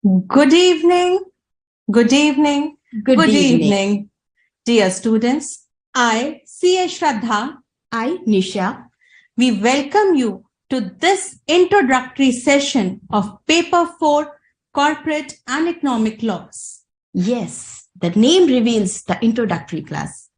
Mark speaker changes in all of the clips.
Speaker 1: Good evening, good evening,
Speaker 2: Good evening.
Speaker 1: evening, dear students. I, C.A. Shraddha,
Speaker 2: I, Nisha.
Speaker 1: we welcome you to this introductory session of Paper 4 Corporate and Economic Laws.
Speaker 2: Yes, the name reveals the introductory class,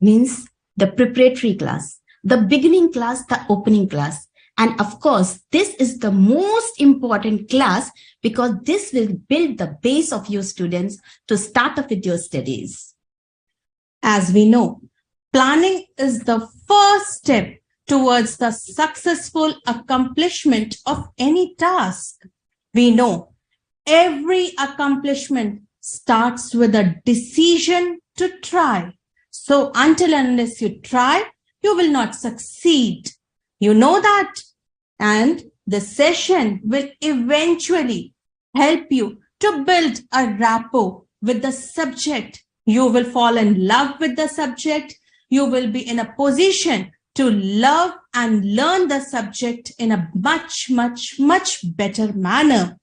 Speaker 2: means the preparatory class, the beginning class, the opening class. And of course, this is the most important class because this will build the base of your students to start off with your studies.
Speaker 1: As we know, planning is the first step towards the successful accomplishment of any task. We know every accomplishment starts with a decision to try. So until and unless you try, you will not succeed. You know that. And the session will eventually help you to build a rapport with the subject. You will fall in love with the subject. You will be in a position to love and learn the subject in a much better manner.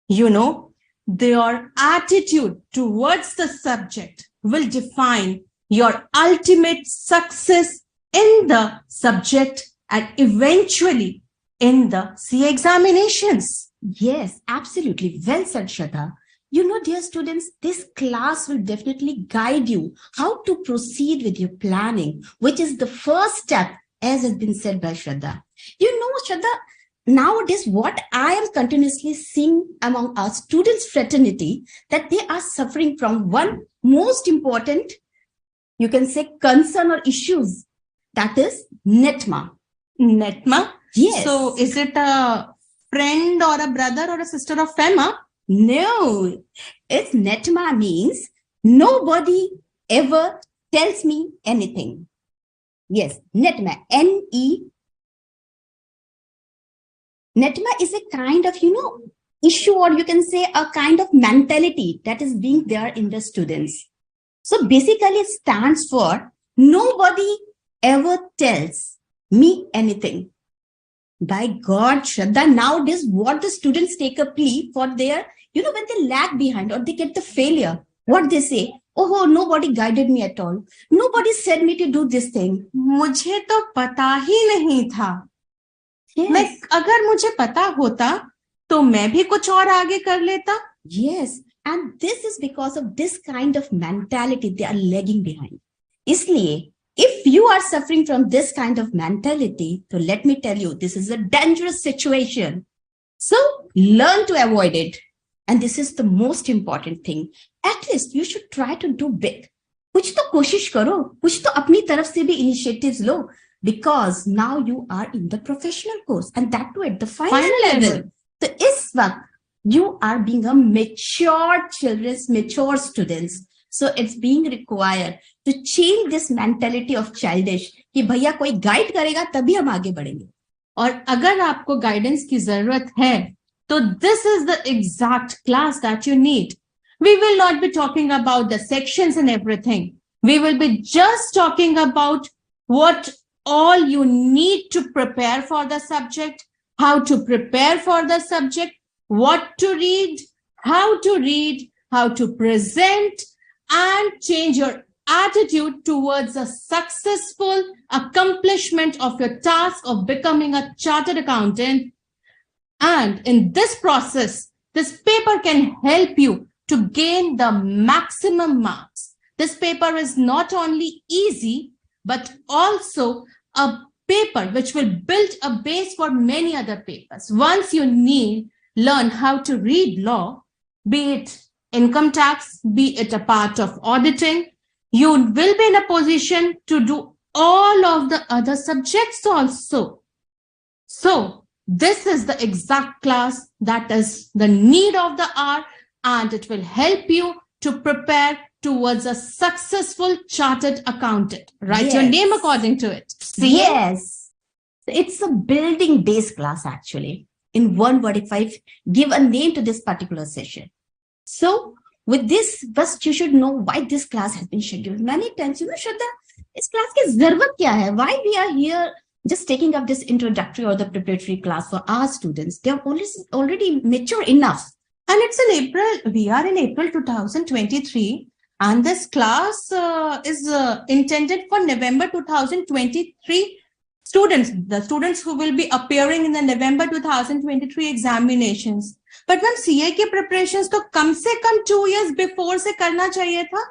Speaker 1: You know, your attitude towards the subject will define your ultimate success in the subject and eventually in the CA examinations.
Speaker 2: Yes, absolutely. Well said, Shraddha. You know, dear students, this class will definitely guide you how to proceed with your planning, which is the first step, as has been said by Shraddha. You know, Shraddha, nowadays, what I am continuously seeing among our students' fraternity, that they are suffering from one most important, you can say, concern or issues, that is NETMA.
Speaker 1: NETMA?
Speaker 2: Yes.
Speaker 1: So is it a friend or a brother or a sister of FEMA?
Speaker 2: No, it's NETMA means nobody ever tells me anything. Yes, NETMA, N-E. NETMA is a kind of, issue, or you can say a kind of mentality that is being there in the students. So basically it stands for nobody ever tells me anything. By God, Shraddha, nowadays what the students take a plea for their, when they lag behind or they get the failure, what they say, oh, nobody guided me at all. Nobody said me to do this thing.
Speaker 1: मुझे तो पता ही नहीं था.
Speaker 2: Yes.
Speaker 1: अगर मुझे पता होता तो मैं भी कुछ और आगे कर लेता.
Speaker 2: Yes, and this is because of this kind of mentality they are lagging behind. इसलिए, if you are suffering from this kind of mentality, so let me tell you, this is a dangerous situation. So learn to avoid it. And this is the most important thing. At least you should try to do big. कुछ तो कोशिश करो, कुछ तो अपनी तरफ से भी initiatives low, because now you are in the professional course and that too at the final level. So इस वक्त you are being a mature children's, mature students. So it's being required to change this mentality of childish कि भैया कोई guide करेगा तभी हम आगे बढ़ेंगे.
Speaker 1: और अगर आपको गाइडेंस की जरूरत है तो this is the exact class that you need. We will not be talking about the sections and everything. We will be just talking about what all you need to prepare for the subject, how to prepare for the subject, what to read, how to present, and change your attitude towards a successful accomplishment of your task of becoming a chartered accountant. And in this process, this paper can help you to gain the maximum marks. This paper is not only easy, but also a paper which will build a base for many other papers. Once you learn how to read law, be it income tax, be it a part of auditing, you will be in a position to do all of the other subjects also. So this is the exact class that is the need of the hour, and it will help you to prepare towards a successful chartered accountant. Write your name according to it. See?
Speaker 2: Yes. It's a building base class actually. In one word, if I give a name to this particular session. So with this, first you should know why this class has been scheduled. Many times, Shraddha, this class ki zarurat kya hai? Why we are here just taking up this introductory or the preparatory class for our students? They are already mature enough
Speaker 1: And it's in April. We are in April 2023. And this class is intended for November 2023 students, the students who will be appearing in the November 2023 examinations. But when CA की preparations तो कम से कम 2 years before से करना चाहिए था.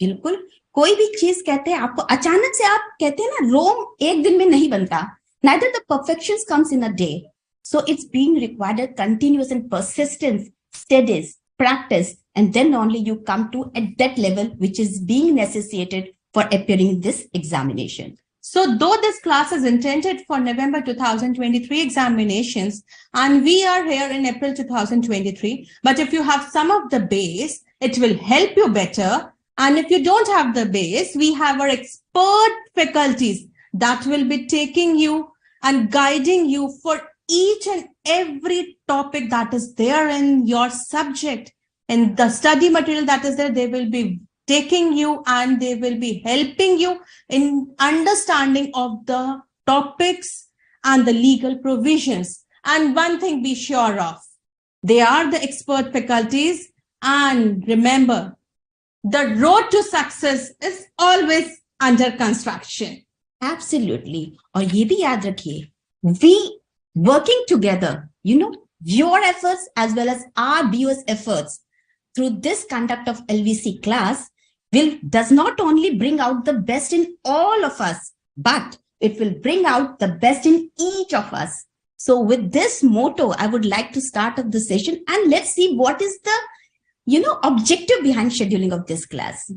Speaker 2: बिल्कुल. कोई भी चीज कहते हैं आपको अचानक से, आप कहते हैं ना, रोम एक दिन में नहीं बनता. Neither the perfections comes in a day. So it's being required a continuous and persistence, studies, practice, and then only you come to at that level which is being necessitated for appearing in this examination.
Speaker 1: So though this class is intended for November 2023 examinations, and we are here in April 2023, but if you have some of the base, it will help you better. And if you don't have the base, we have our expert faculties that will be taking you and guiding you for each and every topic that is there in your subject. And the study material that is there, they will be taking you and they will be helping you in understanding of the topics and the legal provisions. And one thing be sure of, they are the expert faculties. And remember, the road to success is always under construction.
Speaker 2: Absolutely. और ये भी याद रखिए, we working together, your efforts as well as our viewers' efforts through this conduct of LVC class does not only bring out the best in all of us, but it will bring out the best in each of us. So with this motto, I would like to start off the session, and let's see what is the objective behind scheduling of this class.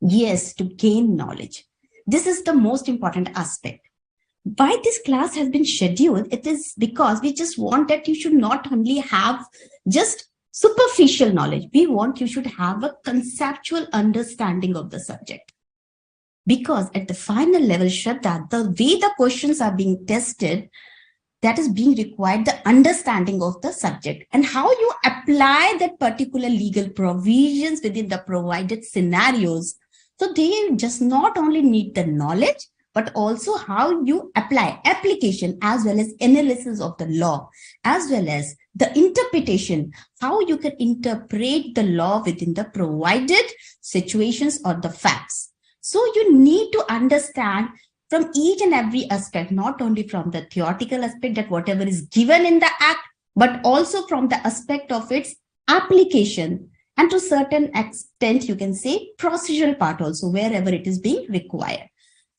Speaker 2: Yes, to gain knowledge. This is the most important aspect. Why this class has been scheduled? It is because we just want that you should not only have just superficial knowledge. We want you should have a conceptual understanding of the subject. Because at the final level, Shraddha, the way the questions are being tested, that is being required the understanding of the subject and how you apply that particular legal provisions within the provided scenarios. So they just not only need the knowledge, but also how you apply application as well as analysis of the law, as well as the interpretation, how you can interpret the law within the provided situations or the facts. So you need to understand from each and every aspect, not only from the theoretical aspect that whatever is given in the act, but also from the aspect of its application. And to a certain extent, you can say procedural part also, wherever it is being required.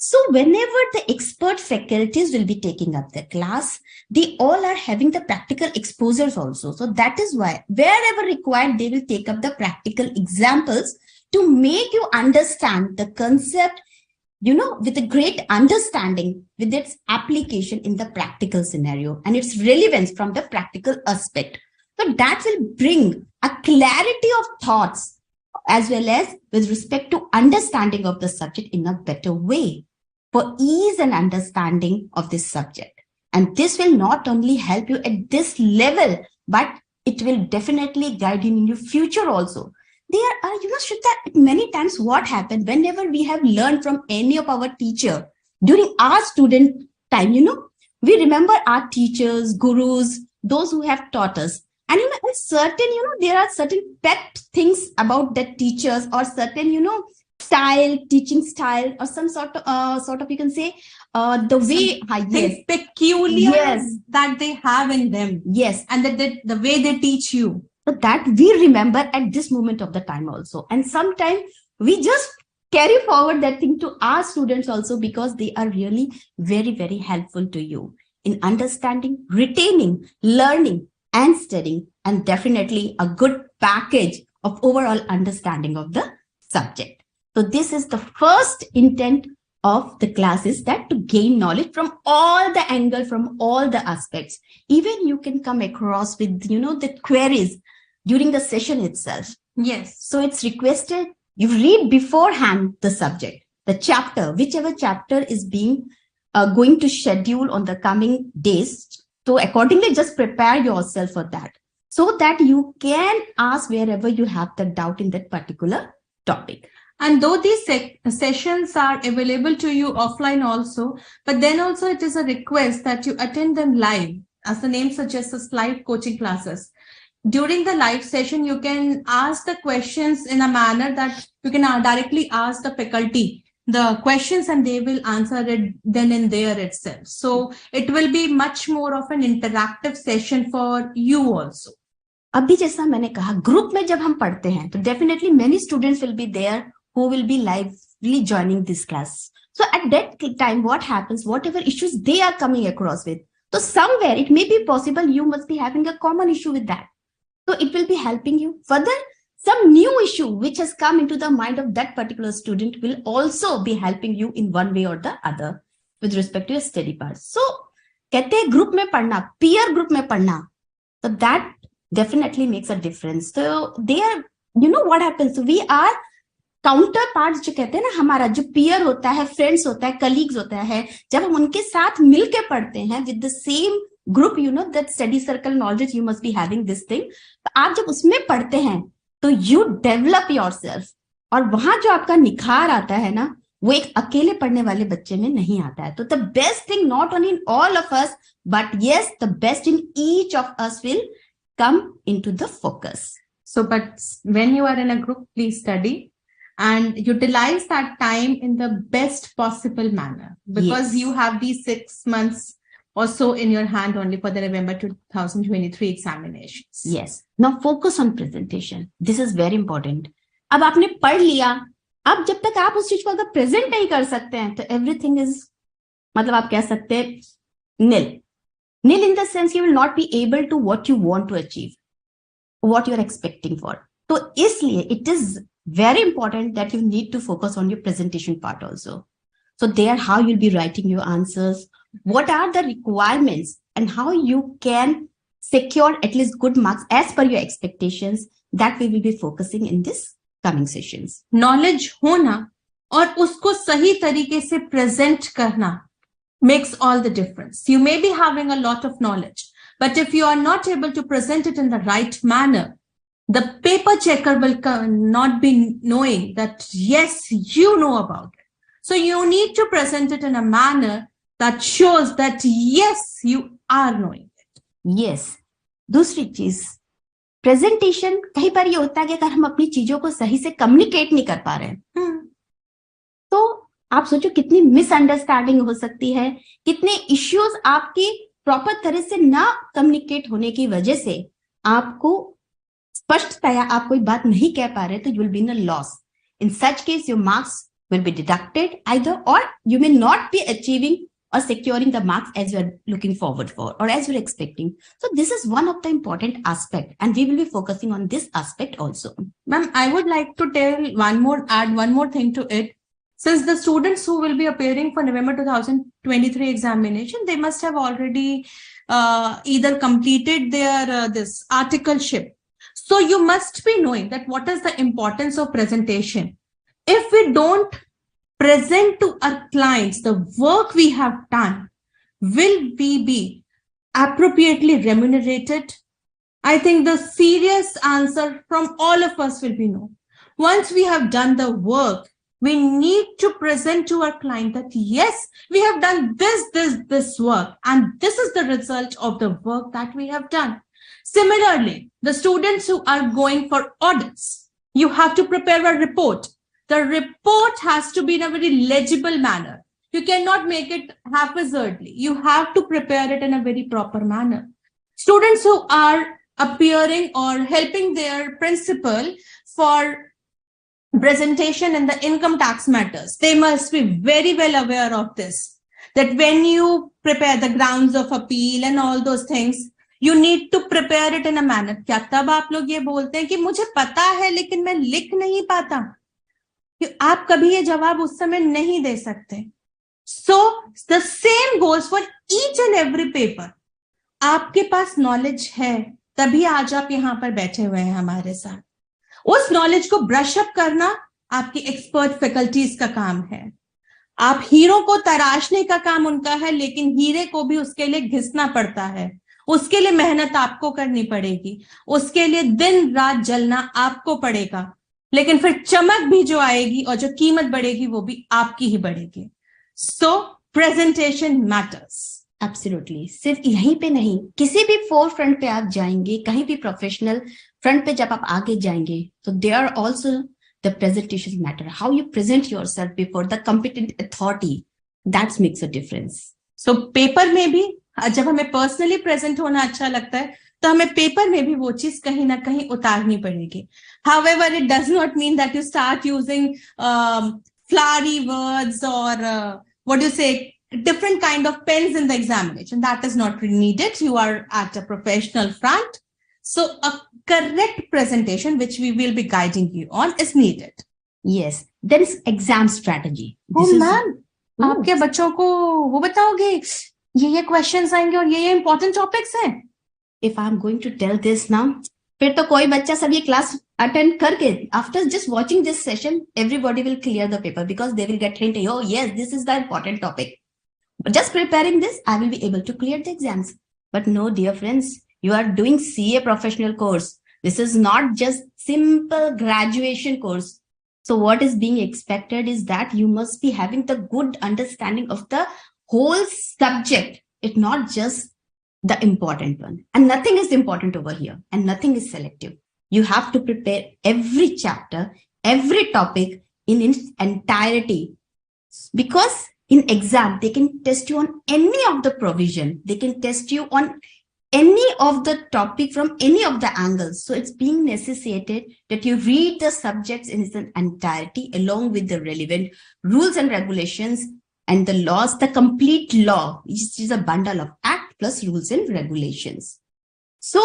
Speaker 2: So whenever the expert faculties will be taking up the class, they all are having the practical exposures also. So that is why wherever required, they will take up the practical examples to make you understand the concept, with a great understanding with its application in the practical scenario and its relevance from the practical aspect. So that will bring a clarity of thoughts as well as with respect to understanding of the subject in a better way for ease and understanding of this subject. And this will not only help you at this level, but it will definitely guide you in your future also. There are, Shraddha, many times what happened whenever we have learned from any of our teacher during our student time, we remember our teachers, gurus, those who have taught us. And certain, there are certain pet things about the teachers or certain, style, teaching style, or some sort of you can say the way
Speaker 1: yes, peculiar
Speaker 2: yes,
Speaker 1: that they have in them.
Speaker 2: Yes,
Speaker 1: and the way they teach you.
Speaker 2: So that we remember at this moment of the time also. And sometimes we just carry forward that thing to our students also because they are really very, very helpful to you in understanding, retaining, learning, and studying, and definitely a good package of overall understanding of the subject. So this is the first intent of the class, is that to gain knowledge from all the angle, from all the aspects. Even you can come across with, the queries during the session itself.
Speaker 1: Yes.
Speaker 2: So it's requested you read beforehand the subject, the chapter, whichever chapter is being going to schedule on the coming days. So accordingly, just prepare yourself for that so that you can ask wherever you have the doubt in that particular topic.
Speaker 1: And though these sessions are available to you offline also, but then also it is a request that you attend them live. As the name suggests, as live coaching classes. during the live session, you can ask the questions in a manner that you can directly ask the faculty the questions and they will answer it then and there itself. So it will be much more of an interactive session for you also.
Speaker 2: अभी जैसा मैंने कहा, group में जब हम पढ़ते हैं तो definitely many students will be there who will be lively joining this class. So at that time, what happens, whatever issues they are coming across with, so somewhere it may be possible you must be having a common issue with that. So it will be helping you. Further, some new issue which has come into the mind of that particular student will also be helping you in one way or the other with respect to your study part. So कहते हैं group में पढ़ना, peer group में पढ़ना, so that definitely makes a difference. So there, you know what happens, so we are counter part जो कहते हैं ना, हमारा जो पीयर होता है, फ्रेंड्स होता है, कलीग्स होता है, जब हम उनके साथ मिलके पढ़ते हैं with the same group, you know that study circle knowledge you must be having this thing, तो आप जब उसमें पढ़ते हैं तो यू डेवलप योरसेल्फ, और वहां जो आपका निखार आता है ना, वो एक अकेले पढ़ने वाले बच्चे में नहीं आता है. तो the best thing not only in all of us but yes the best in each of us will come into the focus.
Speaker 1: So, but when you are in a group, please study and utilize that time in the best possible manner, because you have these 6 months or so in your hand only for the November 2023 examinations.
Speaker 2: Yes. Now focus on presentation. This is very important. अब आपने पढ़ लिया, अब जब तक आप उस चीज को अगर प्रेजेंट नहीं कर सकते हैं तो everything is, मतलब आप कह सकते हैं nil. Nil in the sense you will not be able to what you want to achieve, what you are expecting for. So इसलिए it is very important that you need to focus on your presentation part also. So there, how you'll be writing your answers, what are the requirements, and how you can secure at least good marks as per your expectations, that we will be focusing in this coming sessions.
Speaker 1: Knowledge होना और उसको सही तरीके से present करना makes all the difference. You may be having a lot of knowledge, but if you are not able to present it in the right manner, the paper checker will not be knowing that, yes, you know about it. So you need to present it in a manner that shows that, yes, you are knowing it.
Speaker 2: Yes. दूसरी चीज, presentation कई बार ये होता है कि अगर हम अपनी चीजों को सही से कम्युनिकेट नहीं कर पा रहे हैं, तो आप सोचो कितनी मिसअंडरस्टैंडिंग हो सकती है, कितने इश्यूज आपकी प्रॉपर तरह से ना कम्युनिकेट होने की वजह से आपको स्पष्टतया आप कोई बात नहीं कह पा रहे, तो you will be in a loss. In such case your marks will be deducted either, और you may not be achieving or securing the marks as you are looking forward for or as you're expecting. So this is one of the important aspect, and we will be focusing on this aspect also.
Speaker 1: Ma'am, I would like to add one more thing to it. Since the students who will be appearing for November 2023 examination, they must have already either completed their this articleship. So you must be knowing that what is the importance of presentation. If we don't present to our clients the work we have done, will we be appropriately remunerated? I think the serious answer from all of us will be no. Once we have done the work, we need to present to our client that, yes, we have done this work, and this is the result of the work that we have done. Similarly, the students who are going for audits, you have to prepare a report. The report has to be in a very legible manner. You cannot make it haphazardly. You have to prepare it in a very proper manner. Students who are appearing or helping their principal for presentation in the income tax matters, they must be very well aware of this, that when you prepare the grounds of appeal and all those things, you need to prepare it in a manner. क्या तब आप लोग ये बोलते हैं कि मुझे पता है लेकिन मैं लिख नहीं पाता? आप कभी ये जवाब उस समय नहीं दे सकते. So the same goes for each and every paper. आपके पास नॉलेज है तभी आज आप यहाँ पर बैठे हुए हैं हमारे साथ. उस नॉलेज को ब्रश अप करना आपकी एक्सपर्ट फैकल्टीज का काम है. आप हीरो को तराशने का काम उनका है, लेकिन हीरे को भी उसके लिए घिसना पड़ता है. उसके लिए मेहनत आपको करनी पड़ेगी, उसके लिए दिन रात जलना आपको पड़ेगा, लेकिन फिर चमक भी जो आएगी और जो कीमत बढ़ेगी वो भी आपकी ही बढ़ेगी. सो प्रेजेंटेशन मैटर्स.
Speaker 2: एब्सोल्युटली, सिर्फ यहीं पे नहीं, किसी भी फोर फ्रंट पे आप जाएंगे, कहीं भी प्रोफेशनल फ्रंट पे जब आप आगे जाएंगे, तो they are also the presentation matter, how you present yourself before the competent authority, that's makes a difference.
Speaker 1: So paper में भी जब हमें पर्सनली प्रेजेंट होना अच्छा लगता है, तो हमें पेपर में भी वो चीज कहीं ना कहीं उतारनी पड़ेगी. However, it does not mean that you start using flowery words or what do you say, different kind of pens in the examination. That is not really needed. You are at a professional front. So a correct presentation, which we will be guiding you on, is needed.
Speaker 2: Yes. There is exam strategy.
Speaker 1: Oh, ma'am, आप क्या बच्चों को वो बताओगे, ये questions आएंगे और ये इंपॉर्टेंट टॉपिक्स हैं?
Speaker 2: If I'm going to tell this now, फिर तो कोई बच्चा सब ये क्लास अटेंड करके, after just watching this session, everybody will clear the paper because they will get hint, oh yes, this is the important topic. But just preparing this, I will be able to clear the exams. But no, dear friends, you are doing CA professional course. This is not just simple graduation course. So what is being expected is that you must be having the good understanding of the whole subject. It's not just the important one. And nothing is important over here. And nothing is selective. You have to prepare every chapter, every topic in its entirety. Because in exam, they can test you on any of the provision. They can test you on any of the topic from any of the angles. So it's being necessitated that you read the subjects in its entirety along with the relevant rules and regulations and the laws, the complete law, which is a bundle of act plus rules and regulations. So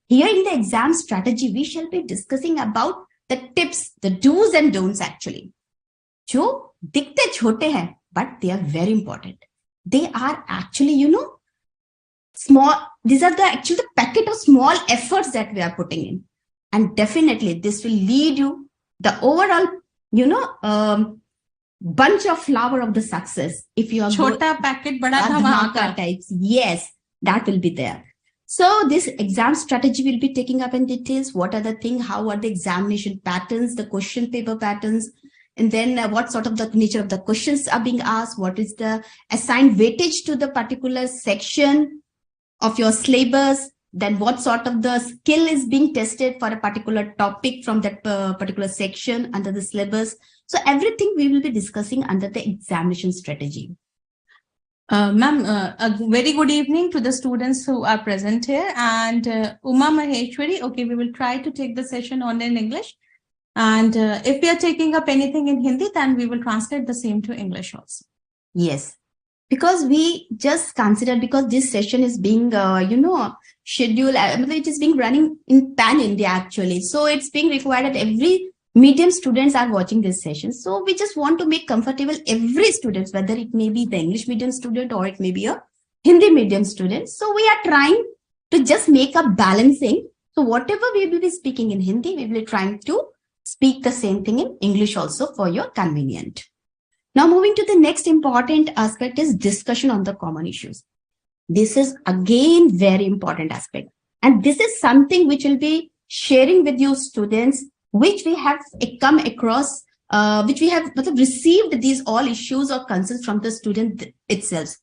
Speaker 2: here in the exam strategy, we shall be discussing about the tips, the do's and don'ts actually. जो दिखते छोटे हैं, but they are very important. They are actually, small. These are the packet of small efforts that we are putting in. And definitely this will lead you the overall, bunch of flower of the success. If you are
Speaker 1: Chota packet, bada dhamaka
Speaker 2: types. Yes, that will be there. So this exam strategy will be taking up in details. What are the things? How are the examination patterns, the question paper patterns? And then what sort of the nature of the questions are being asked? What is the assigned weightage to the particular section of your syllabus? Then what sort of the skill is being tested for a particular topic from that particular section under the syllabus? So everything we will be discussing under the examination strategy.
Speaker 1: Ma'am, a very good evening to the students who are present here. And Uma Maheshwari, okay, we will try to take the session on in English. And if we are taking up anything in Hindi, then we will translate the same to English also.
Speaker 2: Yes, because we just consider, because this session is being, scheduled, it is being running in Pan India actually. So it's being required that every medium students are watching this session. So we just want to make comfortable every student, whether it may be the English medium student or it may be a Hindi medium student. So we are trying to just make a balancing. So whatever we will be speaking in Hindi, we will be trying to speak the same thing in English also for your convenient. Now moving to the next important aspect is discussion on the common issues. This is again very important aspect. And this is something which will be sharing with you students, which we have come across, which we have received these all issues or concerns from the student itself.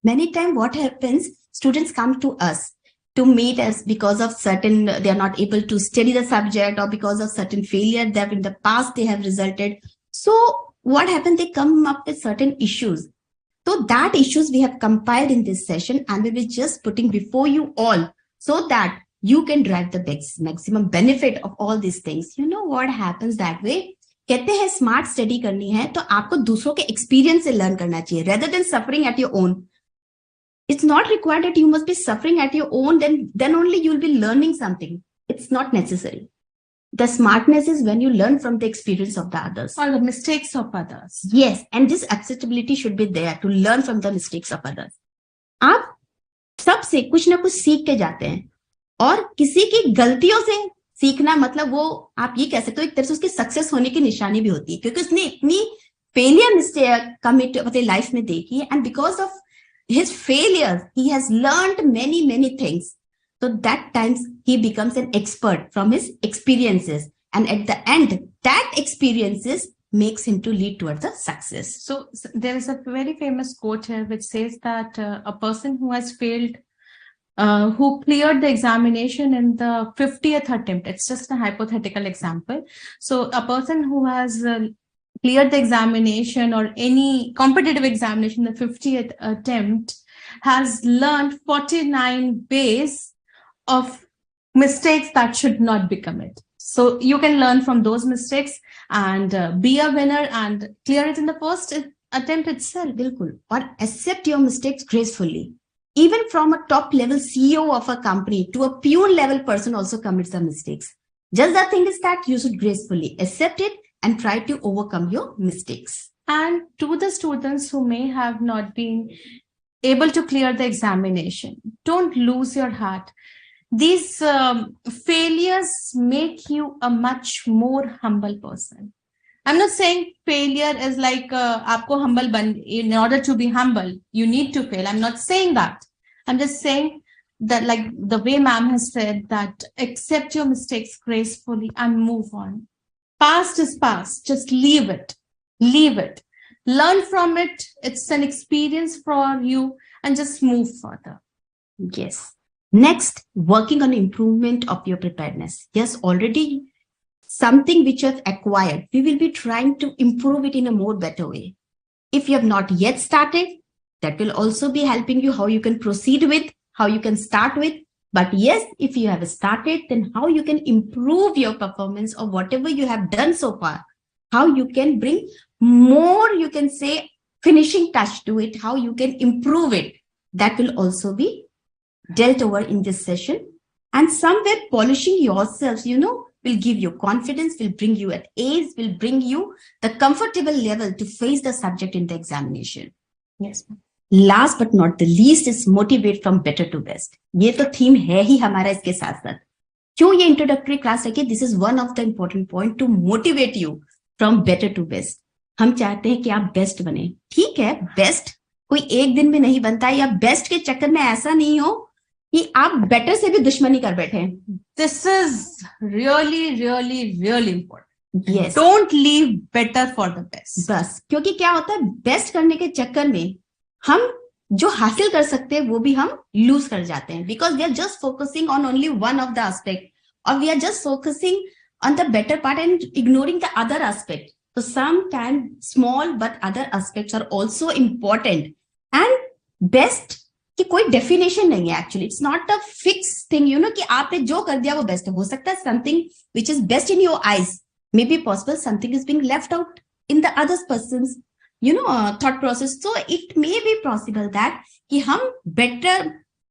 Speaker 2: Many times what happens, students come to us to meet us because of certain, they are not able to study the subject or because of certain failure that in the past they have resulted. So what happened, they come up with certain issues. So that issues we have compiled in this session and we will just putting before you all so that you can derive the maximum benefit of all these things. You know what happens that way? कहते हैं smart study करनी है तो आपको दूसरों के experience से learn करना चाहिए rather than suffering at your own. It's not required that you must be suffering at your own, then only you will be learning something. It's not necessary. The smartness is when you learn from the experience of the others.
Speaker 1: Or the mistakes of others.
Speaker 2: Yes, and this acceptability should be there to learn from the mistakes of others. आप सबसे कुछ ना कुछ सीख के जाते हैं और किसी की गलतियों से सीखना मतलब वो आप ये कह सकते हो एक तरह से उसकी सक्सेस होने की निशानी भी होती है क्योंकि उसने इतनी फेलियर मिस्टेक कमिट अपने लाइफ में देखी है and because of his failures he has learned many things. So that times he becomes an expert from his experiences and at the end that experiences makes him to lead towards the success.
Speaker 1: So there is a very famous quote here which says that a person who has failed, who cleared the examination in the 50th attempt, it's just a hypothetical example. So a person who has cleared the examination or any competitive examination, the 50th attempt, has learned 49 ways of mistakes that should not be committed. So you can learn from those mistakes and be a winner and clear it in the first attempt itself.
Speaker 2: Bilkul. Or accept your mistakes gracefully. Even from a top level CEO of a company to a pure level person also commits the mistakes. Just the thing is that you should gracefully accept it and try to overcome your mistakes.
Speaker 1: And to the students who may have not been able to clear the examination, don't lose your heart. These failures make you a much more humble person. I'm not saying failure is like aapko humble in order to be humble, you need to fail. I'm not saying that. I'm just saying that, like the way ma'am has said, that accept your mistakes gracefully and move on. Past is past. Just leave it. Leave it. Learn from it. It's an experience for you and just move further.
Speaker 2: Yes. Next, working on improvement of your preparedness. Yes, already something which you have acquired, we will be trying to improve it in a more better way. If you have not yet started, that will also be helping you how you can proceed with, how you can start with. But yes, if you have started, then how you can improve your performance or whatever you have done so far, how you can bring more, you can say, finishing touch to it, how you can improve it. That will also be dealt over in this session. And somewhere polishing yourself, will give you confidence, will bring you at ease, will bring you the comfortable level to face the subject in the examination.
Speaker 1: Yes.
Speaker 2: Last but not the least is motivate from better to best. ये तो theme है ही हमारा इसके साथ साथ. क्यों ये introductory class रखी? This is one of the important point to motivate you from better to best. हम चाहते हैं कि आप best बने. ठीक है, best कोई एक दिन में नहीं बनता है, या best के चक्कर में ऐसा नहीं हो कि आप better से भी दुश्मनी कर बैठे.
Speaker 1: This is really, really, really important.
Speaker 2: Yes.
Speaker 1: Don't leave better for the best.
Speaker 2: बस क्योंकि क्या होता है, बेस्ट करने के चक्कर में हम जो हासिल कर सकते हैं वो भी हम लूज कर जाते हैं, because we are just focusing on only one of the aspect, और we are just focusing on the better part and ignoring the other aspect. So sometimes small but other aspects are also important. And best की कोई definition नहीं है actually. It's not a fixed thing, कि आपने जो कर दिया वो best है. हो सकता है something which is best in your eyes may be possible, something is being left out in the other person's, thought process. So it may be possible that कि हम better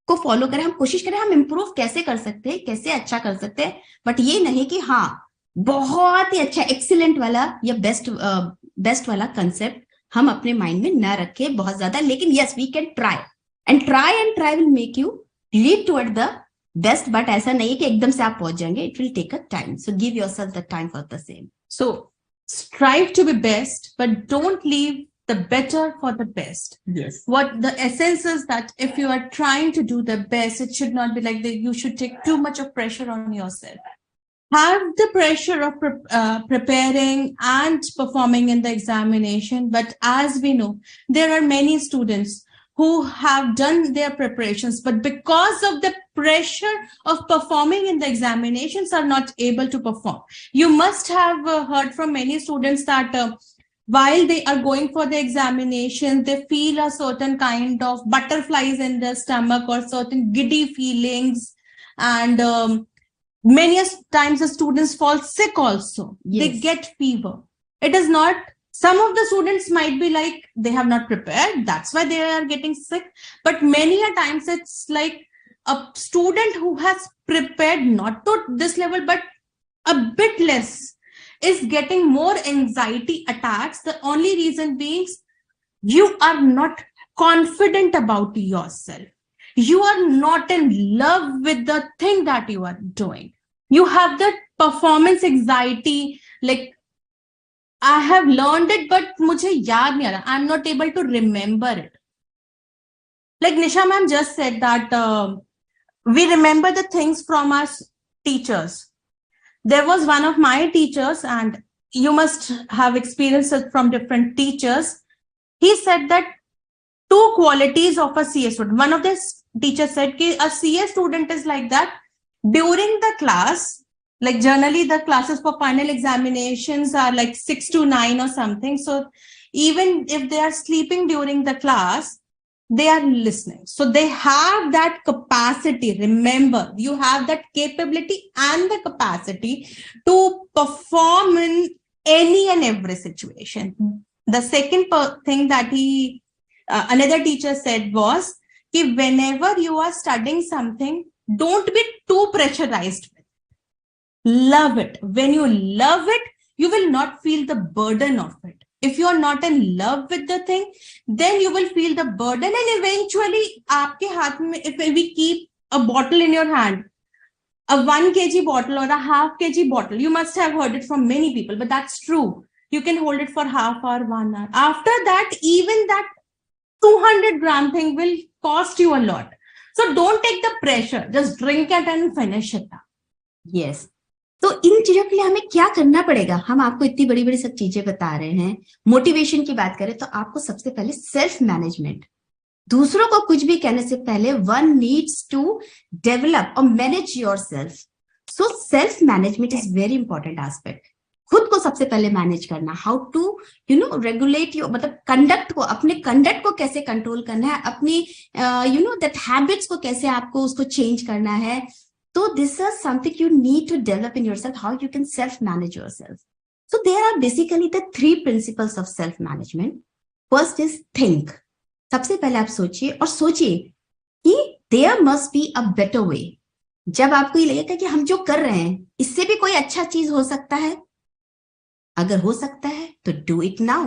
Speaker 2: को follow करें, हम कोशिश करें हम improve कैसे कर सकते हैं, कैसे अच्छा कर सकते हैं, but ये नहीं कि हाँ बहुत ही अच्छा एक्सीलेंट वाला या बेस्ट वाला कंसेप्ट हम अपने माइंड में ना रखें बहुत ज्यादा. लेकिन yes, we can try will make you lead toward the best. But ऐसा नहीं है कि एकदम से आप पहुंच जाएंगे. It will take a time. So give yourself the time for the same.
Speaker 1: So strive to be best, but don't leave the better for the best.
Speaker 2: Yes.
Speaker 1: What the essence is that if you are trying to do the best, it should not be like that. You should take too much of pressure on yourself. Have the pressure of preparing and performing in the examination. But as we know, there are many students who have done their preparations, but because of the pressure of performing in the examinations are not able to perform. You must have heard from many students that while they are going for the examination, they feel a certain kind of butterflies in their stomach or certain giddy feelings. And many times the students fall sick also.
Speaker 2: Yes.
Speaker 1: They get fever. It is not, some of the students might be like they have not prepared, that's why they are getting sick. But many a times it's like a student who has prepared not to this level but a bit less is getting more anxiety attacks. The only reason being you are not confident about yourself. You are not in love with the thing that you are doing. You have that performance anxiety, like I have learned it, but mujhe yaad nahi aa raha. I'm not able to remember it. Like Nisha ma'am just said that we remember the things from our teachers. There was one of my teachers and you must have experiences from different teachers. He said that two qualities of a CA student. One of the teachers said that a CA student is like that during the class, like generally the classes for final examinations are like 6 to 9 or something. So even if they are sleeping during the class, they are listening. So they have that capacity. Remember, you have that capability and the capacity to perform in any and every situation. The second thing that another teacher said was that whenever you are studying something, don't be too pressurized. Love it. When you love it, you will not feel the burden of it. If you are not in love with the thing, then you will feel the burden, and eventually, aapke haath mein, if we keep a bottle in your hand, a 1 kg bottle or a half kg bottle, you must have heard it from many people, but that's true. You can hold it for half hour, 1 hour. After that, even that 200-gram thing will cost you a lot. So don't take the pressure. Just drink it and finish it.
Speaker 2: Yes. तो इन चीजों के लिए हमें क्या करना पड़ेगा? हम आपको इतनी बड़ी बड़ी सब चीजें बता रहे हैं. मोटिवेशन की बात करें तो आपको सबसे पहले सेल्फ मैनेजमेंट, दूसरों को कुछ भी कहने से पहले वन नीड्स टू डेवलप और manage yourself. So self management is very important aspect. खुद को सबसे पहले मैनेज करना, हाउ टू रेगुलेट योर, मतलब कंडक्ट को, अपने कंडक्ट को कैसे कंट्रोल करना है, अपनी दैट हैबिट्स को कैसे आपको उसको चेंज करना है. So this is something you need to develop in yourself, how you can self-manage yourself. So there are basically the 3 principles of self-management. First is think. सबसे पहले आप सोचिए और सोचिए कि there must be a better way. जब आपको ये लगेगा कि हम जो कर रहे हैं इससे भी कोई अच्छा चीज हो सकता है, अगर हो सकता है तो do it now.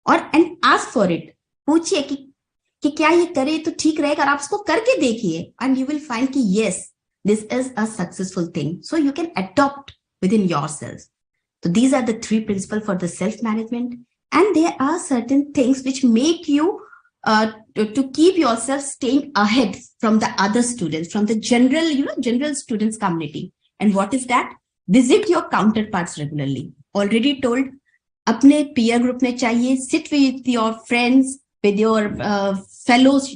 Speaker 2: और and ask for it. पूछिए कि क्या ये करे तो ठीक रहेगा, और आप उसको करके देखिए and you will find कि yes, this is a successful thing. So you can adopt within yourself. So these are the 3 principles for the self-management. And there are certain things which make you to keep yourself staying ahead from the other students, from the general students community. And what is that? Visit your counterparts regularly. Already told, अपने peer group में चाहिए, sit with your friends, with your fellows,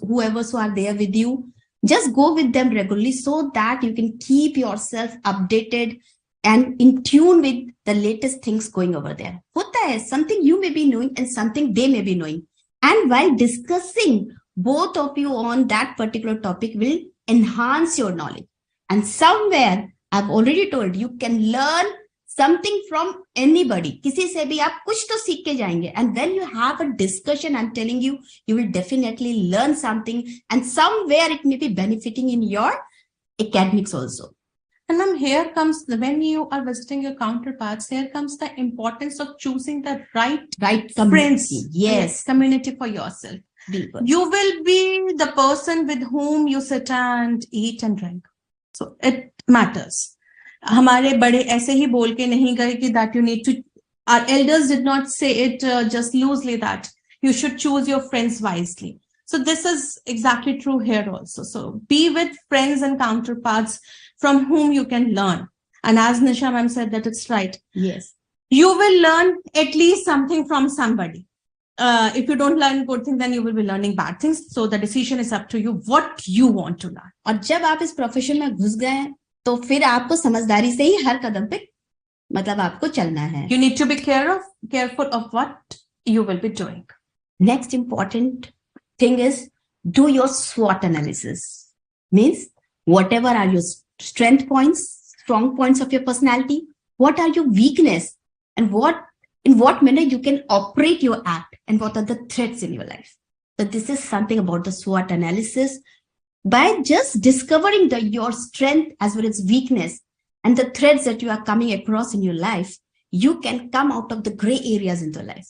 Speaker 2: whoever who are there with you. Just go with them regularly so that you can keep yourself updated and in tune with the latest things going over there. Hota hai, something you may be knowing and something they may be knowing. And while discussing, both of you on that particular topic will enhance your knowledge. And somewhere, I've already told, you can learn something from anybody. किसी से भी आप कुछ तो सीख के जाएंगे. And when you have a discussion, I'm telling you, you will definitely learn something, and somewhere it may be benefiting in your academics also.
Speaker 1: And then here comes, when you are visiting your counterparts, here comes the importance of choosing the right
Speaker 2: community.
Speaker 1: friends.
Speaker 2: Yes.
Speaker 1: Community for yourself.
Speaker 2: People.
Speaker 1: You will be the person with whom you sit and eat and drink. So it matters. हमारे बड़े ऐसे ही बोल के नहीं गए कि that you need to, our elders did not say it just loosely that you should choose your friends wisely. So this is exactly true here also. So be with friends and counterparts from whom you can learn. And as Nisha ma'am said, that it's right.
Speaker 2: Yes.
Speaker 1: You will learn at least something from somebody. If you don't learn good things, then you will be learning bad things. So the decision is up to you what you want to learn.
Speaker 2: और जब आप इस profession में घुस गए तो फिर आपको समझदारी से ही हर कदम पे मतलब आपको चलना है.
Speaker 1: You need to be careful of what you will be doing.
Speaker 2: Next important thing is do your SWOT analysis. Means whatever are your strength points, strong points of your personality, what are your weakness, and in what manner you can operate your act, and what are the threats in your life. So this is something about the SWOT analysis. By just discovering your strength as well as weakness and the threats that you are coming across in your life, you can come out of the gray areas in your life.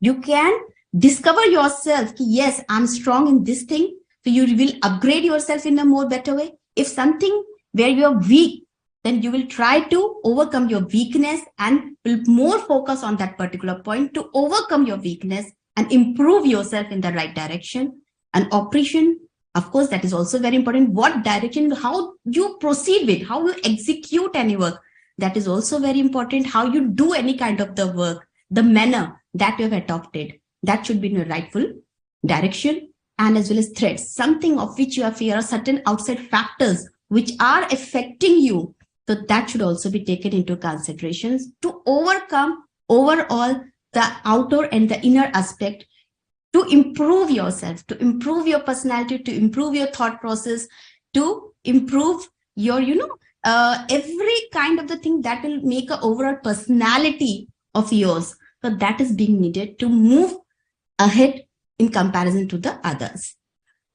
Speaker 2: You can discover yourself, yes, I'm strong in this thing, so you will upgrade yourself in a more better way. If something where you are weak, then you will try to overcome your weakness and will more focus on that particular point to overcome your weakness and improve yourself in the right direction. And operation, of course, that is also very important. What direction, how you proceed with, how you execute any work. That is also very important. How you do any kind of the work, the manner that you have adopted, that should be in a rightful direction, and as well as threats, something of which you are fear, certain outside factors which are affecting you. So that should also be taken into considerations to overcome overall the outer and the inner aspect, to improve yourself, to improve your personality, to improve your thought process, to improve your, every kind of the thing that will make an overall personality of yours. So that is being needed to move ahead in comparison to the others.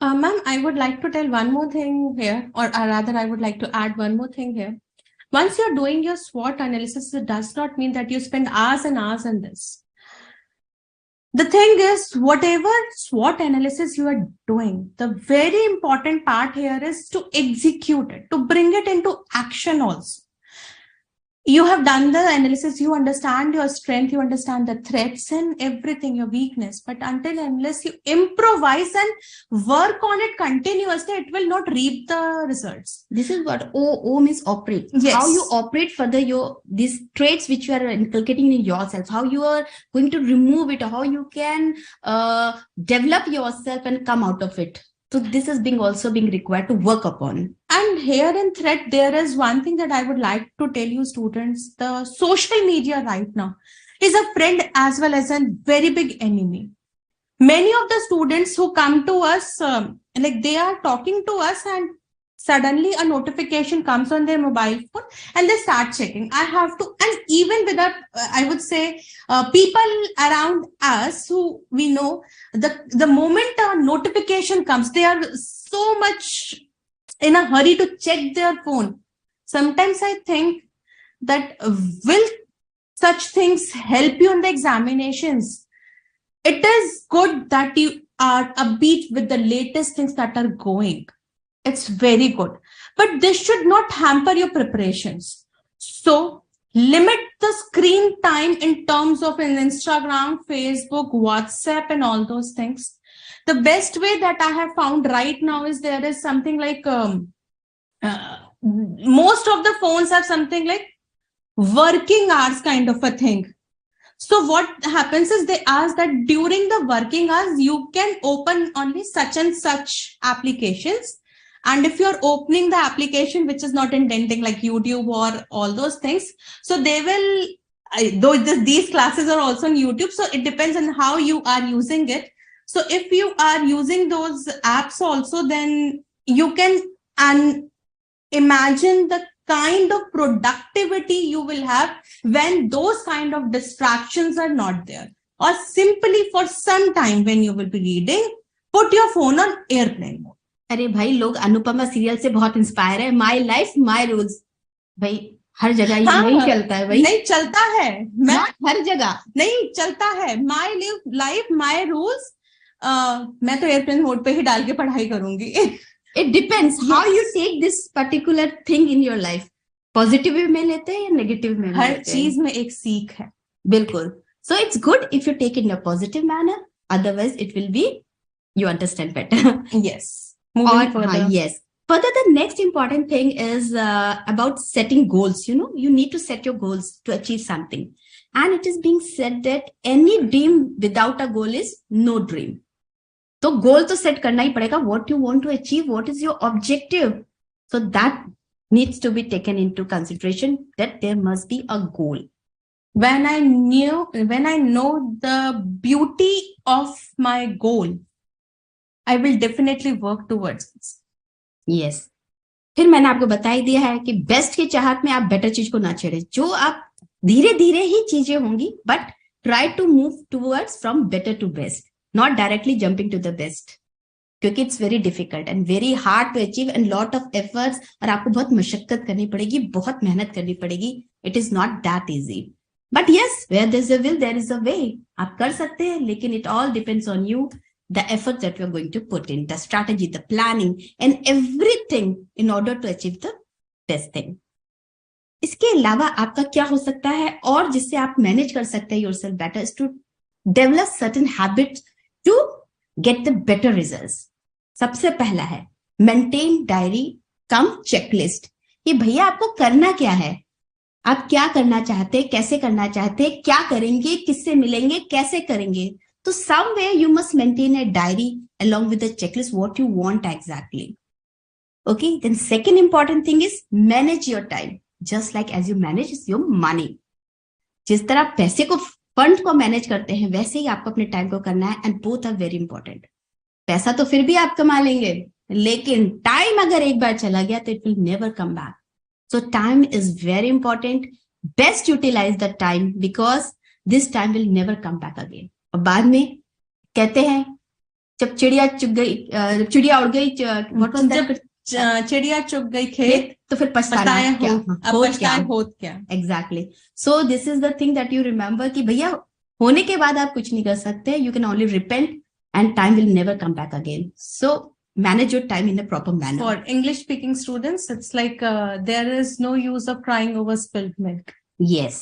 Speaker 1: Ma'am, I would like to tell one more thing here, or rather, I would like to add one more thing here. Once you're doing your SWOT analysis, it does not mean that you spend hours and hours on this. The thing is, whatever SWOT analysis you are doing, the very important part here is to execute it, to bring it into action also. You have done the analysis, you understand your strength, you understand the threats and everything, your weakness. But unless you improvise and work on it continuously, it will not reap the results.
Speaker 2: This is what O means operate.
Speaker 1: Yes.
Speaker 2: How you operate further these traits which you are inculcating in yourself, how you are going to remove it, how you can develop yourself and come out of it. So this is also being required to work upon.
Speaker 1: And here in threat, there is one thing that I would like to tell you students. The social media right now is a friend as well as a very big enemy. Many of the students who come to us, they are talking to us and suddenly a notification comes on their mobile phone and they start checking. I have to, and even without, I would say, people around us who we know, the moment a notification comes, they are so much in a hurry to check their phone. Sometimes I think that will such things help you in the examinations? It is good that you are upbeat with the latest things that are going. It's very good, but this should not hamper your preparations. So limit the screen time in terms of an Instagram, Facebook, WhatsApp, and all those things. The best way that I have found right now is there is something like most of the phones have something like working hours kind of a thing. So what happens is they ask that during the working hours, you can open only such and such applications. And if you're opening the application, which is not intending like YouTube or all those things, so they will, these classes are also on YouTube. So it depends on how you are using it. So if you are using those apps also, then you can imagine the kind of productivity you will have when those kind of distractions are not there. Or simply for some time when you will be reading, put your phone on airplane mode.
Speaker 2: अरे भाई लोग Anupama serial से बहुत inspire है. My life my rules. भाई हर जगह ये नहीं चलता है भाई.
Speaker 1: नहीं चलता है. मैं
Speaker 2: हर जगह
Speaker 1: नहीं चलता है. My life my rules. मैं तो एयरप्लेन मोड पे ही डाल के पढ़ाई करूंगी.
Speaker 2: It depends how you take this particular thing in your life. Positive में लेते हैं या नेगेटिव में?
Speaker 1: हर चीज में एक सीख है.
Speaker 2: बिल्कुल. So it's good if you take it in a positive manner. Otherwise, it will be you understand better.
Speaker 1: Yes. Moving further.
Speaker 2: Yes. Further, the next important thing is about setting goals. You need to set your goals to achieve something. And it is being said that any dream without a goal is no dream. So goal to set करना ही पड़ेगा. What you want to achieve, what is your objective? So that needs to be taken into consideration, that there must be a goal.
Speaker 1: When I know the beauty of my goal, I will definitely work towards this.
Speaker 2: Yes. फिर मैंने आपको बता ही दिया है कि best की चाहत में आप बेटर चीज को ना छेड़े. जो आप धीरे धीरे ही चीजें होंगी, but try to move towards from better to best, not directly jumping to the best, क्योंकि it's very difficult and very hard to achieve and lot of efforts. और आपको बहुत मशक्कत करनी पड़ेगी, बहुत मेहनत करनी पड़ेगी. It is not that easy. But yes, where there is a will there is a way. आप कर सकते हैं, लेकिन it all depends on you. The effort that we are going to put in, the strategy, the planning, and everything in order to achieve the best thing. इसके अलावा आपका क्या हो सकता है और जिससे आप मैनेज कर सकते हैं yourself better is to develop certain habits to get the better results. सबसे पहला है maintain diary कम checklist. ये भैया आपको करना क्या है? आप क्या करना चाहते हैं, कैसे करना चाहते हैं, क्या करेंगे, किससे मिलेंगे, कैसे करेंगे. तो somewhere you must maintain a diary along with the checklist what you want exactly. Okay, then second important thing is manage your time just like as you manage your money. जिस तरह आप पैसे को, फंड को manage करते हैं, वैसे ही आपको अपने टाइम को करना है. And both are very important. पैसा तो फिर भी आप कमा लेंगे, लेकिन टाइम अगर एक बार चला गया तो it will never come back. So time is very important. Best utilise the time because this time will never come back again. और बाद में कहते हैं जब चिड़िया चुग गई, चिड़िया उड़ गई,
Speaker 1: चिड़िया चुग गई खेत
Speaker 2: तो फिर पछताना क्या,
Speaker 1: होत क्या.
Speaker 2: Exactly. So this is the thing that you remember कि भैया होने के बाद आप कुछ नहीं कर सकते. You can only repent and time will never come back again. So manage your time in a proper manner.
Speaker 1: For English speaking students, it's like there is no use of crying over spilled milk.
Speaker 2: Yes.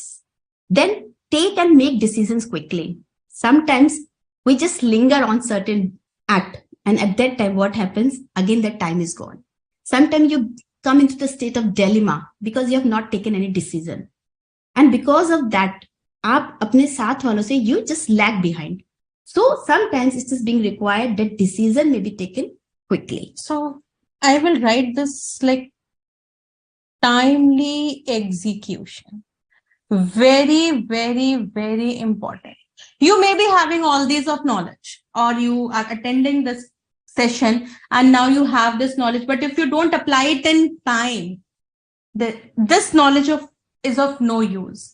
Speaker 2: Then take and make decisions quickly. Sometimes we just linger on certain act, and at that time what happens? Again that time is gone. Sometimes you come into the state of dilemma because you have not taken any decision, and because of that आप अपने साथ वालों से you just lag behind. So sometimes it is being required that decision may be taken quickly.
Speaker 1: So I will write this like timely execution. Very, very, very important. You may be having all these of knowledge, or you are attending this session and now you have this knowledge, but if you don't apply it in time, this knowledge is of no use.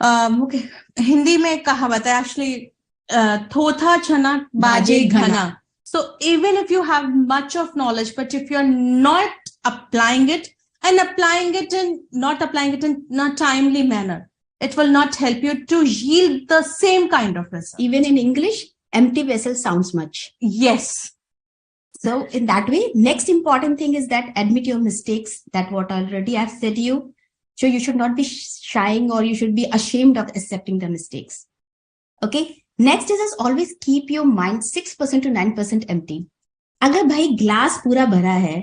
Speaker 1: Okay. Hindi में कहावत है actually, थोथा छना बाजे घना. So even if you have much of knowledge, but if you're not applying it and not applying it in a timely manner, it will not help you to yield the same kind of result.
Speaker 2: Even in English, empty vessel sounds much.
Speaker 1: Yes.
Speaker 2: So in that way, next important thing is that admit your mistakes. That what already I've said to you. So you should not be shying or you should be ashamed of accepting the mistakes. Okay. Next is always keep your mind 6% to 9% empty. अगर भाई glass पूरा भरा है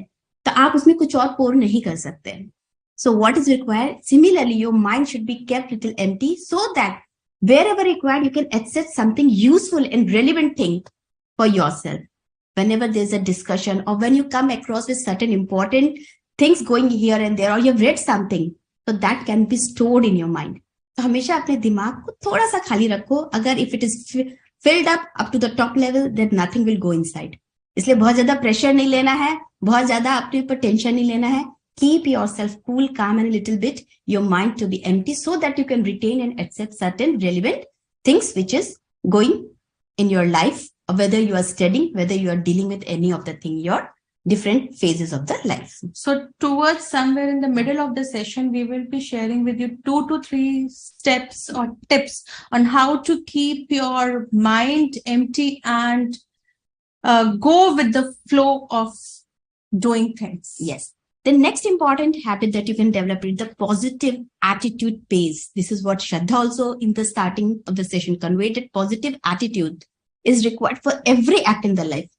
Speaker 2: तो आप उसमें कुछ और पोर नहीं कर सकते. So what is required, similarly your mind should be kept little empty so that wherever required you can access something useful and relevant thing for yourself. Whenever there's a discussion or when you come across with certain important things going here and there, or you've read something, so that can be stored in your mind. तो हमेशा अपने दिमाग को थोड़ा सा खाली रखो. अगर if it is filled up to the top level, then nothing will go inside. इसलिए बहुत ज्यादा प्रेशर नहीं लेना है, बहुत ज्यादा अपने ऊपर टेंशन नहीं लेना है. Keep yourself cool, calm, and a little bit your mind to be empty so that you can retain and accept certain relevant things which is going in your life, whether you are studying, whether you are dealing with any of the thing, your different phases of the life.
Speaker 1: So towards somewhere in the middle of the session, we will be sharing with you 2 to 3 steps or tips on how to keep your mind empty and go with the flow of doing things.
Speaker 2: Yes. The next important habit that you can develop is the positive attitude base. This is what Shraddha also in the starting of the session conveyed, that positive attitude is required for every act in the life.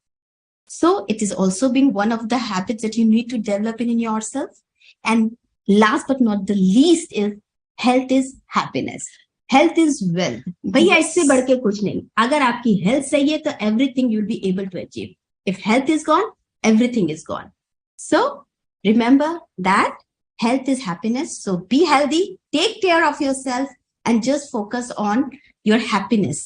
Speaker 2: So it is also being one of the habits that you need to develop in yourself. And last but not the least is health is happiness. Health is wealth. भैया इससे बढ़ के कुछ नहीं. अगर आपकी health सही है तो everything you'll be able to achieve. If health is gone, everything is gone. So remember that health is happiness. So be healthy, take care of yourself, and just focus on your happiness.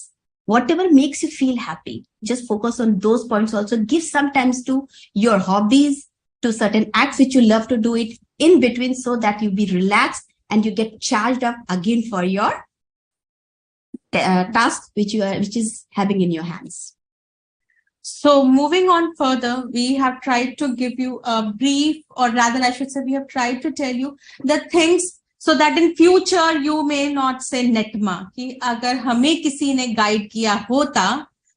Speaker 2: Whatever makes you feel happy, just focus on those points. Also give sometimes to your hobbies, to certain acts which you love to do it in between, so that you be relaxed and you get charged up again for your task which is having in your hands.
Speaker 1: So moving on further, we have tried to give you a brief, or rather I should say we have tried to tell you the things so that in future you may not say netma कि अगर हमें किसी ने guide किया होता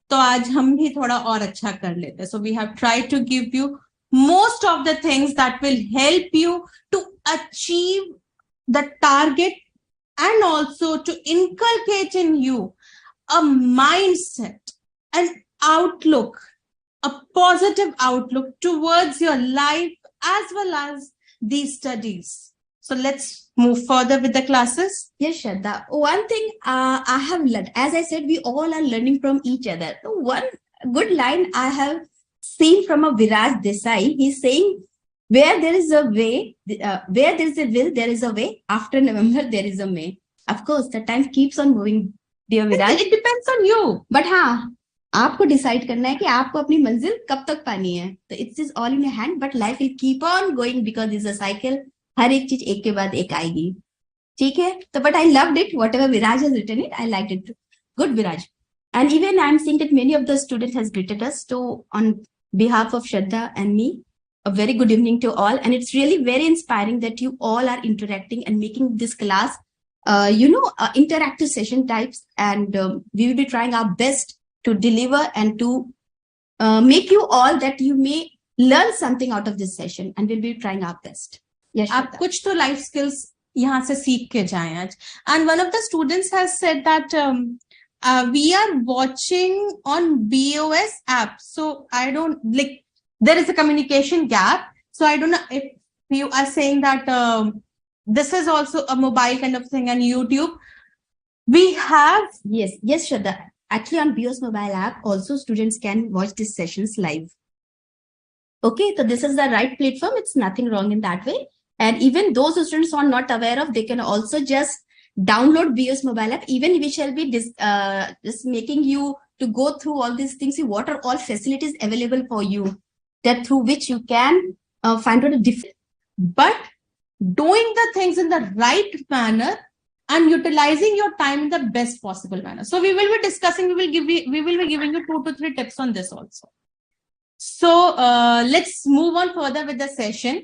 Speaker 1: तो आज हम भी थोड़ा और अच्छा कर लेते. So we have tried to give you most of the things that will help you to achieve the target and also to inculcate in you a mindset, an outlook, a positive outlook towards your life as well as these studies. So let's move further with the classes.
Speaker 2: Yes, Shraddha. One thing I have learned, as I said, we all are learning from each other. So one good line I have seen from a Viraj Desai, he's saying, where there is a way, where there is a will, there is a way. After November, there is a May. Of course, the time keeps on moving, dear Viraj.
Speaker 1: It depends on you.
Speaker 2: But हाँ, आपको decide करना है कि आपको अपनी मंजिल कब तक पानी है. So it's just all in your hand, but life will keep on going because it's a cycle. हर एक चीज एक के बाद एक आएगी. ठीक है? तो but I loved it. Whatever Viraj has written it, I liked it. Good, Viraj. And even I'm seeing that many of the students has greeted us. So on behalf of Shraddha and me, a very good evening to all. And it's really very inspiring that you all are interacting and making this class, interactive session types. And we will be trying our best to deliver and to make you all that you may learn something out of this session. And we'll be trying our best. Yes,
Speaker 1: आप कुछ तो life skills यहाँ से सीख के जाएं आज. And one of the students has said that we are watching on BOS app. So I don't like, there is a communication gap. So I don't know if you are saying that this is also a mobile kind of thing and YouTube. We have.
Speaker 2: Yes, Shraddha. Actually on BOS mobile app, also students can watch these sessions live. Okay, so this is the right platform. It's nothing wrong in that way. And even those students who are not aware of, they can also just download BOS mobile app. Even we shall be just making you to go through all these things. See what are all facilities available for you, that through which you can find out a different.
Speaker 1: But doing the things in the right manner and utilizing your time in the best possible manner. So we will be discussing. We will be giving you 2 to 3 tips on this also. So let's move on further with the session.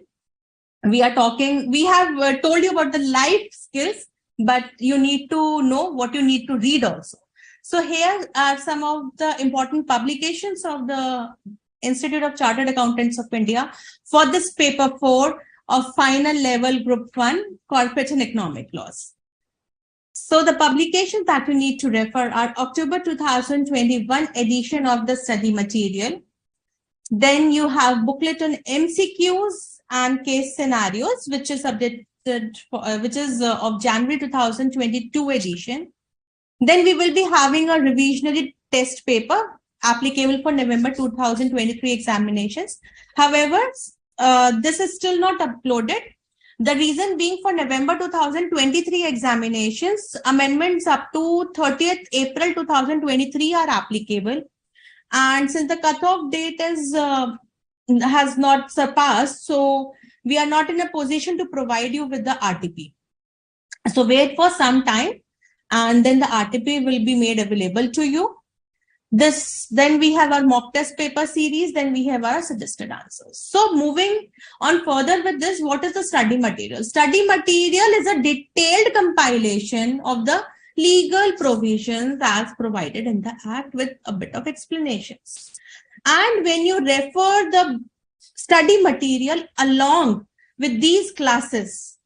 Speaker 1: We have told you about the life skills, but you need to know what you need to read also. So here are some of the important publications of the Institute of Chartered Accountants of India for this paper 4 of final level group 1 corporate and economic laws. So the publications that we need to refer are October 2021 edition of the study material. Then you have booklet on MCQs and case scenarios, which is updated of January 2022 edition. Then we will be having a revisionary test paper applicable for November 2023 examinations. However, this is still not uploaded. The reason being, for November 2023 examinations, amendments up to 30th April 2023 are applicable. And since the cutoff date has not surpassed, so we are not in a position to provide you with the RTP. So wait for some time, and then the RTP will be made available to you. Then we have our mock test paper series, then we have our suggested answers. So moving on further with this, what is the study material? Study material is a detailed compilation of the legal provisions as provided in the Act with a bit of explanations. And when you refer the study material along with these classes,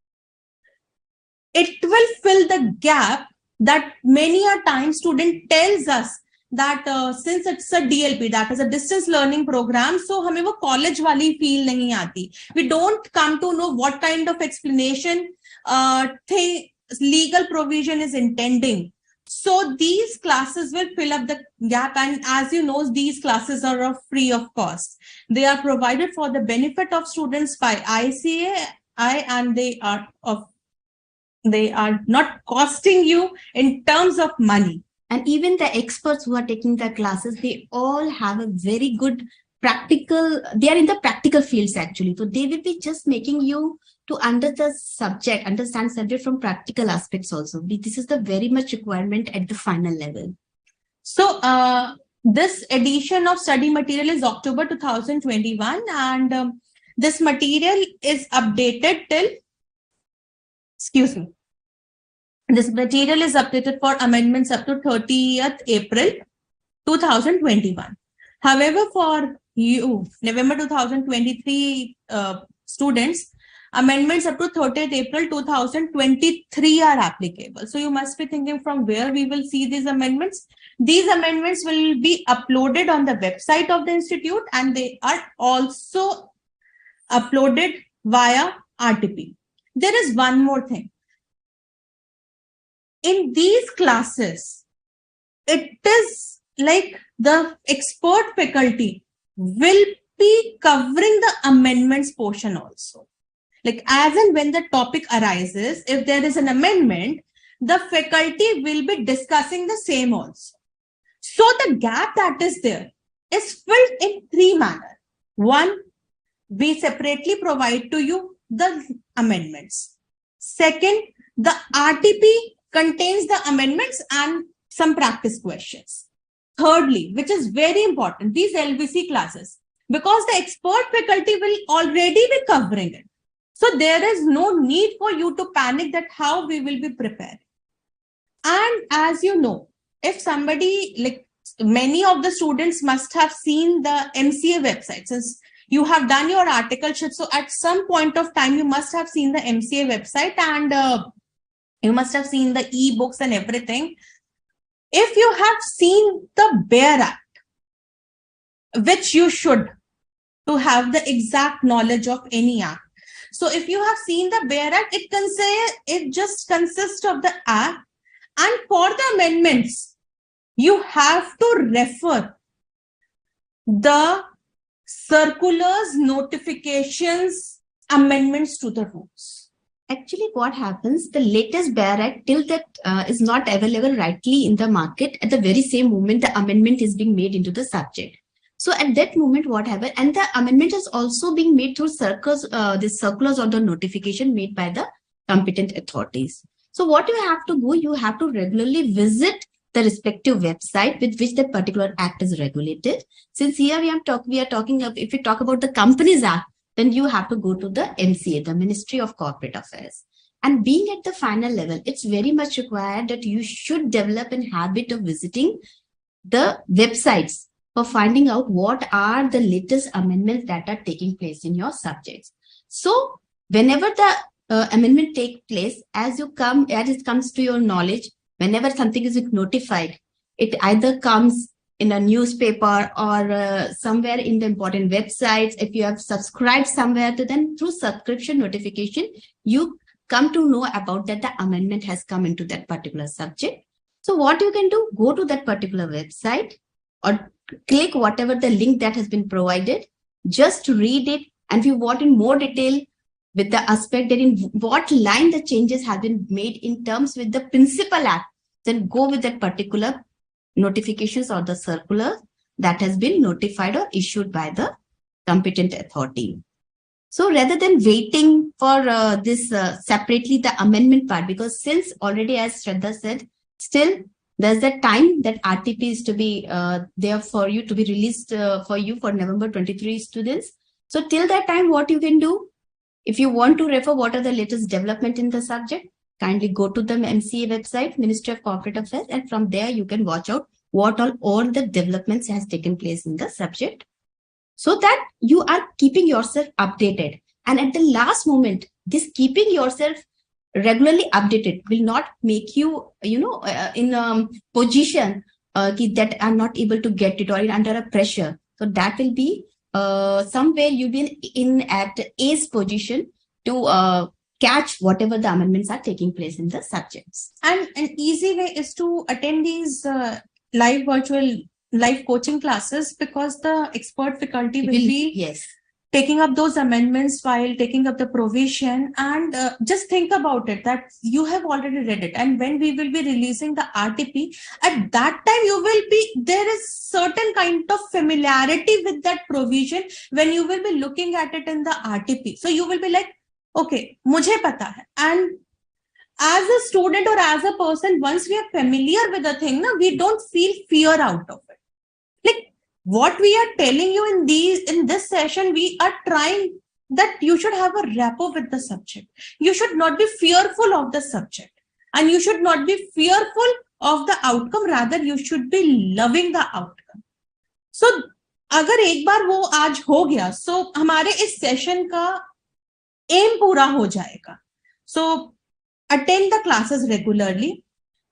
Speaker 1: it will fill the gap that many a time student tells us that since it's a DLP, that is a distance learning program, so हमें वो college वाली feel नहीं आती. We don't come to know what kind of explanation legal provision is intending. So these classes will fill up the gap, and as you know, these classes are free of cost. They are provided for the benefit of students by ICAI, and they are not costing you in terms of money.
Speaker 2: And even the experts who are taking the classes, they all have a very good practical, they are in the practical fields actually. So they will be just making you to understand subject from practical aspects also. This is the very much requirement at the final level.
Speaker 1: So this edition of study material is October 2021, and this material is updated till, this material is updated for amendments up to 30th April 2021. However, for you, November 2023 students, amendments up to 30th April 2023 are applicable. So you must be thinking from where we will see these amendments. These amendments will be uploaded on the website of the institute, and they are also uploaded via RTP. there is one more thing. In these classes, it is like the expert faculty will be covering the amendments portion also. Like as and when the topic arises, if there is an amendment, the faculty will be discussing the same also. So the gap that is there is filled in three manners. One, we separately provide to you the amendments. Second, the RTP contains the amendments and some practice questions. Thirdly, which is very important, these LVC classes, because the expert faculty will already be covering it. So there is no need for you to panic that how we will be prepared. And as you know, if somebody, like many of the students must have seen the MCA website, since you have done your article sheet. So at some point of time, you must have seen the MCA website and you must have seen the e-books and everything. If you have seen the BEAR Act, which you should to have the exact knowledge of any act. So if you have seen the BEAR Act, it just consists of the act. And for the amendments, you have to refer the circulars, notifications, amendments to the rules.
Speaker 2: Actually, what happens, the latest BEAR Act till that is not available rightly in the market, at the very same moment the amendment is being made into the subject. So at that moment, what happened, and the amendment is also being made through circulars, the circulars or the notification made by the competent authorities. So what you have to do, you have to regularly visit the respective website with which that particular act is regulated. Since here we are talking of, if we talk about the Companies Act, then you have to go to the MCA, the Ministry of Corporate Affairs. And being at the final level, it's very much required that you should develop a habit of visiting the websites for finding out what are the latest amendments that are taking place in your subjects. So whenever the amendment takes place, as it comes to your knowledge, whenever something is notified, it either comes in a newspaper or somewhere in the important websites. If you have subscribed somewhere to them, through subscription notification, you come to know about that the amendment has come into that particular subject. So what you can do, go to that particular website or click whatever the link that has been provided, just read it. And if you want in more detail with the aspect that in what line the changes have been made in terms with the principal act, then go with that particular notifications or the circular that has been notified or issued by the competent authority. So rather than waiting for this separately the amendment part, because since already, as Shraddha said, still there's that time that RTP is to be there for you to be released for you for November 23 students. So till that time, what you can do, if you want to refer what are the latest development in the subject, kindly go to the MCA website, Ministry of Corporate Affairs, and from there you can watch out what all the developments has taken place in the subject, so that you are keeping yourself updated. And at the last moment, this keeping yourself regularly updated will not make you, in a position that are not able to get it or under a pressure. So that will be somewhere you've been in at ace position to catch whatever the amendments are taking place in the subjects.
Speaker 1: And an easy way is to attend these live coaching classes, because the expert faculty will be taking up those amendments while taking up the provision. And just think about it, that you have already read it. And when we will be releasing the RTP, at that time there is certain kind of familiarity with that provision when you will be looking at it in the RTP. So you will be like, okay, mujhe pata hai. And as a student or as a person, once we are familiar with the thing, we don't feel fear out of it. Like what we are telling you in this session, we are trying that you should have a rapport with the subject. You should not be fearful of the subject, and you should not be fearful of the outcome. Rather, you should be loving the outcome. So, अगर एक बार वो आज हो गया, so हमारे इस session का aim पूरा हो जाएगा. So, attend the classes regularly,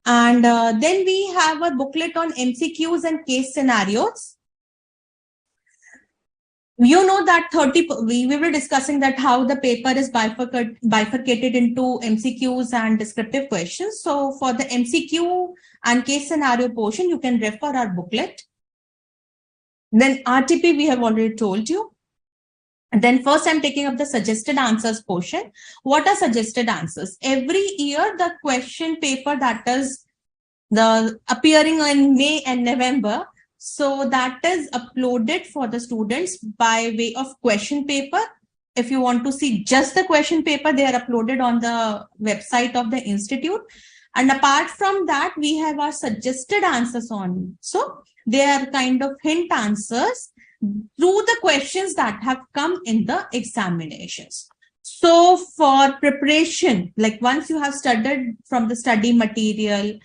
Speaker 1: and then we have a booklet on MCQs and case scenarios. you know that 30, we were discussing that how the paper is bifurcated into MCQs and descriptive questions. So for the MCQ and case scenario portion, you can refer our booklet. Then RTP, we have already told you. And then first I'm taking up the suggested answers portion. What are suggested answers? Every year, the question paper that is appearing in May and November, so that is uploaded for the students by way of question paper. If you want to see just the question paper, they are uploaded on the website of the institute. And apart from that, we have our suggested answers on. So they are kind of hint answers through the questions that have come in the examinations. So for preparation, like once you have studied from the study material,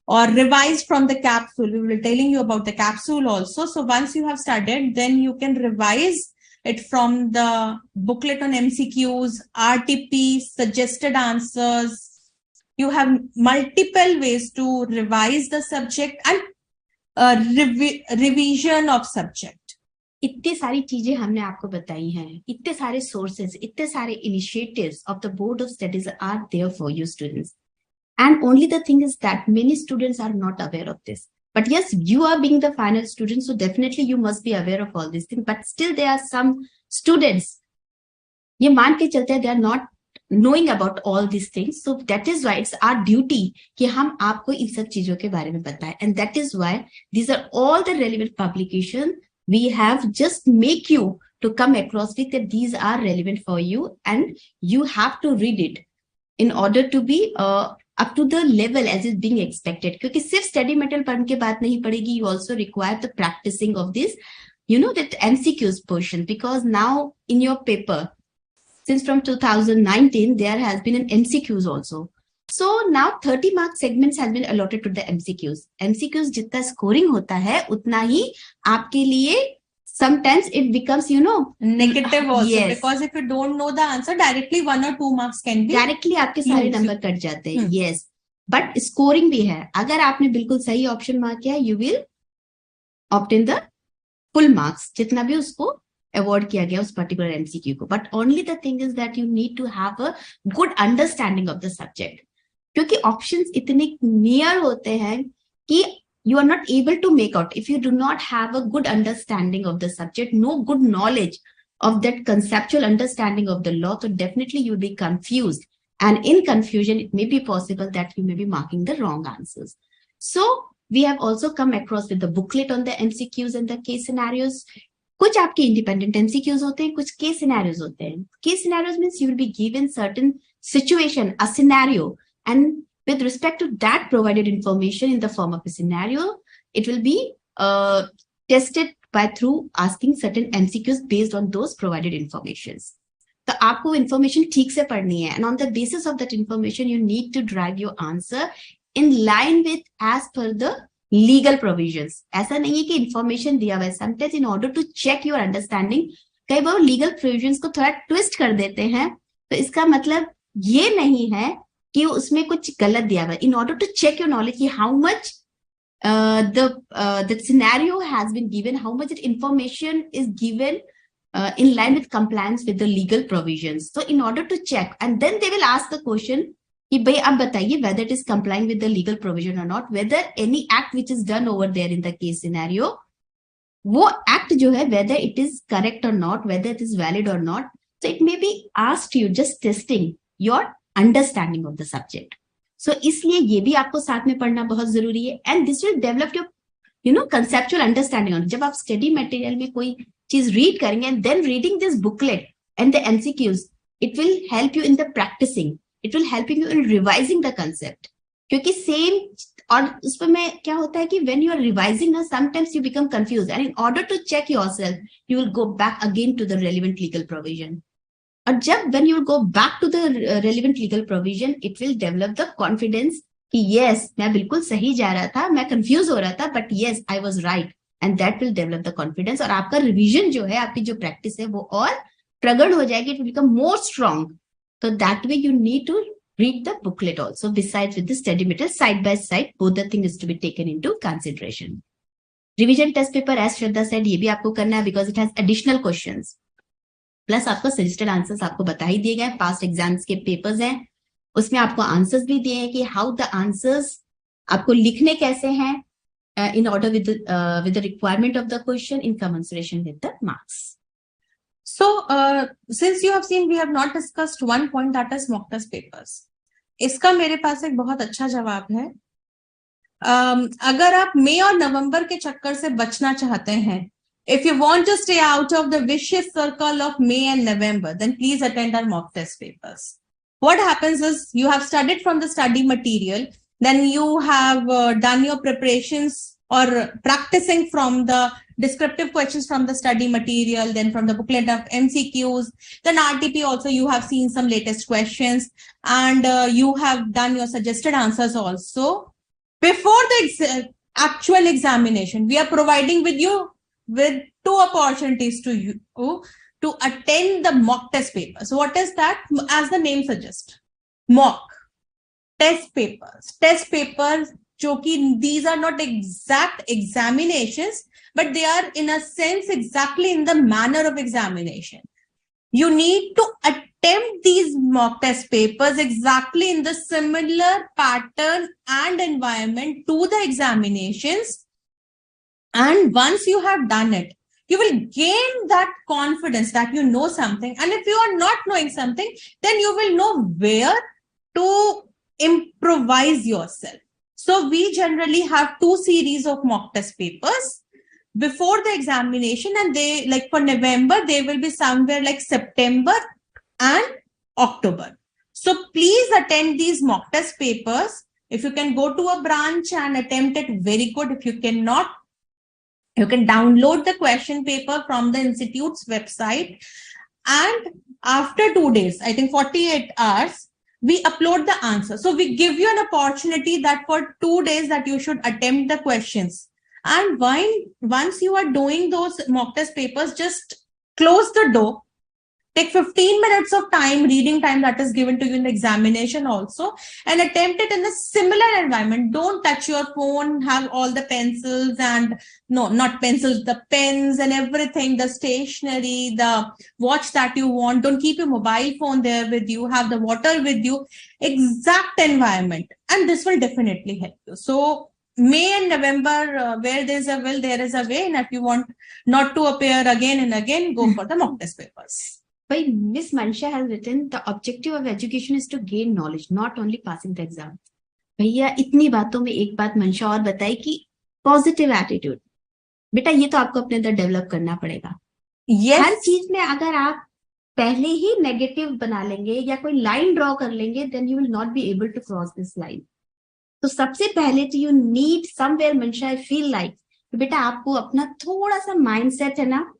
Speaker 1: or revised from the capsule. We will be telling you about the capsule also. So once you have studied, then you can revise it from the booklet on MCQs, RTP, suggested answers. You have multiple ways to revise the subject and revision of subject.
Speaker 2: इतनी सारी चीजें हमने आपको बताई हैं, इतने सारे sources, इतने सारे initiatives of the Board of Studies are there for you students. And only the thing is that many students are not aware of this. But yes, you are being the final student, so definitely you must be aware of all these things. But still there are some students, ये मान के चलते हैं, they are not knowing about all these things. So that is why it's our duty कि हम आपको इन सब चीजों के बारे में बताएं. And that is why these are all the relevant publications we have just make you to come across with that these are relevant for you and you have to read it in order to be up to the level as is being expected. क्योंकि सिर्फ study material पढ़ने के बाद नहीं पड़ेगी, you also require the practicing of this, you know, that MCQs portion, because now in your paper, since from 2019, there has been an MCQs also. So now 30 mark segments has been allotted to the MCQs. MCQs जितना scoring होता है, उतना ही आपके लिए sometimes it becomes, you know,
Speaker 1: negative also.
Speaker 2: Yes.
Speaker 1: Because if you don't know the answer, directly 1 or 2 marks can be.
Speaker 2: Directly आपके सारे number cut जाते हैं. Yes. But scoring भी है. अगर आपने बिल्कुल सही ऑप्शन मार्क किया, you will obtain the full marks. जितना भी उसको award किया गया उस particular MCQ को. But only the thing is that you need to have a good understanding of the subject. क्योंकि options इतने near होते हैं कि you are not able to make out if you do not have a good understanding of the subject, no good knowledge of that conceptual understanding of the law. So definitely you'll be confused. And in confusion, it may be possible that you may be marking the wrong answers. So we have also come across with the booklet on the MCQs and the case scenarios. कुछ आपके independent MCQs होते हैं, कुछ case scenarios होते हैं. Case scenarios means you will be given certain situation, a scenario, and with respect to that provided information in the form of a scenario, it will be tested by through asking certain MCQs based on those provided informations. तो आपको information ठीक से पढ़नी है, and on the basis of that information, you need to drive your answer in line with as per the legal provisions. ऐसा नहीं है कि information दिया हुआ है. Sometimes in order to check your understanding, कई बार legal provisions को थोड़ा twist कर देते हैं. तो इसका मतलब ये नहीं है कि उसमें कुछ गलत दिया हुआ है. In order to check your knowledge, how much the scenario has been given, how much information is given in line with compliance with the legal provisions. So in order to check, and then they will ask the question कि भाई आप बताइए whether it is complying with the legal provision or not, whether any act which is done over there in the case scenario, वो act जो है whether it is correct or not, whether it is valid or not. So it may be asked you, just testing your understanding of the subject. So इसलिए ये भी आपको साथ में पढ़ना बहुत जरूरी है. And this will develop your, you know, conceptual understanding on. जब आप study material में कोई चीज read करेंगे and then reading this booklet and the MCQs, it will help you in the practicing. It will help you in revising the concept. क्योंकि same और उसमें क्या होता है कि when you are revising ना, sometimes you become confused, and in order to check yourself, you will go back again to the relevant legal provision. और जब when you go back to the relevant legal provision, it will develop the confidence कि yes, मैं बिल्कुल सही जा रहा था, मैं confused हो रहा था, but yes, I was right, and that will develop the confidence. और आपका revision जो है, आपकी जो practice है, वो और प्रगढ़ हो जाएगी. It will become more strong. So that way you need to read the booklet also, besides with the study material side by side. Both the things is to be taken into consideration. Revision test paper as Shraddha said ये भी आपको करना है because it has additional questions, plus आपको suggested answers आपको बता ही दिए गए, पास्ट एग्जाम्स के पेपर्स हैं, उसमें आपको आंसर्स भी दिए हैं कि हाउ द आंसर्स आपको लिखने कैसे हैं in order with the requirement of the question in commensuration with the marks.
Speaker 1: So, since you have seen, we have not discussed one point, that is mock test papers. इसका मेरे पास एक बहुत अच्छा जवाब है. अगर आप मई और नवंबर के चक्कर से बचना चाहते हैं, if you want to stay out of the vicious circle of May and November, then please attend our mock test papers. What happens is you have studied from the study material, then you have done your preparations or practicing from the descriptive questions from the study material, then from the booklet of MCQs, then RTP also you have seen some latest questions, and you have done your suggested answers also. Before the actual examination, we are providing with you with two opportunities to you to attend the mock test papers. So what is that? As the name suggests, mock test papers. Test papers, these are not exact examinations, but they are in a sense exactly in the manner of examination. You need to attempt these mock test papers exactly in the similar pattern and environment to the examinations. And once you have done it, you will gain that confidence that you know something. And if you are not knowing something, then you will know where to improvise yourself. So we generally have 2 series of mock test papers before the examination, and they, like for November, they will be somewhere like September and October. So please attend these mock test papers. If you can go to a branch and attempt it, very good. If you cannot, you can download the question paper from the institute's website, and after 2 days, I think 48 hours, we upload the answer. So we give you an opportunity that for 2 days that you should attempt the questions. And once you are doing those mock test papers, just close the door. Take 15 minutes of time, reading time that is given to you in the examination also, and attempt it in a similar environment. Don't touch your phone, have all the pencils and, no, not pencils, the pens and everything, the stationery, the watch that you want. Don't keep your mobile phone there with you, have the water with you, exact environment. And this will definitely help you. So May and November, where there's a will, there is a way. And if you want not to appear again and again, go for the mock test papers.
Speaker 2: But Miss Mansha has written, the objective of education is to gain knowledge, not only passing the exam. भैया इतनी बातों में एक बात मंशा और बताई कि पॉजिटिव एटीट्यूड, बेटा ये तो आपको अपने अंदर डेवलप करना पड़ेगा. yes. हर चीज में अगर आप पहले ही नेगेटिव बना लेंगे या कोई लाइन ड्रॉ कर लेंगे, then you will not be able to cross this line. तो सबसे पहले तो यू नीड समवेयर, मंशा, आई फील लाइक बेटा आपको अपना थोड़ा सा माइंडसेट है ना,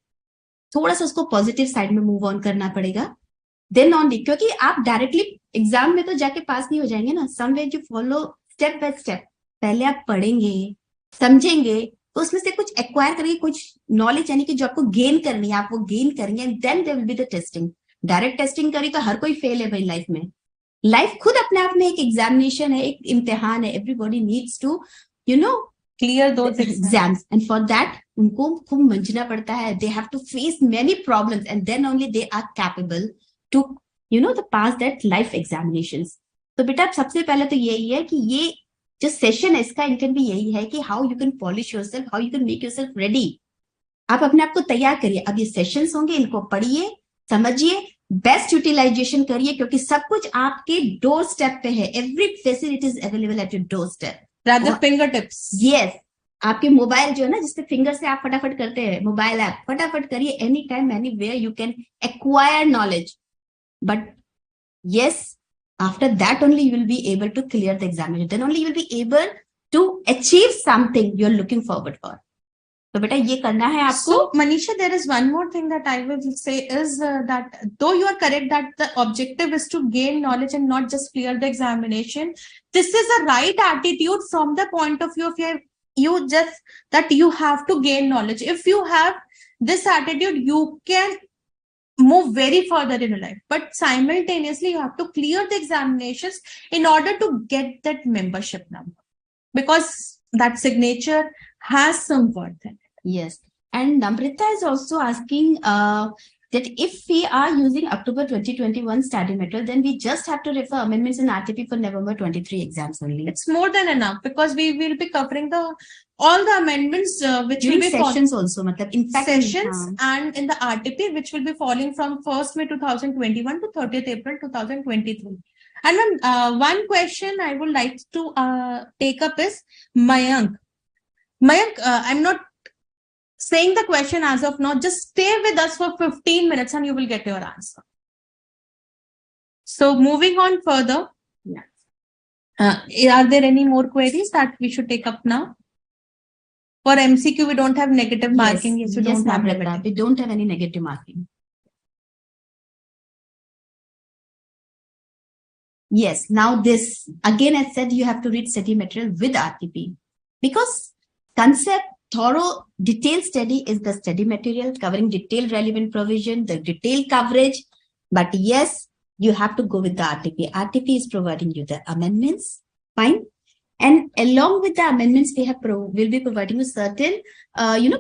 Speaker 2: थोड़ा सा उसको पॉजिटिव साइड में मूव ऑन करना पड़ेगा. देन ऑनली, क्योंकि आप डायरेक्टली एग्जाम में तो जाके पास नहीं हो जाएंगे ना. Somewhere you follow step by step. पहले आप पढ़ेंगे, समझेंगे, तो उसमें से कुछ एक्वायर करेंगे, कुछ नॉलेज यानी कि जो आपको गेन करनी है आप वो गेन करेंगे. And then there will be the testing. Direct testing करी तो हर कोई फेल है भाई लाइफ में. लाइफ खुद अपने आप में एक एग्जामिनेशन है, एक इम्तिहान है. Everybody needs to clear those exams, and for that उनको खूब मंझना पड़ता है. They have to face many problems, and then only they are capable to the pass that life examinations. तो बेटा सबसे पहले तो यही है कि ये जो सेशन है इसका इंटेंट भी यही है कि how you can polish yourself, how you can make yourself ready. आप अपने आप को तैयार करिए. अब ये सेशंस होंगे, इनको पढ़िए, समझिए, बेस्ट यूटिलाइजेशन करिए, क्योंकि सब कुछ आपके डोर स्टेप पे है. Every facility is available at your door step,
Speaker 1: rather fingertips.
Speaker 2: Yes, आपके मोबाइल जो है ना, जिससे फिंगर से आप फटाफट करते हैं, मोबाइल ऐप फटाफट करिए. Any time anywhere you can acquire knowledge. But yes, after that only you will be able to clear the examination. Then only you will be able to achieve something you are looking forward for. तो बेटा ये करना है आपको.
Speaker 1: So Manisha, there is one more thing that I will say is that though you are correct that the objective is to gain knowledge and not just clear the examination, this is a right attitude from the point of view of you just that you have to gain knowledge. If you have this attitude, you can move very further in your life. But simultaneously, you have to clear the examinations in order to get that membership number, because that signature has some worth in it.
Speaker 2: Yes. And Namrita is also asking that if we are using October 2021 study material, then we just have to refer amendments in RTP for November 23 exams only.
Speaker 1: It's more than enough because we will be covering all the amendments which
Speaker 2: During
Speaker 1: will be
Speaker 2: sessions also, matlab, in fact,
Speaker 1: sessions and in the RTP which will be falling from 1st May 2021 to 30th April 2023. And one question I would like to take up is Mayank. Mayank, I'm not saying the question as of now, just stay with us for 15 minutes and you will get your answer. So moving on further, are there any more queries that we should take up now? For MCQ, we don't have negative marking.
Speaker 2: Yes,
Speaker 1: we don't have negative.
Speaker 2: We don't have any negative marking. Yes, now this, again, I said you have to read study material with RTP because concept, thorough, detailed study is the study material covering detailed relevant provision, the detailed coverage. But yes, you have to go with the RTP. RTP is providing you the amendments, fine. And along with the amendments, we'll be providing you certain,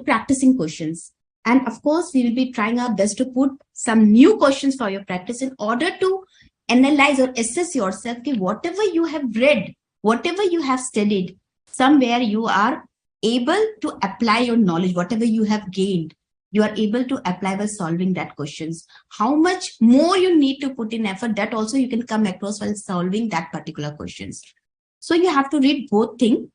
Speaker 2: practicing questions. And of course, we will be trying our best to put some new questions for your practice in order to analyze or assess yourself. Okay, whatever you have read, whatever you have studied, somewhere you are able to apply your knowledge, whatever you have gained, you are able to apply by solving that questions. How much more you need to put in effort, that also you can come across while solving that particular questions. So you have to read both things.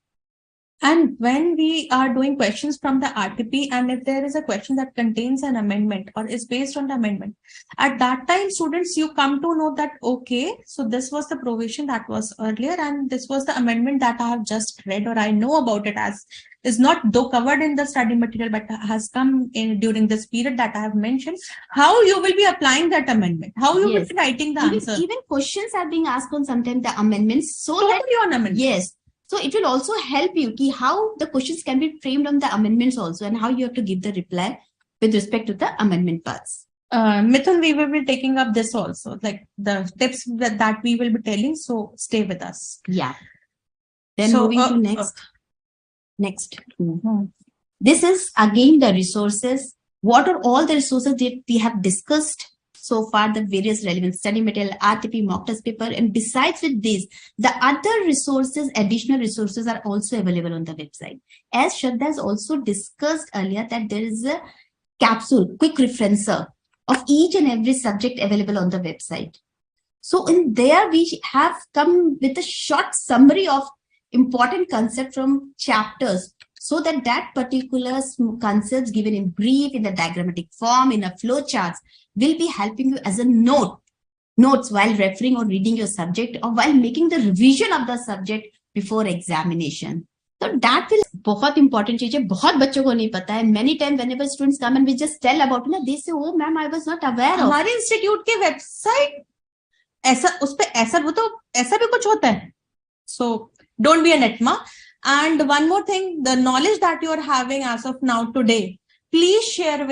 Speaker 1: And when we are doing questions from the RTP, and if there is a question that contains an amendment or is based on the amendment, at that time, students, you come to know that, okay, so this was the provision that was earlier, and this was the amendment that I have just read, or I know about it as is not though covered in the study material, but has come in during this period that I have mentioned, how you will be applying that amendment, how you will be writing the answer.
Speaker 2: Even questions are being asked on sometimes the amendments. So
Speaker 1: totally on amendments.
Speaker 2: Yes. So it will also help you ki how the questions can be framed on the amendments also and how you have to give the reply with respect to the amendment parts.
Speaker 1: Mithun, we will be taking up this also, like the tips that we will be telling. So stay with us.
Speaker 2: Yeah. Then moving to next. Next. This is again the resources. What are all the resources that we have discussed so far, the various relevant study material, RTP, mock test paper, and besides with this, the other resources, additional resources are also available on the website. As Shraddha has also discussed earlier that there is a capsule, quick referencer of each and every subject available on the website. So in there, we have come with a short summary of important concept from chapters so that that particular concepts given in brief, in the diagrammatic form, in a flow charts, will be helping you as a notes while referring or reading your subject or while making the revision of the subject before examination. So that will बहुत important चीज है, बहुत बच्चों को नहीं पता है. Many times whenever students come and we just tell about it, they say, oh ma'am, I was not aware of.
Speaker 1: हमारे इंस्टीट्यूट के वेबसाइट ऐसा उस पे ऐसा वो तो ऐसा भी कुछ होता है. So don't be an etma. And one more thing, the knowledge that you are having as of now today, please share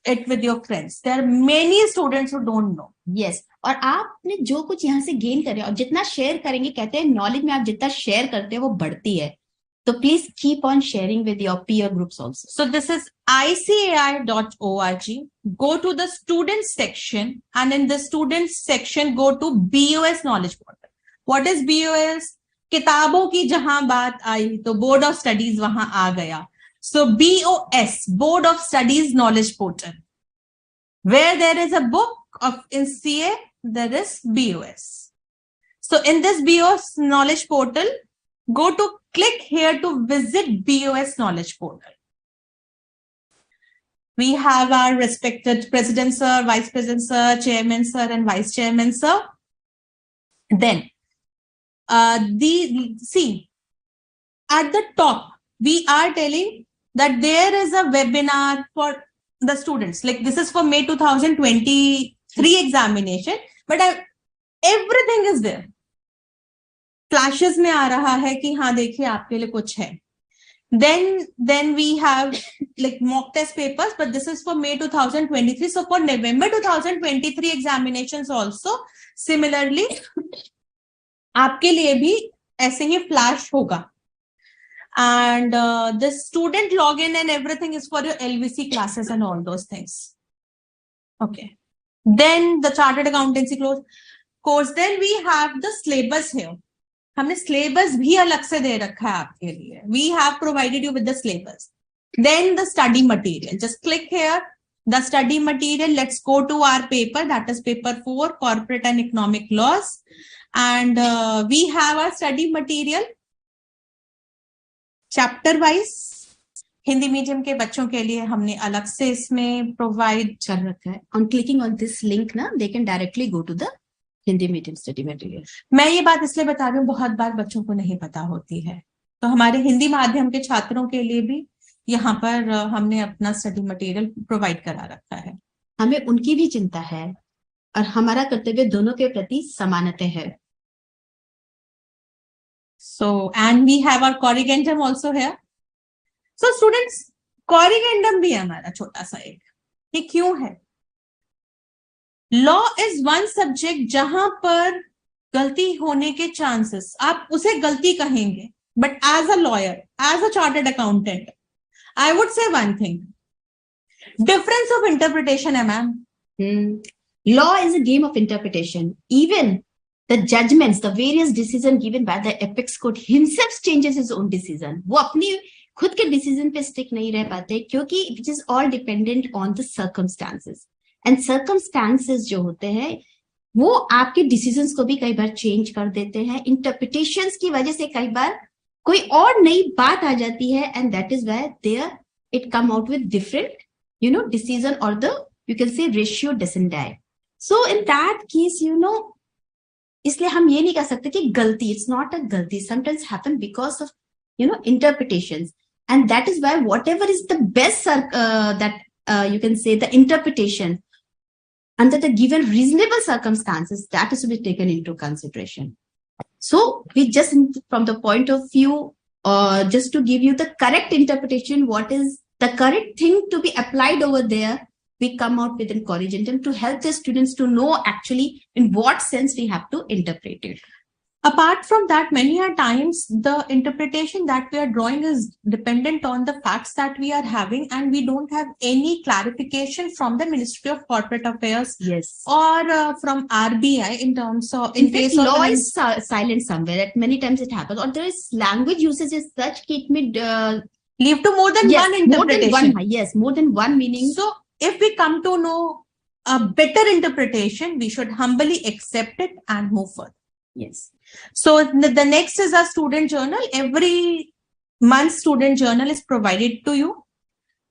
Speaker 1: it with your friends. There are many students who don't know.
Speaker 2: Yes. और आपने जो कुछ यहाँ से gain करे और जितना share करेंगे, कहते हैं नॉलेज में आप जितना शेयर करते हैं वो बढ़ती है. So please keep on sharing with your peer groups also.
Speaker 1: So this is icai.org. Go to the students section, and in the students section, go to BOS knowledge portal. What is BOS? किताबों की जहां बात आई तो board of studies वहां आ गया. So BOS, Board of Studies Knowledge Portal. Where there is a book of in CA, there is BOS. So in this BOS knowledge portal, go to click here to visit BOS knowledge portal. We have our respected President Sir, Vice President Sir, Chairman Sir, and Vice Chairman Sir. Then, see, at the top, we are telling that there is a webinar for the students. Like this is for May 2023 examination, but everything is there. Flashes में आ रहा है कि हाँ देखिए आपके लिए कुछ है. Then we have like mock test papers, but this is for May 2023. So for November 2023 examinations also, similarly, आपके लिए भी ऐसे ही फ्लैश होगा. And the student login and everything is for your LVC classes and all those things. Okay. Then the chartered accountancy course. Then we have the syllabus here. हमने syllabus भी अलग से दे रखा है आपके लिए. We have provided you with the syllabus. Then the study material. Just click here. The study material. Let's go to our paper. That is paper 4, corporate and economic laws. And we have our study material. Chapter wise. Hindi medium के बच्चों के लिए हमने अलग से इसमें provide
Speaker 2: कर रखा है. On clicking on this link ना, they can directly go to the Hindi medium study material.
Speaker 1: मैं ये बात इसलिए बता रही हूँ, बहुत बार बच्चों को नहीं पता होती है, तो हमारे हिंदी माध्यम के छात्रों के लिए भी यहाँ पर हमने अपना स्टडी मटेरियल प्रोवाइड करा रखा है.
Speaker 2: हमें उनकी भी चिंता है और हमारा कर्तव्य दोनों के प्रति समानता है.
Speaker 1: So, and we have our corrigendum also here. So students, corrigendum भी है हमारा छोटा सा एक. ये क्यों है? लॉ इज वन सब्जेक्ट जहां पर गलती होने के चांसेस, आप उसे गलती कहेंगे, but as a lawyer, as a chartered accountant, I would say one thing, difference of interpretation है ma'am.
Speaker 2: Law is a game of interpretation. Even the judgments, the various decisions given by the apex court himself changes his own decision. वो अपनी खुद के decision पे stick नहीं रह पाते क्योंकि it is all dependent on the circumstances. And circumstances जो होते हैं वो आपके डिसीजंस को भी कई बार चेंज कर देते हैं. इंटरप्रिटेशंस की वजह से कई बार कोई और नई बात आ जाती है and that is why there it come out with different decision और the you can say ratio doesn't die. So in that case इसलिए हम ये नहीं कह सकते कि गलती, इट्स नॉट अ गलती. Sometimes happen because of interpretations, and that is why whatever is the best that you can say the interpretation under the given reasonable circumstances, that is to be taken into consideration. So we just, from the point of view just to give you the correct interpretation, what is the correct thing to be applied over there, we come out with a corrigendum to help the students to know actually in what sense we have to interpret it.
Speaker 1: Apart from that, many a times the interpretation that we are drawing is dependent on the facts that we are having, and we don't have any clarification from the Ministry of Corporate Affairs,
Speaker 2: yes,
Speaker 1: or from RBI in terms of
Speaker 2: in case law is silent somewhere. That many times it happens, or there is language usage is such that it may
Speaker 1: leave to more than one interpretation.
Speaker 2: More than one, yes, more than one meaning.
Speaker 1: So if we come to know a better interpretation, we should humbly accept it and move further.
Speaker 2: Yes.
Speaker 1: So the next is our student journal. Every month student journal is provided to you.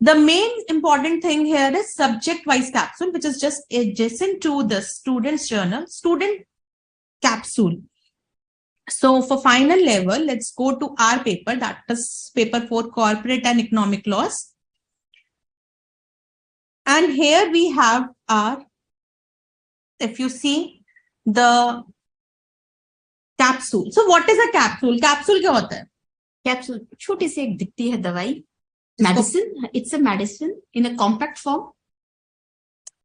Speaker 1: The main important thing here is subject wise capsule, which is just adjacent to the student's journal, student capsule. So for final level, let's go to our paper, that is paper 4, corporate and economic laws. And here we have our, if you see the capsule. So what is a capsule? Capsule क्या होता है?
Speaker 2: Capsule छोटी सी एक दिखती है दवाई, medicine. It's a medicine in a compact form.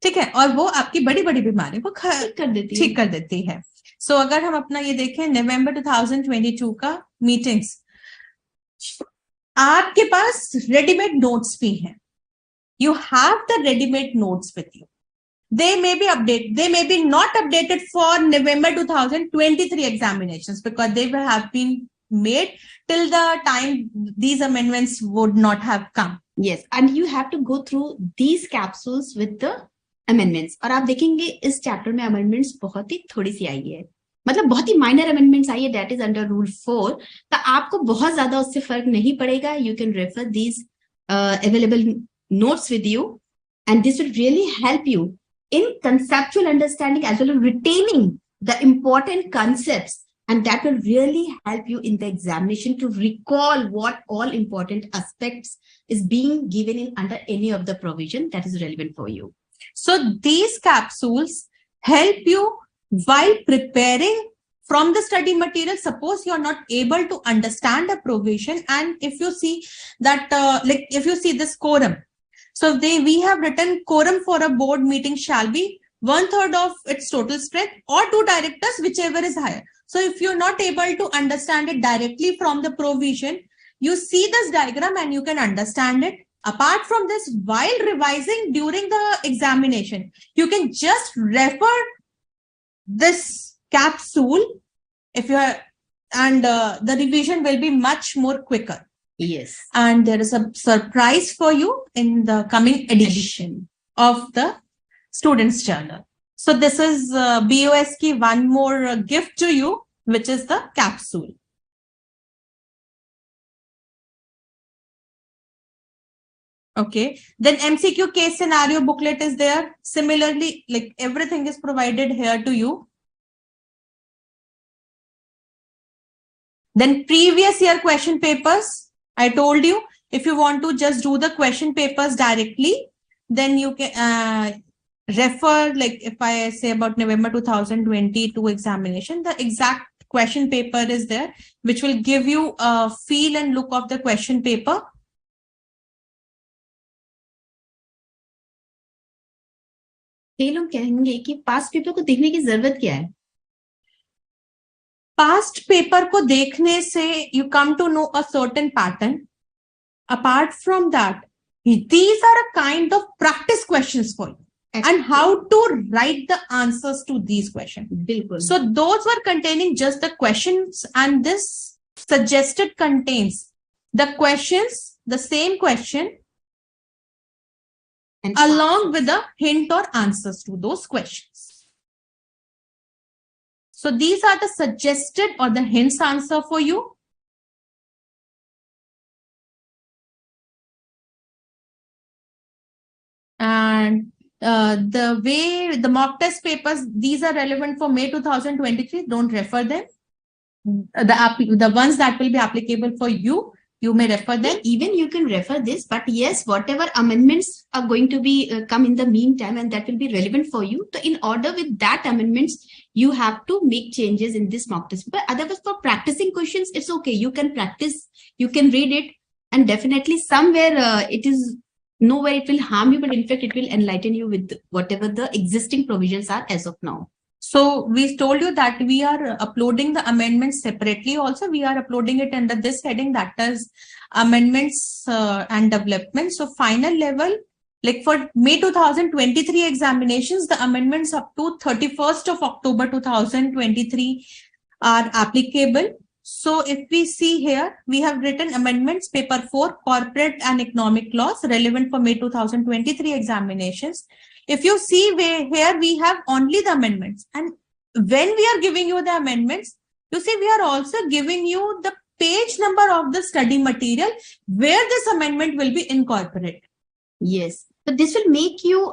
Speaker 1: ठीक है, और वो आपकी बड़ी बड़ी बीमारी को ठीक कर देती है. सो अगर हम अपना ये देखें नवंबर 2022 का मीटिंग्स, आपके पास रेडीमेड नोट्स भी हैं. You have the readymade notes with you. They may be updated, they may be not updated for November 2023 examinations because they will have been made till the time these amendments would not have come.
Speaker 2: Yes, and you have to go through these capsules with the amendments. और आप देखेंगे इस chapter में amendments बहुत ही थोड़ी सी आई है, मतलब बहुत ही minor amendments आई है. That is under rule 4. तो आपको बहुत ज्यादा उससे फर्क नहीं पड़ेगा. You can refer these available notes with you, and this will really help you in conceptual understanding as well as retaining the important concepts, and that will really help you in the examination to recall what all important aspects is being given in under any of the provision that is relevant for you.
Speaker 1: So these capsules help you while preparing from the study material. Suppose you are not able to understand a provision, and if you see that like if you see this quorum, so we have written quorum for a board meeting shall be 1/3 of its total strength or 2 directors, whichever is higher. So if you're not able to understand it directly from the provision, you see this diagram and you can understand it. Apart from this, while revising during the examination, you can just refer this capsule if you are, and the revision will be much more quicker.
Speaker 2: Yes.
Speaker 1: And there is a surprise for you in the coming edition of the Students Journal. So this is BOSK one more gift to you, which is the capsule. Okay, then MCQ case scenario booklet is there. Similarly, like everything is provided here to you. Then previous year question papers. I told you, if you want to just do the question papers directly, then you can refer, like if I say about November 2022 examination, the exact question paper is there, which will give you a feel and look of the question paper.
Speaker 2: कई लोग कहेंगे कि past paper को देखने की जरूरत क्या है?
Speaker 1: पास्ट पेपर को देखने से you come to know a certain pattern. Apart from that, these are a kind of practice questions for you. And how to write the answers to these questions.
Speaker 2: बिल्कुल.
Speaker 1: So those were containing just the questions, and this suggested contains the questions, the same question, and along with the hint or answers to those questions. So these are the suggested or the hints answer for you. And the way the mock test papers, these are relevant for May 2023. Don't refer them. The ones that will be applicable for you, you may refer them.
Speaker 2: Even you can refer this, but yes, whatever amendments are going to be come in the meantime, and that will be relevant for you. So in order with that amendments, you have to make changes in this mock test. But otherwise, for practicing questions, it's okay. You can practice, you can read it, and definitely somewhere it is nowhere it will harm you, but in fact, it will enlighten you with whatever the existing provisions are as of now.
Speaker 1: So we told you that we are uploading the amendments separately. Also, we are uploading it under this heading, that is amendments and development. So final level, like for May 2023 examinations, the amendments up to 31st of October 2023 are applicable. So if we see here, we have written amendments paper 4, corporate and economic laws, relevant for May 2023 examinations. If you see here, we have only the amendments. And when we are giving you the amendments, you see, we are also giving you the page number of the study material where this amendment will be incorporated.
Speaker 2: Yes. So this will make you,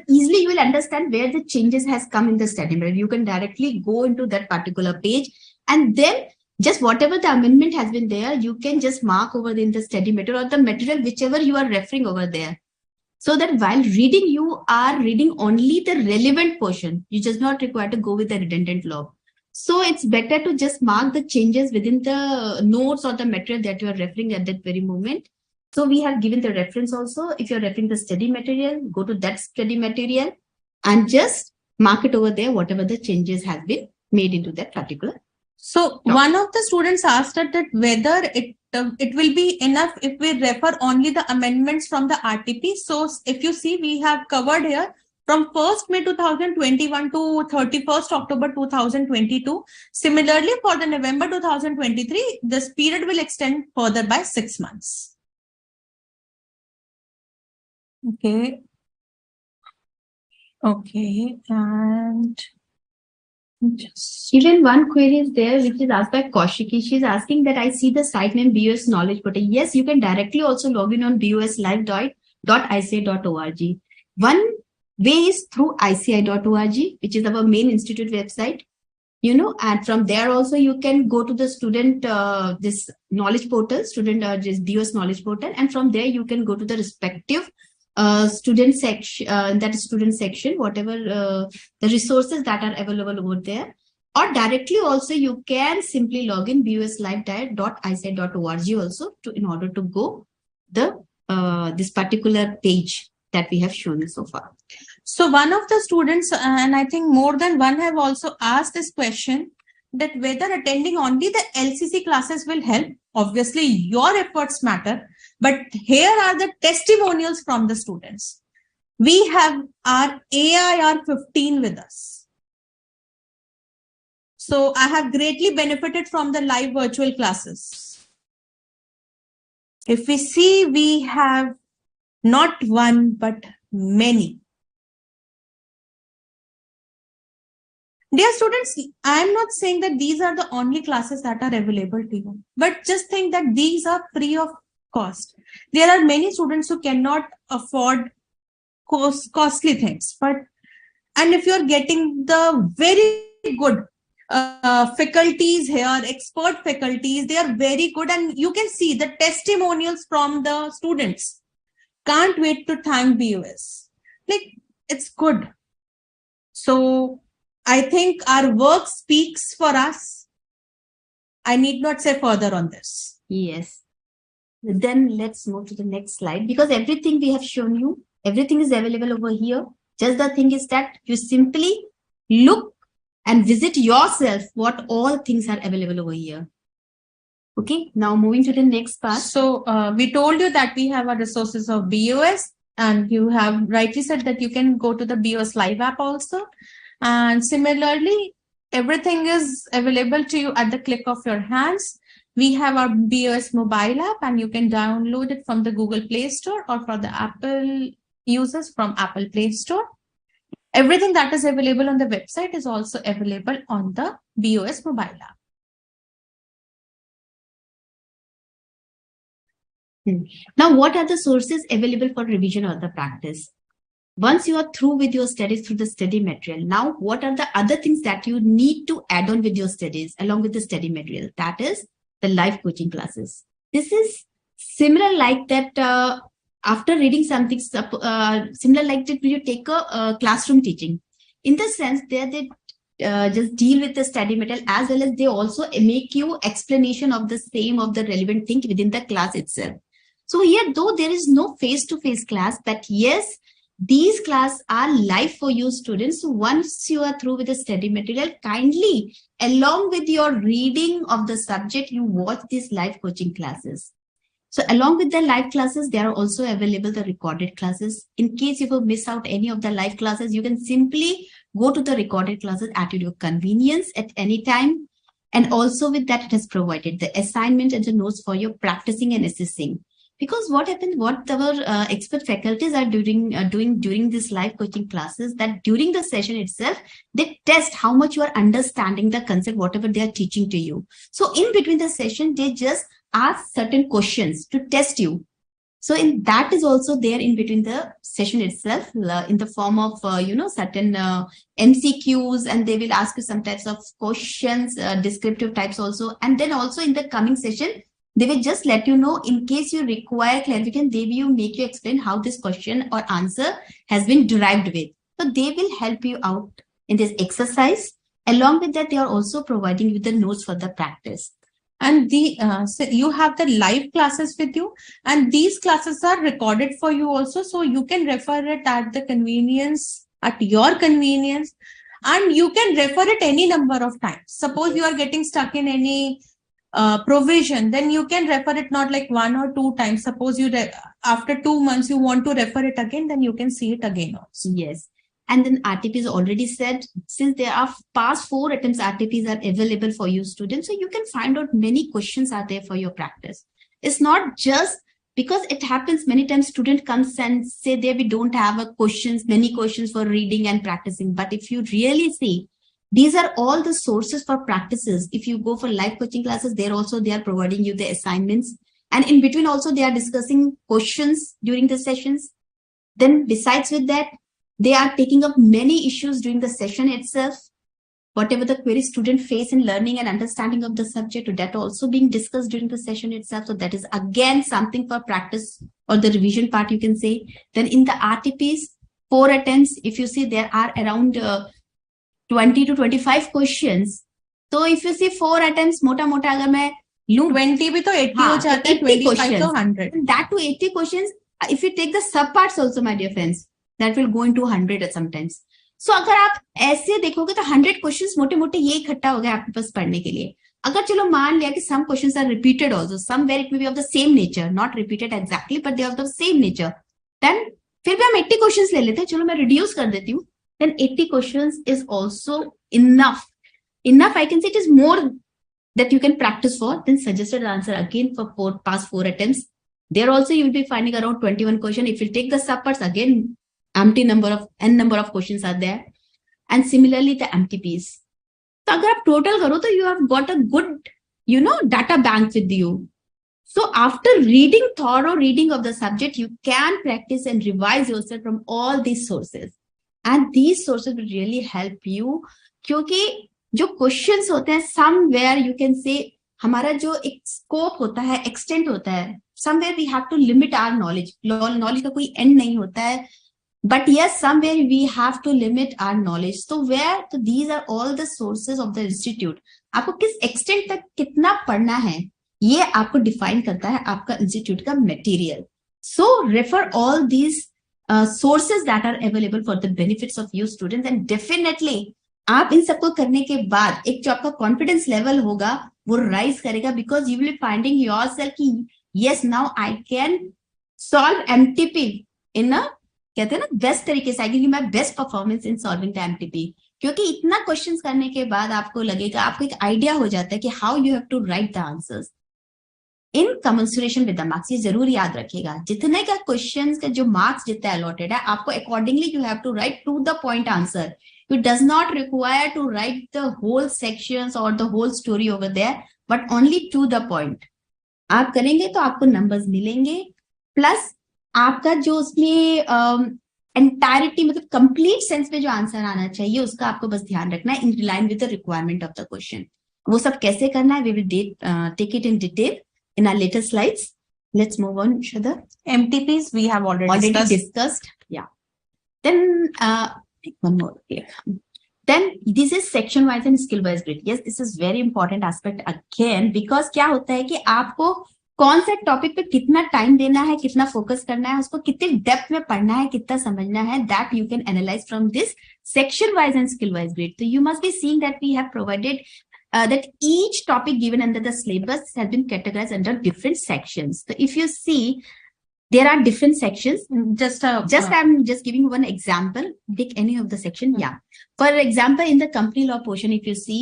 Speaker 2: easily you will understand where the changes has come in the study material. You can directly go into that particular page, and then just whatever the amendment has been there, you can just mark over in the study material or the material, whichever you are referring over there. So that while reading, you are reading only the relevant portion. You just not require to go with the redundant law. So it's better to just mark the changes within the notes or the material that you are referring at that very moment. So we have given the reference also. If you're referring the study material, go to that study material and just mark it over there, whatever the changes have been made into that particular.
Speaker 1: So one of the students asked that whether it will be enough if we refer only the amendments from the RTP. So if you see, we have covered here from 1st May 2021 to 31st October 2022. Similarly, for the November 2023, this period will extend further by 6 months. Okay. Okay, and just
Speaker 2: even one query is there, which is asked by Kaushiki. She's asking that I see the site name BOS Knowledge Portal. Yes, you can directly also log in on boslive.ici.org. One way is through ici.org, which is our main institute website. And from there also you can go to the student, this knowledge portal, this BOS Knowledge Portal. And from there you can go to the respective student section, whatever the resources that are available over there, or directly also you can simply log in boslive.ici.org also in order to go the this particular page that we have shown so far.
Speaker 1: So one of the students, and I think more than one, have also asked this question, that whether attending only the LCC classes will help. Obviously, your efforts matter, but here are the testimonials from the students. We have our AIR 15 with us. So I have greatly benefited from the live virtual classes. If we see, we have not one, but many. Dear students, I am not saying that these are the only classes that are available to you, but just think that these are free of cost. There are many students who cannot afford costly things, and if you're getting the very good faculties here, expert faculties, they are very good, and you can see the testimonials from the students. Can't wait to thank BUS. Like, it's good. So I think our work speaks for us. I need not say further on this.
Speaker 2: Yes. Then let's move to the next slide, because everything we have shown you, everything is available over here. Just the thing is that you simply look and visit yourself what all things are available over here. Okay, now moving to the next part.
Speaker 1: So we told you that we have our resources of BOS, and you have rightly said that you can go to the BOS Live app also. And similarly, everything is available to you at the click of your hands. We have our BOS mobile app, and you can download it from the Google Play Store or for the Apple users from Apple Play Store. Everything that is available on the website is also available on the BOS mobile app.
Speaker 2: Now, what are the sources available for revision or the practice? Once you are through with your studies through the study material, now what are the other things that you need to add on with your studies along with the study material? That is the live coaching classes. This is similar like that. After reading something similar like that, you take a classroom teaching. In the sense, they just deal with the study material, as well as they also make you explanation of the same, of the relevant thing within the class itself. So here, though there is no face-to-face class, but yes, these classes are live for you students. So once you are through with the study material, kindly, along with your reading of the subject, you watch these live coaching classes. So along with the live classes, there are also available the recorded classes. In case you will miss out any of the live classes, you can simply go to the recorded classes at your convenience at any time. And also with that, it has provided the assignment and the notes for your practicing and assessing. Because what happens, what our expert faculties are doing during this live coaching classes, that during the session itself, they test how much you are understanding the concept, whatever they are teaching to you. So in between the session, they just ask certain questions to test you. So in that is also there in between the session itself, in the form of, certain MCQs, and they will ask you some types of questions, descriptive types also. And then also in the coming session, they will just let you know, in case you require clarification, they will make you explain how this question or answer has been derived with. So they will help you out in this exercise. Along with that, they are also providing you the notes for the practice.
Speaker 1: And so you have the live classes with you, and these classes are recorded for you also. So you can refer it at your convenience, and you can refer it any number of times. Suppose you are getting stuck in any provision, then you can refer it not like 1 or 2 times. Suppose you after 2 months you want to refer it again, then you can see it again also.
Speaker 2: Yes. And then RTP is already said, since there are past 4 attempts RTPs are available for you students, so you can find out many questions are there for your practice. It's not just because it happens many times student comes and say there we don't have many questions for reading and practicing. But if you really see, these are all the sources for practices. If you go for live coaching classes, they are providing you the assignments. And in between also, they are discussing questions during the sessions. Then besides with that, they are taking up many issues during the session itself. Whatever the query student face in learning and understanding of the subject, that also being discussed during the session itself. So that is again something for practice or the revision part, you can say. Then in the RTPs, 4 attempts, if you see, there are around 20 to 25 questions. So if you see 4 attempts, mota agar main लूं
Speaker 1: 20 भी तो 80 हो जाता है, 25 तो 100.
Speaker 2: That to 80 questions, if you take the sub parts also, my dear friends, that will go into 100 at sometimes. सो अगर आप ऐसे देखोगे तो 100 क्वेश्चंस मोटे मोटे ये इकट्ठा हो गया आपके पास पढ़ने के लिए. अगर चलो मान लिया कि some questions are repeated also, somewhere it may be of the same nature, not repeated exactly but they are of the same nature, then फिर भी हम 80 क्वेश्चंस ले लेते हैं. चलो मैं रिड्यूस कर देती हूँ. Then 80 questions is also enough. Enough, I can say it is more that you can practice for. Then suggested answer again for past 4 attempts. There also you will be finding around 21 questions. If you take the subparts again, empty number of n number of questions are there. And similarly the empty piece. So अगर आप total करो तो you have got a good, data bank with you. So after reading thorough reading of the subject, you can practice and revise yourself from all these sources. And these sources will really help you. क्योंकि जो questions होते हैं somewhere you can से हमारा जो एक scope होता है, एक्सटेंट होता है, somewhere we have to limit our knowledge. Knowledge का कोई एंड नहीं होता है, but yes somewhere we have to limit our knowledge. तो वेयर, तो these are all the sources of the institute. आपको किस एक्सटेंट तक कितना पढ़ना है ये आपको डिफाइन करता है आपका इंस्टीट्यूट का material. So refer all these sources that are available for the benefits of you students. And definitely आप इन सबको करने के बाद एक जो आपका कॉन्फिडेंस लेवल होगा वो राइज करेगा, because you will be finding yourself कि yes now I can solve MTP in a, कहते हैं ना, बेस्ट तरीके से. I give my best performance in solving the MTP. क्योंकि इतना क्वेश्चंस करने के बाद आपको लगेगा, आपको एक आइडिया हो जाता है कि how you have to write the answers in commensuration with the marks. ये जरूर याद रखिएगा, जितने का क्वेश्चंस का जो मार्क्स जितना अलॉटेड है आपको accordingly you have to write to the point answer. It does not require to write the whole sections or the whole story over there, but only to the point. आप करेंगे तो आपको numbers मिलेंगे, plus आपका जो उसमें entirety मतलब complete sense में जो आंसर आना चाहिए उसका आपको बस ध्यान रखना है in line with the requirement of the question. वो सब कैसे करना है we will take it in detail in our later slides. Let's move on, Shraddha.
Speaker 1: MTPs we have already
Speaker 2: discussed. Yeah. Then one more here. Then this is section wise and skill wise grid. Yes, this is very important aspect again, because क्या होता है कि आपको कौन से topic पे कितना time देना है, कितना फोकस करना है, उसको कितने डेप्थ में पढ़ना है, कितना समझना है, that you can analyse from this section wise and skill wise grid. So you must be seeing that we have provided that each topic given under the syllabus has been categorized under different sections. So if you see, there are different sections. I'm just giving one example. Pick any of the section. Yeah. For example, in the company law portion, if you see,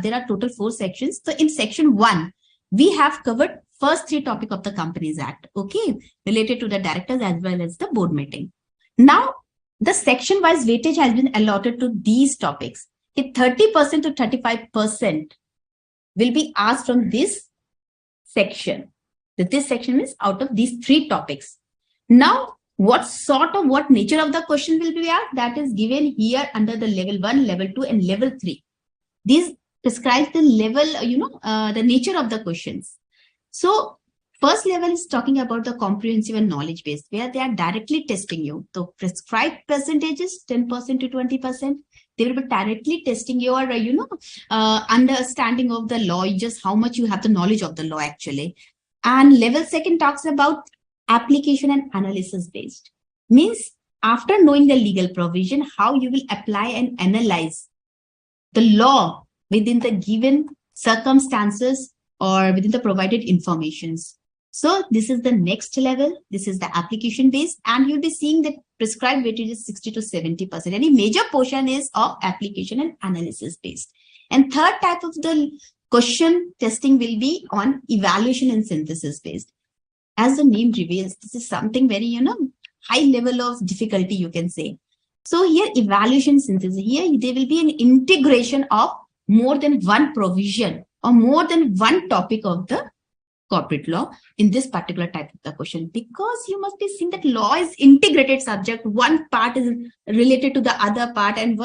Speaker 2: there are total 4 sections. So in section 1, we have covered first 3 topics of the Companies Act. Okay. Related to the directors as well as the board meeting. Now, the section wise weightage has been allotted to these topics. 30% to 35% will be asked from this section. This section is out of these 3 topics. Now, what nature of the question will be asked? That is given here under the level 1, level 2, and level 3. These prescribes the level, the nature of the questions. So, first level is talking about the comprehensive and knowledge based, where they are directly testing you. So, prescribed percentages 10% to 20%. They will be directly testing your, understanding of the law, just how much you have the knowledge of the law actually. And level 2 talks about application and analysis based. Means after knowing the legal provision, how you will apply and analyze the law within the given circumstances or within the provided informations. So this is the next level. This is the application based, and you'll be seeing that prescribed weightage is 60 to 70%. Any major portion is of application and analysis based. And third type of the question testing will be on evaluation and synthesis based. As the name reveals, this is something very, high level of difficulty, you can say. So here, evaluation synthesis, here there will be an integration of more than one provision or more than one topic of the corporate law in this particular type of the question, because you must be seeing that law is integrated subject. One part is related to the other part, and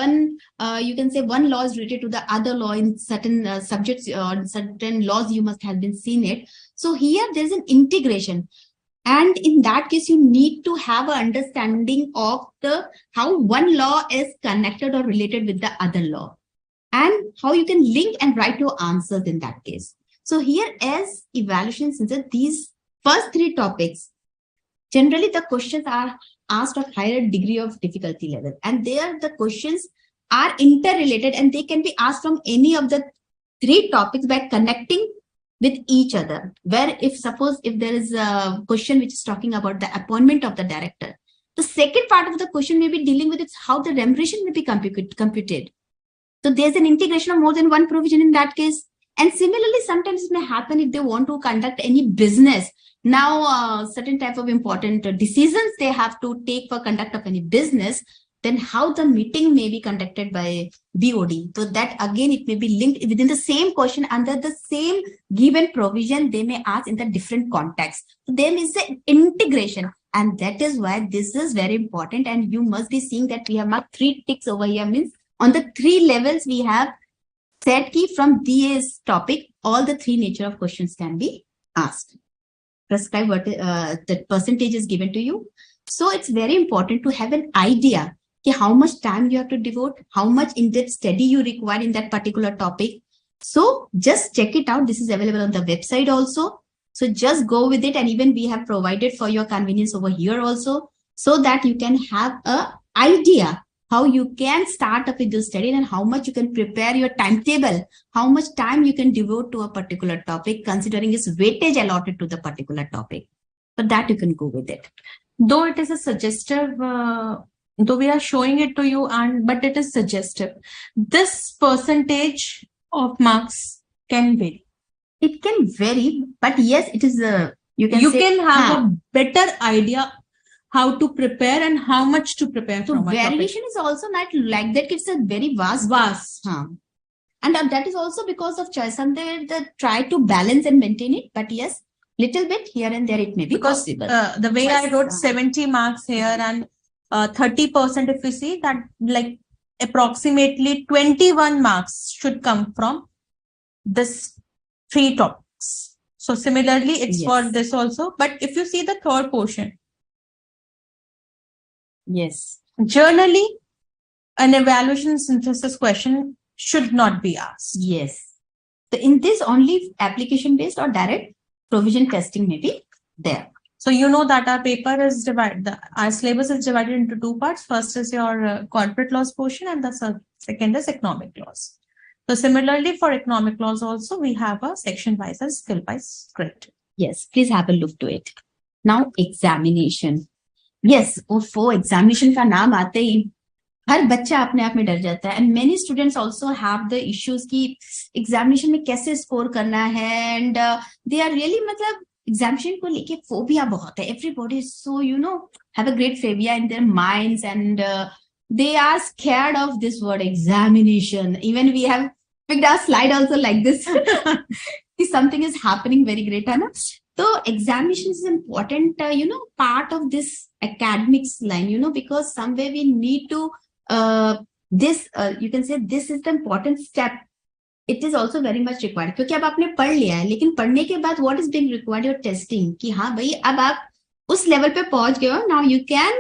Speaker 2: you can say one law is related to the other law in certain subjects or certain laws you must have been seen it. So here there is an integration, and in that case you need to have an understanding of how one law is connected or related with the other law, and how you can link and write your answers in that case. So here as evaluation synthesis, these first 3 topics generally the questions are asked of higher degree of difficulty level, and there the questions are interrelated and they can be asked from any of the three topics by connecting with each other. Where if suppose if there is a question which is talking about the appointment of the director, the second part of the question may be dealing with it's how the remuneration may be computed. So there's an integration of more than one provision in that case. And similarly, sometimes it may happen if they want to conduct any business. Now, certain type of important decisions they have to take for conduct of any business, then how the meeting may be conducted by BOD. So that again, it may be linked within the same question under the same given provision, they may ask in the different context. So there is an integration. And that is why this is very important. And you must be seeing that we have marked 3 ticks over here, means on the 3 levels we have said key from this topic, all the 3 nature of questions can be asked. Prescribe what the percentage is given to you. So it's very important to have an idea how much time you have to devote, how much in-depth study you require in that particular topic. So just check it out. This is available on the website also. So just go with it. And even we have provided for your convenience over here also, so that you can have an idea how you can start up with the study and how much you can prepare your timetable, how much time you can devote to a particular topic, considering its weightage allotted to the particular topic. But that you can go with it.
Speaker 1: Though it is a suggestive, though we are showing it to you, but it is suggestive. This percentage of marks can vary.
Speaker 2: It can vary, but yes, it is
Speaker 1: you can have a better idea how to prepare and how much to prepare.
Speaker 2: So variation is also not like that. It's a very vast. And that is also because of choice. Sometimes they try to balance and maintain it, but yes, little bit here and there it may be possible.
Speaker 1: The way I wrote 70 marks here and 30%, if you see that, like approximately 21 marks should come from this 3 topics. So similarly, it's for this also. But if you see the third portion, generally an evaluation synthesis question should not be asked.
Speaker 2: So in this, only application based or direct provision testing may be there.
Speaker 1: So you know that our paper is divided, our syllabus is divided into 2 parts. First is your corporate laws portion and the second is economic laws. So similarly for economic laws also, we have a section wise and skill wise script.
Speaker 2: Please have a look to it. Now examination. For examination का नाम आते ही हर बच्चा अपने आप में डर जाता है. And many students also have the issues कि examination में कैसे score करना है, and they are really मतलब examination को लेके phobia बहुत है. Everybody is so, have a great phobia in their minds, and they are scared of this word examination. Even we have picked our slide also like this. Something is happening very great, है ना? So examination is important, part of this academics line, because somewhere we need to, you can say this is the important step. It is also very much required. क्योंकि अब आपने पढ़ लिया है, लेकिन पढ़ने के बाद what is being required? Your testing. कि हाँ भाई, अब आप उस level पे पहुंच गए हो. Now you can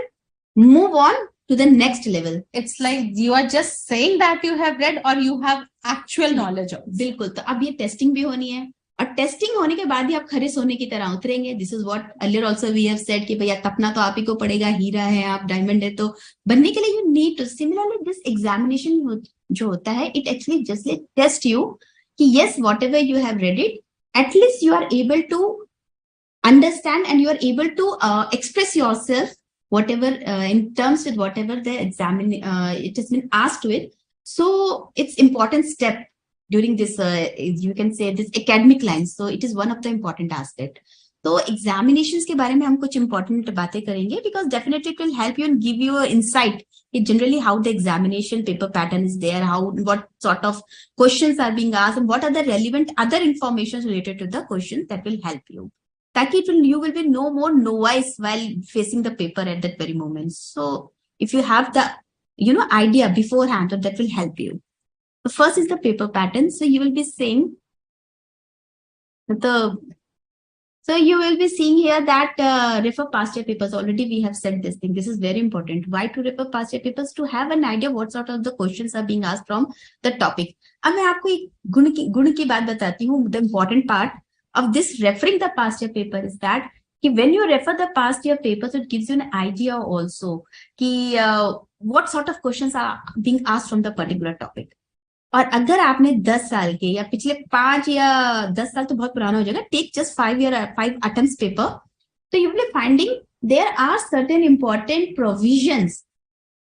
Speaker 2: move on to the next level.
Speaker 1: It's like you are just saying that you have read or you have actual knowledge of.
Speaker 2: बिल्कुल. तो अब ये testing भी होनी है. और टेस्टिंग होने के बाद ही आप खरे सोने की तरह उतरेंगे. This is what earlier also we have said कि भैया तपना तो आप ही को पड़ेगा. हीरा है आप, डायमंड है, तो बनने के लिए you need to. Similarly this examination जो होता है, it actually just test you कि yes whatever you have read it, at least you are able to understand and you are able to express yourself whatever in terms with whatever the it has been asked with. So it's important step during this, you can say this academic line. So it is one of the important aspect. So examinations के बारे में हम कुछ important बातें करेंगे, because definitely it will help you and give you an insight in generally how the examination paper pattern is there, what sort of questions are being asked, and what are the relevant other information related to the questions that will help you. ताकि you will be no more novice while facing the paper at that very moment. So if you have the idea beforehand, that will help you. The first is the paper pattern. So you will be seeing so you will be seeing here that refer past year papers. Already we have said this thing. This is very important. Why to refer past year papers? To have an idea what sort of the questions are being asked from the topic. अब मैं आपको एक गुण की बात बताती हूँ. The important part of this referring the past year paper is that when you refer the past year papers, it gives you an idea also what sort of questions are being asked from the particular topic. और अगर आपने 10 साल के या पिछले 5 या 10 साल तो बहुत पुराना हो जाएगा, टेक जस्ट 5 attempts paper, तो you will be finding there are certain important provisions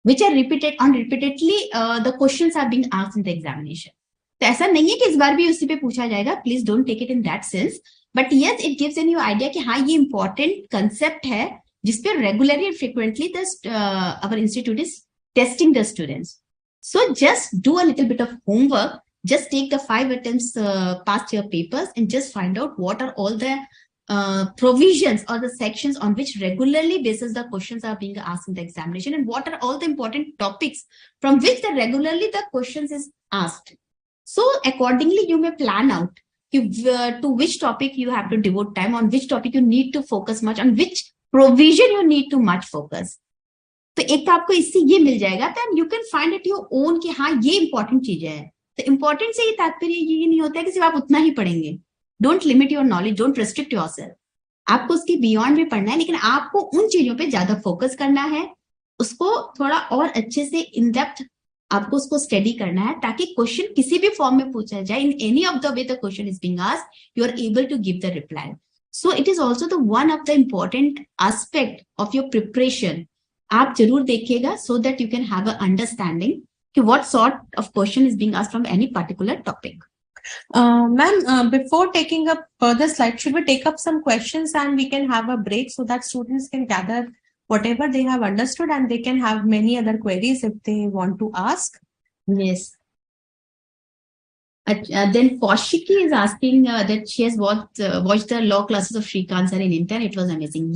Speaker 2: which are repeatedly the questions are being asked in the examination. तो ऐसा नहीं है कि इस बार भी उसी पे पूछा जाएगा, please don't take it in that sense, but yes it gives an you idea कि हाँ ये इंपॉर्टेंट कंसेप्ट है जिसपे regularly and frequently our institute is testing the students. So just do a little bit of homework, just take the 5 attempts past year papers and just find out what are all the provisions or the sections on which regularly basis the questions are being asked in the examination, and what are all the important topics from which regularly the questions is asked. So accordingly you may plan out to which topic you have to devote time, on which topic you need to focus much, on which provision you need to much focus. तो एक तो आपको इससे ये मिल जाएगा, then you can find it your own कि हाँ ये इंपॉर्टेंट चीजें है. तो इंपॉर्टेंट से ये तात्पर्य ये नहीं होता है कि सिर्फ आप उतना ही पढ़ेंगे. Don't limit your knowledge, don't restrict yourself. आपको उसके बियॉन्ड भी पढ़ना है, लेकिन आपको उन चीजों पे ज्यादा फोकस करना है, उसको थोड़ा और अच्छे से इन डेप्थ आपको उसको स्टडी करना है, ताकि क्वेश्चन किसी भी फॉर्म में पूछा जाए, in any of the way the question is being asked, you are able to give the reply. So it is also the one of the important aspect of your preparation. आप जरूर देखिएगा so that you can have an understanding कि what sort of question is being asked from any particular topic.
Speaker 1: Ma'am, before taking up further slides, should we take up some questions and we can have a break so that students can gather whatever they have understood and they can have many other queries if they want to ask?
Speaker 2: Yes. Then Kaushiki is asking that she has watched the law classes of Shrikant sir in intern. It was amazing.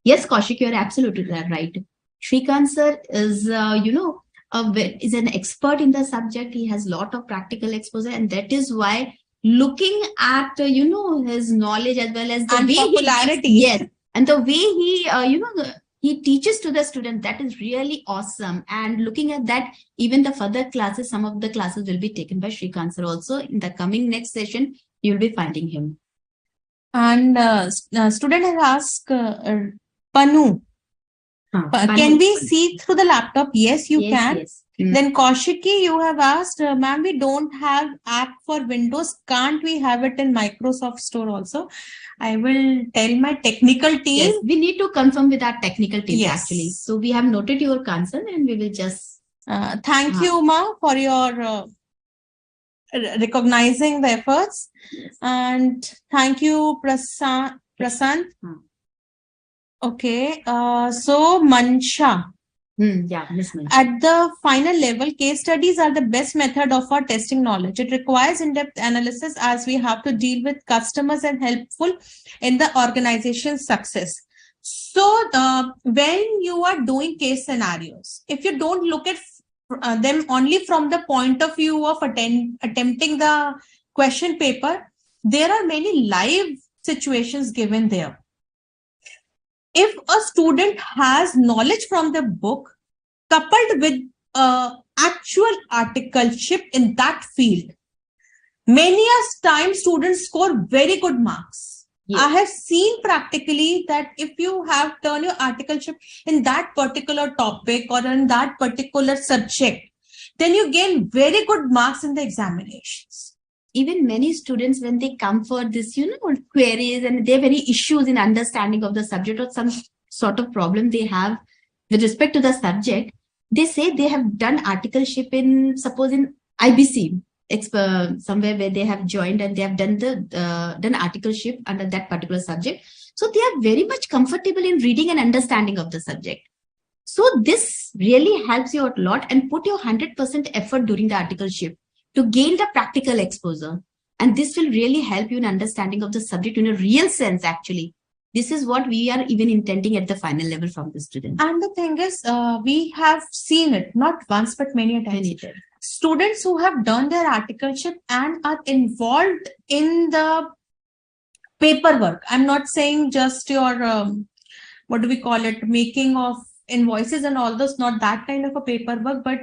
Speaker 2: Yes, Kaushik, you're absolutely right. Shrikant sir is, is an expert in the subject. He has a lot of practical exposure, and that is why looking at, his knowledge as well as the
Speaker 1: and
Speaker 2: way
Speaker 1: popularity.
Speaker 2: Yes, and the way he, he teaches to the student, that is really awesome. And looking at that, even the further classes, some of the classes will be taken by Shrikant sir also. In the coming next session, you'll be finding him.
Speaker 1: And student has asked, Panu, can we see through the laptop? Yes, you can.
Speaker 2: Yes.
Speaker 1: Then Kaushiki, you have asked, ma'am, we don't have app for Windows. Can't we have it in Microsoft Store also? I will tell my technical team.
Speaker 2: Yes, we need to confirm with our technical team,
Speaker 1: yes,
Speaker 2: actually. So we have noted your concern and we will just...
Speaker 1: thank you, Ma, for your recognizing the efforts.
Speaker 2: Yes.
Speaker 1: And thank you, Prasant. Okay, so Mansha.
Speaker 2: Yeah, Miss Mansha.
Speaker 1: At the final level, case studies are the best method of our testing knowledge. It requires in-depth analysis as we have to deal with customers and helpful in the organization's success. So when you are doing case scenarios, if you don't look at them only from the point of view of attempting the question paper, there are many live situations given there. If a student has knowledge from the book coupled with actual articleship in that field, many a time students score very good marks. Yes. I have seen practically that if you have turned your articleship in that particular topic or in that particular subject, then you gain very good marks in the examinations.
Speaker 2: Even many students, when they come for this, queries, and they have any issues in understanding of the subject or some sort of problem they have with respect to the subject, they say they have done articleship in, suppose in IBC, somewhere where they have joined and they have done done articleship under that particular subject. So they are very much comfortable in reading and understanding of the subject. So this really helps you a lot, and put your 100% effort during the articleship to gain the practical exposure. And this will really help you in understanding of the subject in a real sense, actually. This is what we are even intending at the final level from the students.
Speaker 1: And the thing is, we have seen it, not once, but many times. Students who have done their articleship and are involved in the paperwork. I'm not saying just your, what do we call it, making of invoices and all those, not that kind of a paperwork, but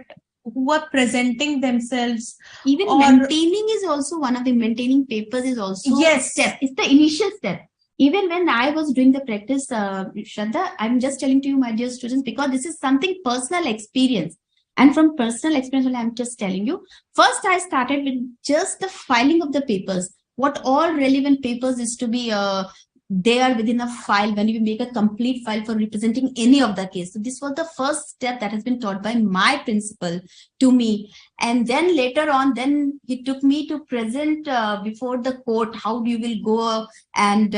Speaker 1: who are presenting themselves.
Speaker 2: Even maintaining is also one of the maintaining papers is also
Speaker 1: yes
Speaker 2: step. It's the initial step. Even when I was doing the practice, Shraddha, I'm just telling to you, my dear students, because this is something personal experience. And from personal experience, I'm just telling you, first I started with just the filing of the papers, what all relevant papers is to be there within a file when you make a complete file for representing any of the case. So this was the first step that has been taught by my principal to me. And then later on, then he took me to present before the court, how you will go and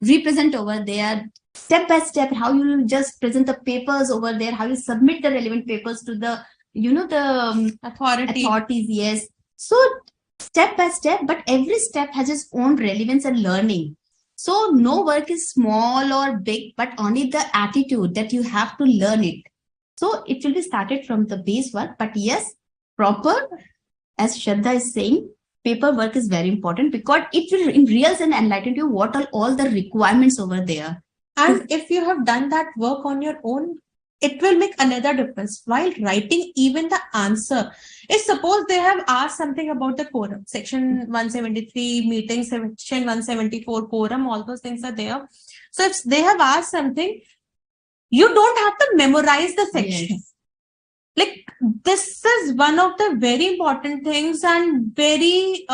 Speaker 2: represent over there, step by step, how you will just present the papers over there, how you submit the relevant papers to the, the authorities. Yes. So step by step, but every step has its own relevance and learning. So no work is small or big, but only the attitude that you have to learn it. So it will be started from the base work, but yes, proper, as Shraddha is saying, paperwork is very important because it will in real sense enlighten you what are all the requirements over there.
Speaker 1: And if you have done that work on your own, it will make another difference. While writing even the answer, if suppose they have asked something about the quorum, section 173, meeting section 174, quorum, all those things are there. So if they have asked something, you don't have to memorize the section.
Speaker 2: Yes.
Speaker 1: Like, this is one of the very important things, and very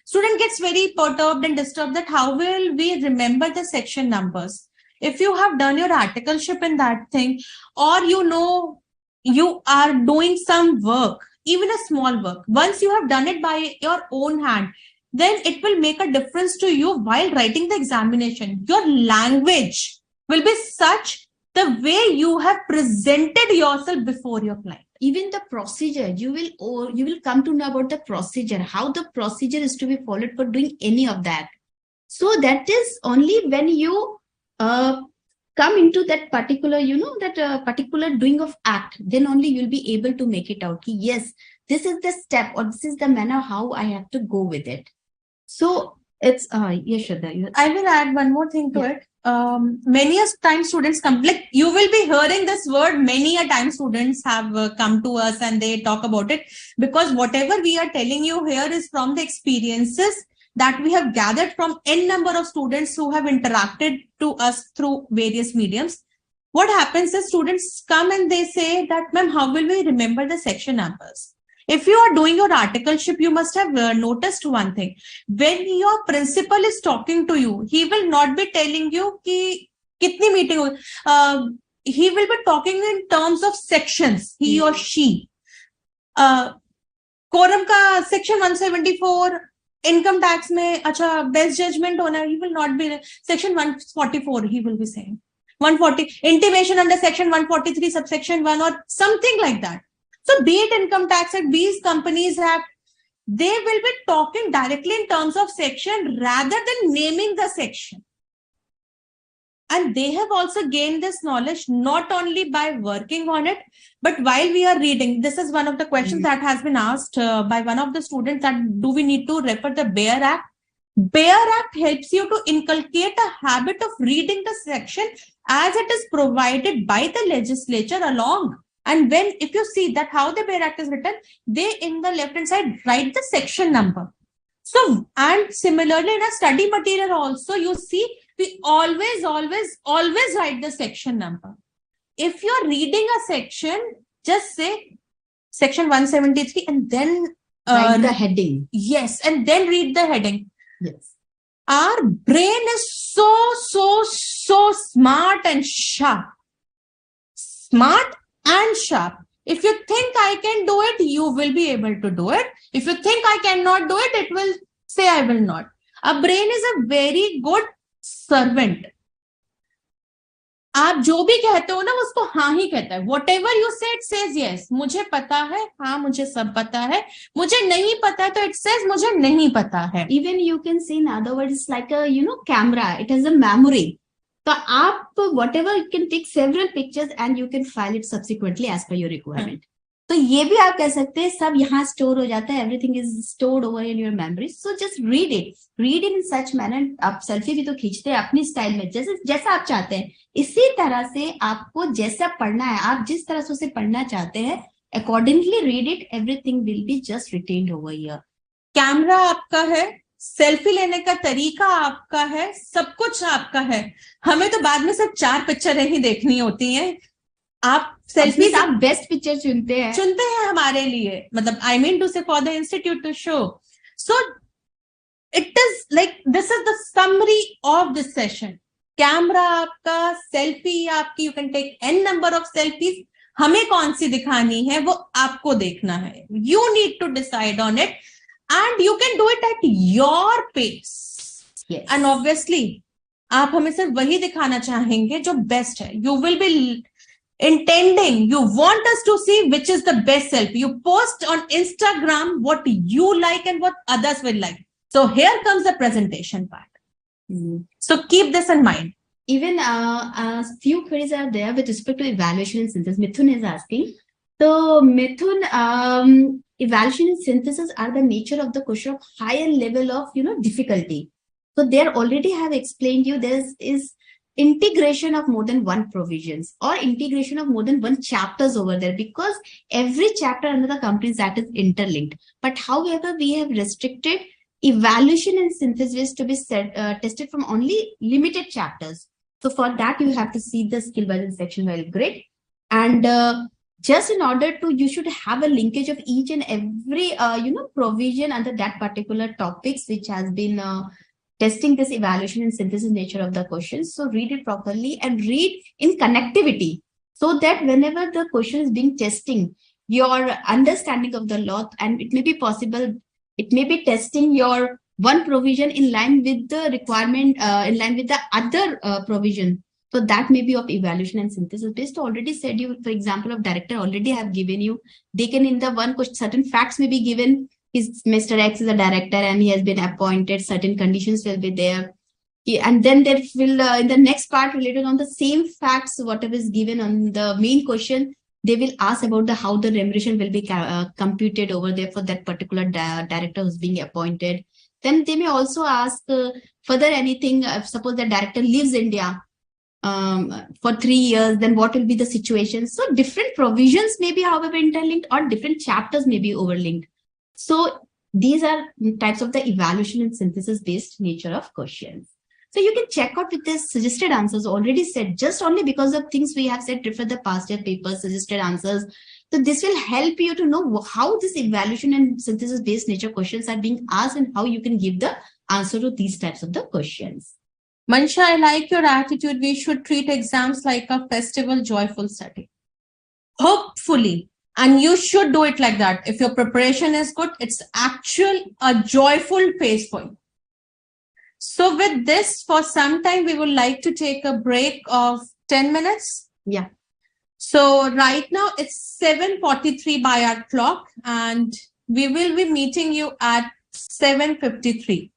Speaker 1: student gets very perturbed and disturbed that how will we remember the section numbers. If you have done your articleship in that thing, or you are doing some work, even a small work, once you have done it by your own hand, then it will make a difference to you while writing the examination. Your language will be such, the way you have presented yourself before your client.
Speaker 2: Even the procedure, you will come to know about the procedure, how the procedure is to be followed for doing any of that. So that is only when you come into that particular, particular doing of act, then only you'll be able to make it out. Yes, this is the step, or this is the manner how I have to go with it. So it's yes, Shraddha.
Speaker 1: I will add one more thing to it. Many a time students come, like you will be hearing this word, many a time students have come to us and they talk about it, because whatever we are telling you here is from the experiences that we have gathered from n number of students who have interacted to us through various mediums. What happens is students come and they say that, ma'am, how will we remember the section numbers? If you are doing your articleship, you must have noticed one thing. When your principal is talking to you, he will not be telling you ki kitni meeting. He will be talking in terms of sections, he or she. Quorum ka section 174, income tax mein, acha, best judgment hona, he will not be, section 144, he will be saying. 140, intimation under section 143, subsection 1, or something like that. So be it income tax act, be it companies act, they will be talking directly in terms of section rather than naming the section. And they have also gained this knowledge not only by working on it, but while we are reading. This is one of the questions that has been asked by one of the students, that do we need to refer the Bayer Act? Bayer Act helps you to inculcate a habit of reading the section as it is provided by the legislature along. And when, if you see that how the Bayer Act is written, they in the left hand side write the section number. So, and similarly in a study material also, you see, we always write the section number. If you're reading a section, just say section 173 and then
Speaker 2: write the heading.
Speaker 1: Yes, and then read the heading.
Speaker 2: Yes.
Speaker 1: Our brain is so smart and sharp. Smart and sharp. If you think I can do it, you will be able to do it. If you think I cannot do it, it will say I will not. Our brain is a very good servant. आप जो भी कहते हो ना, उसको हाँ ही कहता है. Whatever you say, it says yes. मुझे पता है, हाँ मुझे सब पता है. मुझे नहीं पता है, तो it says मुझे नहीं पता है.
Speaker 2: Even you can see in other words, it's like a camera. It has a memory. So आप whatever, you can take several pictures and you can file it subsequently as per your requirement. तो ये भी आप कह सकते हैं, सब यहाँ स्टोर हो जाता है, everything is stored over in your memory. So just read it in such manner. आप सेल्फी भी तो खींचते हैं अपनी स्टाइल में, जैसा आप चाहते हैं. इसी तरह से आपको जैसा पढ़ना है, आप जिस तरह से उसे पढ़ना चाहते हैं, accordingly read it. Everything will be just retained over here.
Speaker 1: Camera आपका है, सेल्फी लेने का तरीका आपका है, सब कुछ आपका है। हमें तो बाद में सिर्फ 4 पिक्चरें ही देखनी होती हैं। आप सेल्फी
Speaker 2: आप बेस्ट पिक्चर
Speaker 1: चुनते हैं हमारे लिए, मतलब I mean to say for the institute to show. So it is like this is the summary of this session. Camera आपका, सेल्फी आपकी, you can take an number of selfies. हमें कौन सी दिखानी है वो आपको देखना है। You need to decide on it and you can do it at your pace. And obviously आप हमें सिर्फ वही दिखाना चाहेंगे जो बेस्ट है। You will B intending, you want us to see which is the best selfie. You post on Instagram what you like and what others will like. So here comes the presentation part. So keep this in mind.
Speaker 2: Even a few queries are there with respect to evaluation and synthesis. Mithun is asking. So Mithun, evaluation and synthesis are the nature of the question of higher level of difficulty. So there already have explained you there is integration of more than one provisions or integration of more than one chapters over there, because every chapter under the companies that is interlinked. But however, we have restricted evaluation and synthesis to be tested from only limited chapters. So for that, you have to see the skill budget section well great. And just in order to, you should have a linkage of each and every, provision under that particular topics, which has been testing this evaluation and synthesis nature of the questions. So read it properly and read in connectivity, so that whenever the question is being testing your understanding of the law, and it may be possible, it may be testing your one provision in line with the requirement, in line with the other provision. So that may be of evaluation and synthesis based. Already said you, for example, of director already have given you, they can in the one question, certain facts may be given. Mr. X is a director and he has been appointed, certain conditions will be there. And then there will, in the next part related on the same facts, whatever is given on the main question, they will ask about the how the remuneration will be computed over there for that particular director who's being appointed. Then they may also ask further anything, suppose the director leaves India for 3 years, then what will be the situation? So different provisions may be however interlinked, or different chapters may be overlinked. So these are types of the evaluation and synthesis based nature of questions. So you can check out with the suggested answers already said, just only because of things we have said, refer the past year papers, suggested answers. So this will help you to know how this evaluation and synthesis based nature questions are being asked and how you can give the answer to these types of the questions.
Speaker 1: Mansha, I like your attitude. We should treat exams like a festival, joyful setting. Hopefully. And you should do it like that. If your preparation is good, it's actually a joyful phase for you. So with this, for some time, we would like to take a break of 10 minutes.
Speaker 2: Yeah.
Speaker 1: So right now it's 7:43 by our clock, and we will be meeting you at 7:53.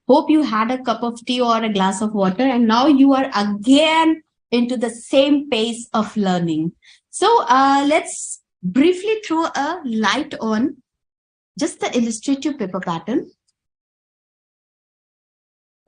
Speaker 2: Hope you had a cup of tea or a glass of water, and now you are again into the same pace of learning. So let's briefly throw a light on just the illustrative paper pattern.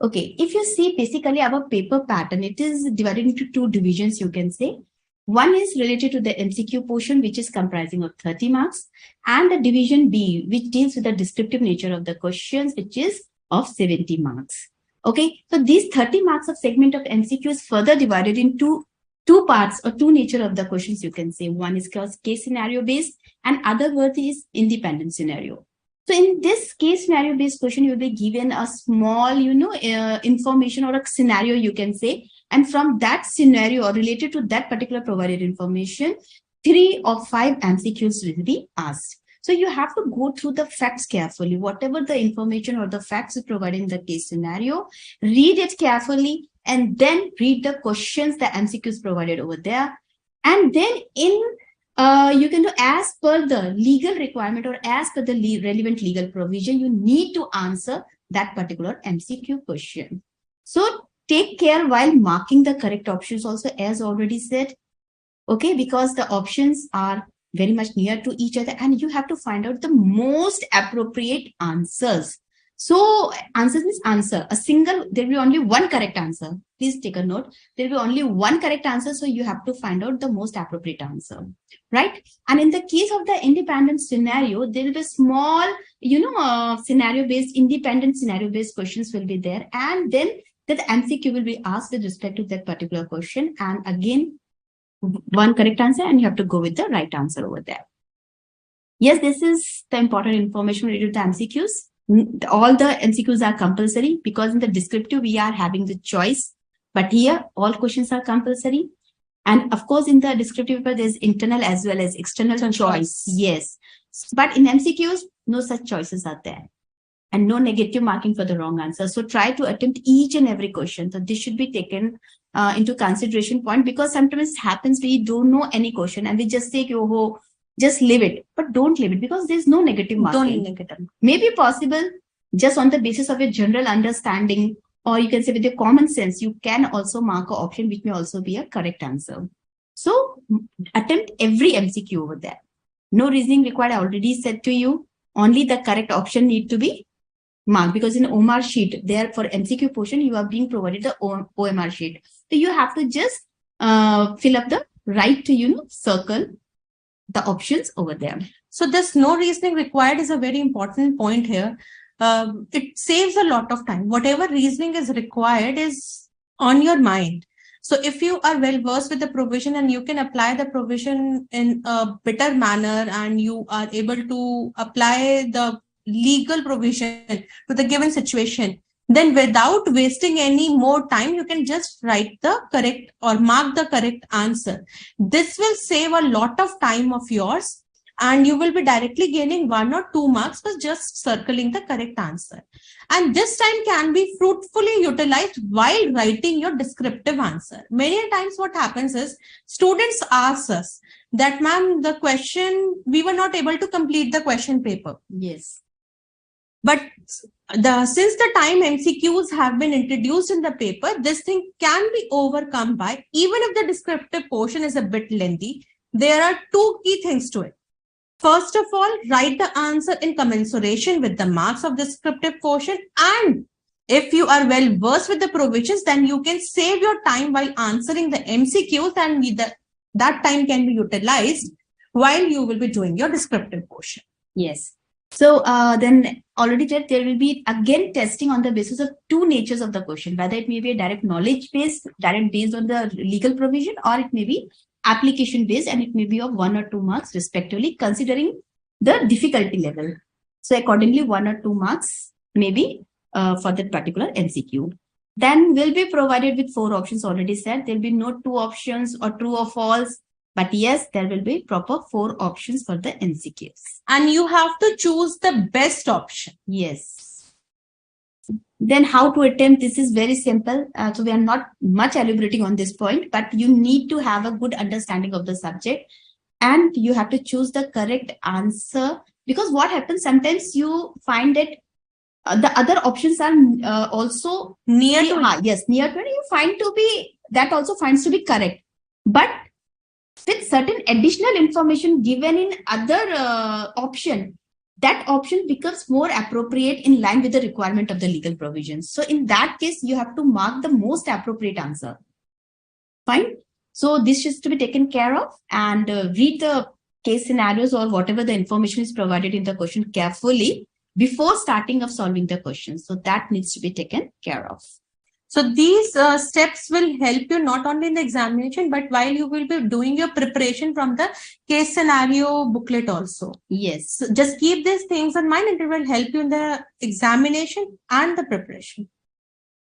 Speaker 2: Okay, if you see basically our paper pattern, it is divided into two divisions, you can say. One is related to the MCQ portion, which is comprising of 30 marks, and the division B, which deals with the descriptive nature of the questions, which is of 70 marks. Okay, so these 30 marks of segment of MCQ is further divided into two parts or two nature of the questions, you can say. One is case scenario based and other word is independent scenario. So in this case scenario based question, you'll be given a small, information or a scenario, you can say. And from that scenario or related to that particular provided information, 3 or 5 MCQs will be asked. So you have to go through the facts carefully. Whatever the information or the facts is provided in the case scenario, read it carefully and then read the questions, the MCQs provided over there. And then you can do as per the legal requirement or as per the relevant legal provision, you need to answer that particular MCQ question. So take care while marking the correct options also, as already said, okay, because the options are very much near to each other and you have to find out the most appropriate answers. So answers means answer. There will be only one correct answer. Please take a note. There will be only one correct answer. So you have to find out the most appropriate answer, right? And in the case of the independent scenario, there will be small, scenario-based, independent scenario-based questions will be there. And then the MCQ will be asked with respect to that particular question. And again, one correct answer and you have to go with the right answer over there. Yes, this is the important information related to the MCQs. All the MCQs are compulsory because in the descriptive we are having the choice, but here all questions are compulsory. And of course, in the descriptive paper, there's internal as well as external choice. Yes, but in MCQs, no such choices are there. And no negative marking for the wrong answer. So try to attempt each and every question. So this should be taken into consideration point, because sometimes it happens we don't know any question and we just say, oh, just leave it. But don't leave it because there's no negative marking. Maybe possible just on the basis of a general understanding, or you can say with your common sense, you can also mark an option which may also be a correct answer. So attempt every MCQ over there. No reasoning required. I already said to you, only the correct option need to be mark, because in OMR sheet there for MCQ portion you are being provided the OMR sheet, so you have to just fill up the right circle the options over there.
Speaker 1: So this no reasoning required is a very important point here. It saves a lot of time. Whatever reasoning is required is on your mind. So if you are well versed with the provision and you can apply the provision in a better manner and you are able to apply the legal provision to the given situation, then without wasting any more time, you can just write the correct or mark the correct answer. This will save a lot of time of yours and you will be directly gaining 1 or 2 marks for just circling the correct answer. And this time can be fruitfully utilized while writing your descriptive answer. Many times what happens is students ask us that, ma'am, the question, we were not able to complete the question paper.
Speaker 2: Yes.
Speaker 1: But since the time MCQs have been introduced in the paper, this thing can be overcome by, even if the descriptive portion is a bit lengthy, there are 2 key things to it. First of all, write the answer in commensuration with the marks of the descriptive portion. And if you are well versed with the provisions, then you can save your time while answering the MCQs, and that time can be utilized while you will be doing your descriptive portion.
Speaker 2: Yes. So then already said there will be again testing on the basis of 2 natures of the question, whether it may be a direct knowledge based, direct based on the legal provision, or it may be application based and it may be of 1 or 2 marks respectively, considering the difficulty level. So accordingly 1 or 2 marks may be for that particular MCQ. Then will be provided with 4 options, already said. There will be no 2 options or true or false. But yes, there will be proper 4 options for the MCQs.
Speaker 1: And you have to choose the best option.
Speaker 2: Yes. Then how to attempt, this is very simple. So we are not much elaborating on this point, but you need to have a good understanding of the subject and you have to choose the correct answer, because what happens sometimes you find that The other options are also
Speaker 1: Near to
Speaker 2: yes, near to it, you find to be, that also finds to be correct. But with certain additional information given in other option, that option becomes more appropriate in line with the requirement of the legal provisions. So in that case, you have to mark the most appropriate answer. Fine. So this is to be taken care of, and read the case scenarios or whatever the information is provided in the question carefully before starting of solving the question. So that needs to be taken care of.
Speaker 1: So these steps will help you not only in the examination, but while you will be doing your preparation from the case scenario booklet also.
Speaker 2: Yes.
Speaker 1: So just keep these things in mind and it will help you in the examination and the preparation.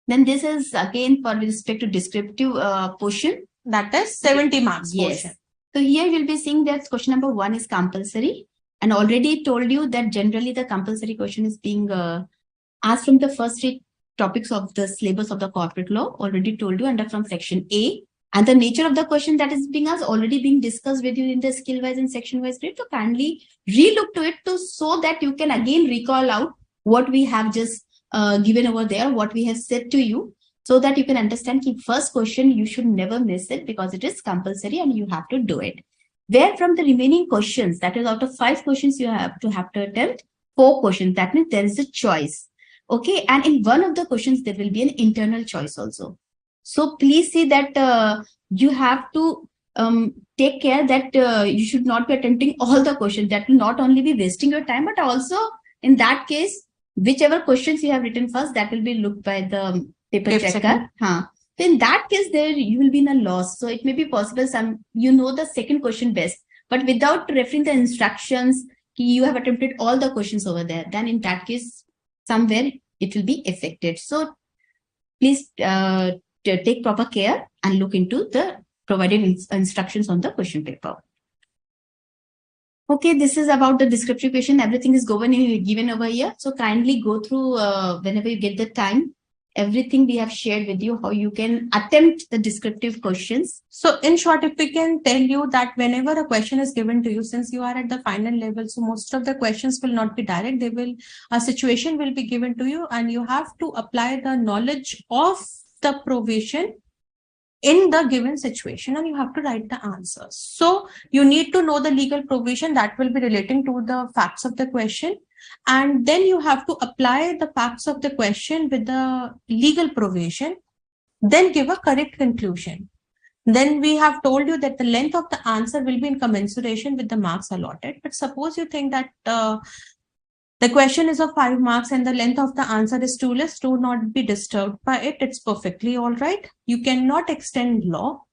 Speaker 2: Then this is again for respect to descriptive portion.
Speaker 1: That is 70 marks
Speaker 2: Yes.
Speaker 1: portion.
Speaker 2: So here you'll be seeing that question number 1 is compulsory. And already told you that generally the compulsory question is being asked from the first 3 topics of the syllabus of the corporate law. Already told you under from section A. And the nature of the question that is being asked already being discussed with you in the skill wise and section wise grade. So kindly relook to it so that you can again recall out what we have just given over there, what we have said to you, so that you can understand the first question, you should never miss it because it is compulsory and you have to do it. Where from the remaining questions, that is out of 5 questions, you have to attempt 4 questions. That means there is a choice. Okay. And in one of the questions, there will be an internal choice also. So please see that you have to take care that you should not be attempting all the questions. That will not only be wasting your time, but also in that case, whichever questions you have written first, that will be looked by the paper checker. So in that case, there you will be in a loss. So it may be possible the second question best, but without referring the instructions, you have attempted all the questions over there. Then in that case, somewhere it will be affected. So please take proper care and look into the provided instructions on the question paper. Okay, this is about the descriptive question. Everything is given over here. So kindly go through whenever you get the time. Everything we have shared with you, how you can attempt the descriptive questions.
Speaker 1: So in short, if we can tell you that whenever a question is given to you, since you are at the final level, so most of the questions will not be direct. A situation will be given to you and you have to apply the knowledge of the provision in the given situation and you have to write the answers. So you need to know the legal provision that will be relating to the facts of the question. And then you have to apply the facts of the question with the legal provision, then give a correct conclusion. Then we have told you that the length of the answer will be in commensuration with the marks allotted. But suppose you think that the question is of 5 marks and the length of the answer is too less, do not be disturbed by it. It's perfectly all right. You cannot extend law.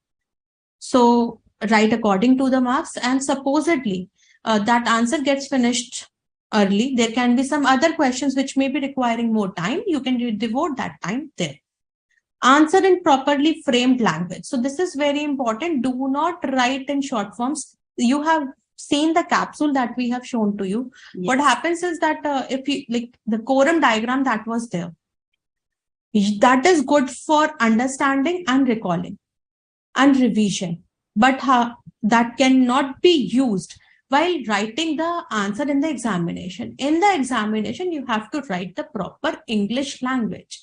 Speaker 1: So write according to the marks, and supposedly that answer gets finished early. There can be some other questions which may be requiring more time. You can devote that time there. Answer in properly framed language. So this is very important. Do not write in short forms. You have seen the capsule that we have shown to you. Yes. What happens is that if you like the quorum diagram that was there, that is good for understanding and recalling and revision, but that cannot be used while writing the answer in the examination. In the examination, you have to write the proper English language.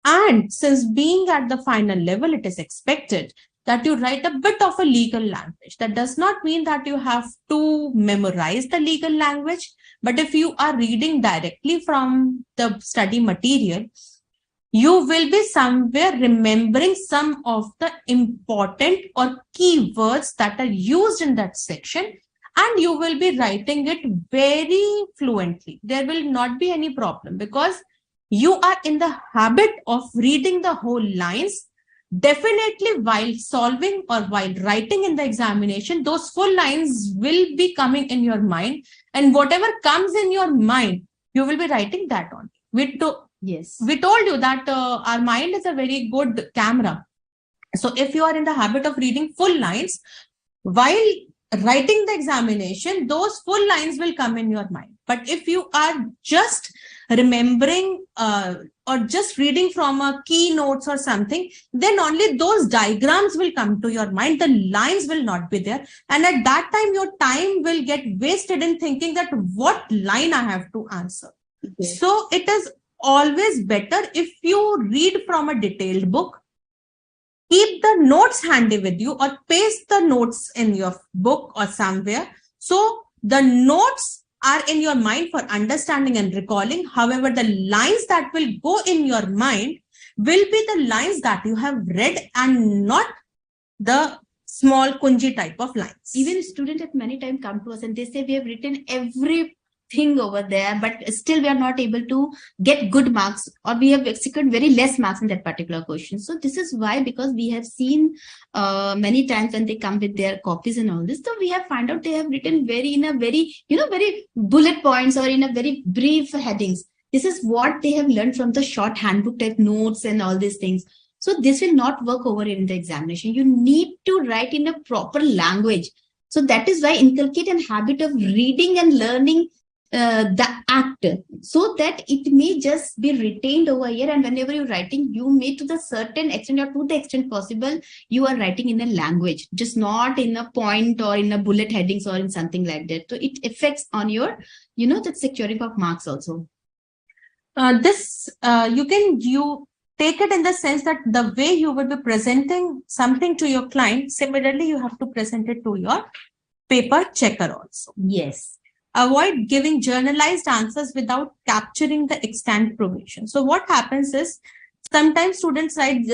Speaker 1: And since being at the final level, it is expected that you write a bit of a legal language. That does not mean that you have to memorize the legal language, but if you are reading directly from the study material, you will be somewhere remembering some of the important or key words that are used in that section, and you will be writing it very fluently. There will not be any problem because you are in the habit of reading the whole lines. Definitely while solving or while writing in the examination, those full lines will be coming in your mind, and whatever comes in your mind, you will be writing that on. We told you that our mind is a very good camera. So if you are in the habit of reading full lines while writing the examination, those full lines will come in your mind. But if you are just remembering or just reading from a keynotes or something, then only those diagrams will come to your mind. The lines will not be there. And at that time, your time will get wasted in thinking that what line I have to answer.
Speaker 2: Okay.
Speaker 1: So it is always better if you read from a detailed book, keep the notes handy with you or paste the notes in your book or somewhere. So the notes are in your mind for understanding and recalling. However, the lines that will go in your mind will be the lines that you have read and not the small kunji type of lines.
Speaker 2: Even students at many times come to us and they say we have written everything over there, but still we are not able to get good marks, or we have secured very less marks in that particular question. So this is why, because we have seen many times when they come with their copies and all this, so we have found out they have written very very bullet points or in a very brief headings. This is what they have learned from the short handbook type notes and all these things. So this will not work over in the examination. You need to write in a proper language. So that is why inculcate a habit of reading and learning the act, so that it may just be retained over here. And whenever you're writing, you may, to the certain extent or to the extent possible, you are writing in a language, just not in a point or in a bullet headings or in something like that. So it affects on your, the securing of marks also.
Speaker 1: You take it in the sense that the way you will be presenting something to your client, similarly, you have to present it to your paper checker also.
Speaker 2: Yes.
Speaker 1: Avoid giving generalized answers without capturing the extant provision. So what happens is, sometimes students write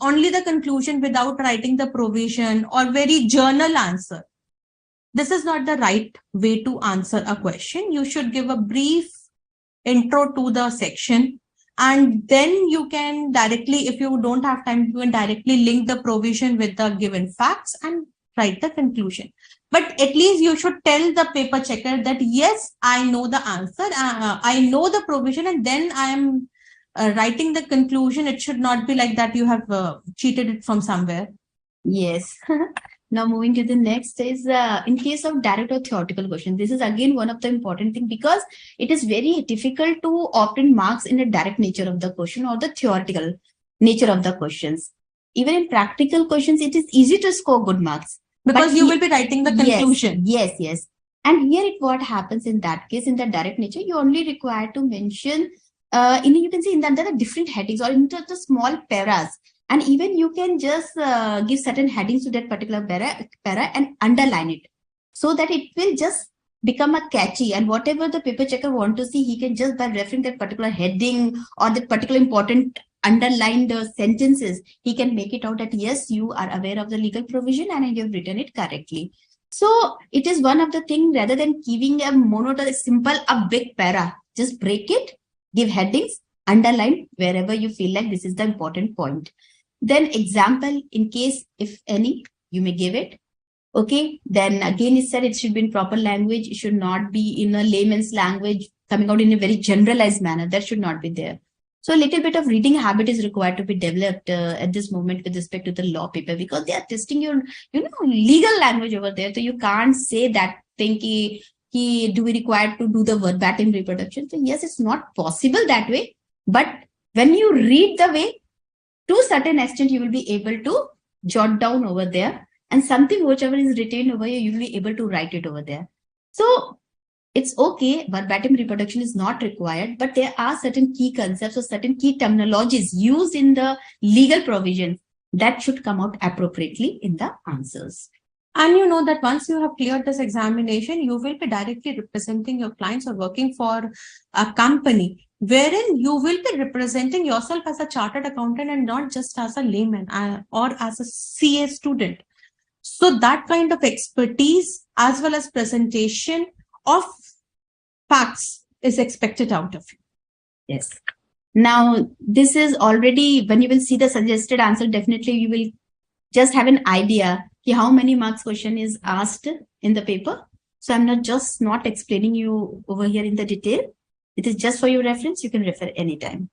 Speaker 1: only the conclusion without writing the provision or very journal answer. This is not the right way to answer a question. You should give a brief intro to the section, and then you can directly, if you don't have time, you can directly link the provision with the given facts and write the conclusion. But at least you should tell the paper checker that, yes, I know the answer, I know the provision, and then I am writing the conclusion. It should not be like that you have cheated it from somewhere.
Speaker 2: Yes. Now moving to the next is in case of direct or theoretical question. This is again one of the important thing, because it is very difficult to obtain marks in the direct nature of the question or the theoretical nature of the questions. Even in practical questions, it is easy to score good marks,
Speaker 1: because you will be writing the conclusion.
Speaker 2: Yes. And here what happens in that case, in the direct nature, you only require to mention you can see in the different headings or into the small paras. And even you can just give certain headings to that particular para and underline it, so that it will just become a catchy. And whatever the paper checker want to see, he can just, by referring that particular heading or that particular important underlined sentences, he can make it out that, yes, you are aware of the legal provision and you have written it correctly. So it is one of the things, rather than giving a monotonous, simple, a big para, just break it, give headings, underline wherever you feel like this is the important point. Then example, in case, if any, you may give it. Okay. Then again, it said it should be in proper language. It should not be in a layman's language, coming out in a very generalized manner. That should not be there. So a little bit of reading habit is required to be developed at this moment with respect to the law paper, because they are testing your, legal language over there. So you can't say that thing, do we require to do the verbatim reproduction? So yes, it's not possible that way. But when you read the way, to a certain extent, you will be able to jot down over there, and something whichever is written over here, you will be able to write it over there. So it's okay, verbatim reproduction is not required, but there are certain key concepts or certain key terminologies used in the legal provisions that should come out appropriately in the answers.
Speaker 1: And you know that once you have cleared this examination, you will be directly representing your clients or working for a company, wherein you will be representing yourself as a chartered accountant and not just as a layman or as a CA student. So that kind of expertise as well as presentation of facts is expected out of you.
Speaker 2: Yes. Now, this is already, when you will see the suggested answer, definitely you will just have an idea how many marks question is asked in the paper. So I'm not explaining you over here in the detail. It is just for your reference. You can refer anytime.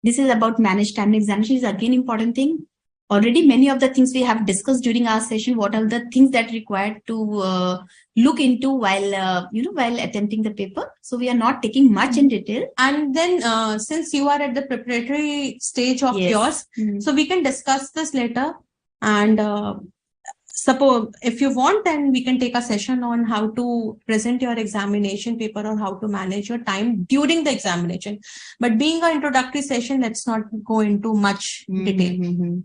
Speaker 2: This is about managed time examination. Is again important thing. Already many of the things we have discussed during our session. What are the things that required to look into while while attempting the paper? So we are not taking much in detail.
Speaker 1: And then since you are at the preparatory stage of yours, so we can discuss this later. And suppose if you want, then we can take a session on how to present your examination paper or how to manage your time during the examination. But being an introductory session, let's not go into much detail.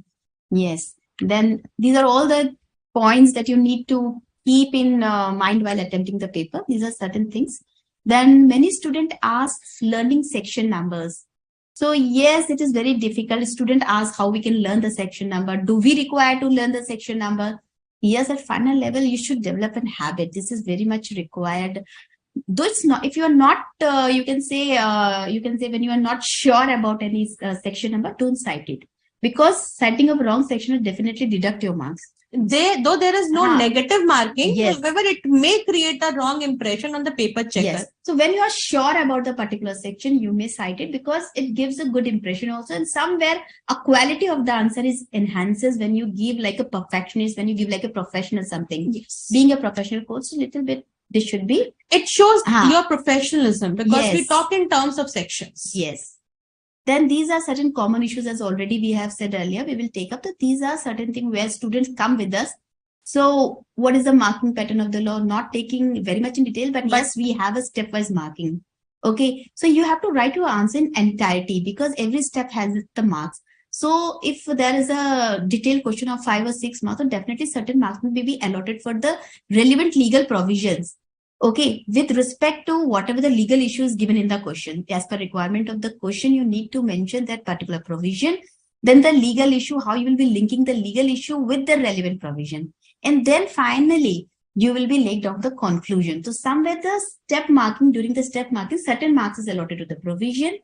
Speaker 2: Yes. Then these are all the points that you need to keep in mind while attempting the paper. These are certain things. Then many students ask learning section numbers. So yes, it is very difficult. Student asks how we can learn the section number. Do we require to learn the section number? Yes, at final level, you should develop a habit. This is very much required. Though it's not, if you are not, you can say when you are not sure about any section number, don't cite it. Because citing of wrong section will definitely deduct your marks.
Speaker 1: Though there is no negative marking,
Speaker 2: yes.
Speaker 1: However, it may create a wrong impression on the paper checker.
Speaker 2: Yes. So when you are sure about the particular section, you may cite it because it gives a good impression also. And somewhere a quality of the answer is enhances when you give like a perfectionist, when you give like a professional something. Yes. Being a professional coach, a little bit, this should be.
Speaker 1: It shows your professionalism because we talk in terms of sections.
Speaker 2: Yes. Then these are certain common issues, as already we have said earlier. We will take up that these are certain things where students come with us. So what is the marking pattern of the law? Not taking very much in detail, but yes, we have a stepwise marking. Okay. So you have to write your answer in entirety because every step has the marks. So if there is a detailed question of 5 or 6 marks, so definitely certain marks may be allotted for the relevant legal provisions. Okay, with respect to whatever the legal issue is given in the question, as per requirement of the question, you need to mention that particular provision. Then the legal issue, how you will be linking the legal issue with the relevant provision. And then finally, you will be laid down the conclusion. So somewhere the step marking, during the step marking, certain marks is allotted to the provision.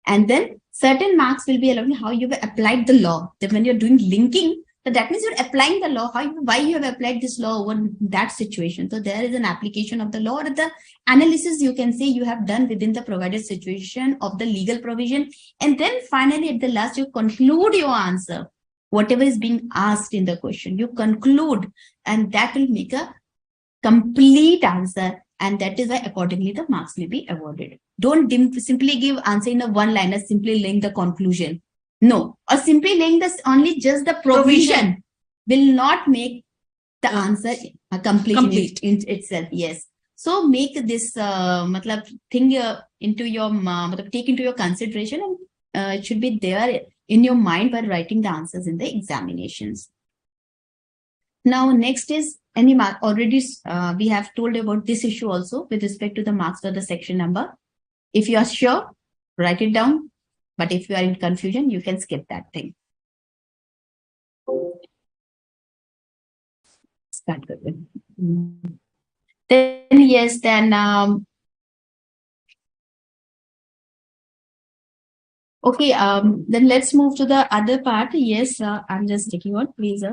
Speaker 2: And then certain marks will be allotted how you have applied the law. Then when you're doing linking, so that means you're applying the law, why you have applied this law over that situation. So there is an application of the law or the analysis you can say you have done within the provided situation of the legal provision. And then finally at the last, you conclude your answer. Whatever is being asked in the question, you conclude and that will make a complete answer. And that is why accordingly the marks may be awarded. Don't simply give answer in a one-liner, simply laying the conclusion. No, or simply laying this only just the provision will not make the answer complete in itself. Yes. So make this thing into your take into your consideration, and it should be there in your mind while writing the answers in the examinations. Now, next is any mark. Already we have told about this issue also with respect to the marks for the section number. If you are sure, write it down. But if you are in confusion, you can skip that thing. Start good. Then yes, then okay. Then let's move to the other part. Yes, I'm just taking on, please.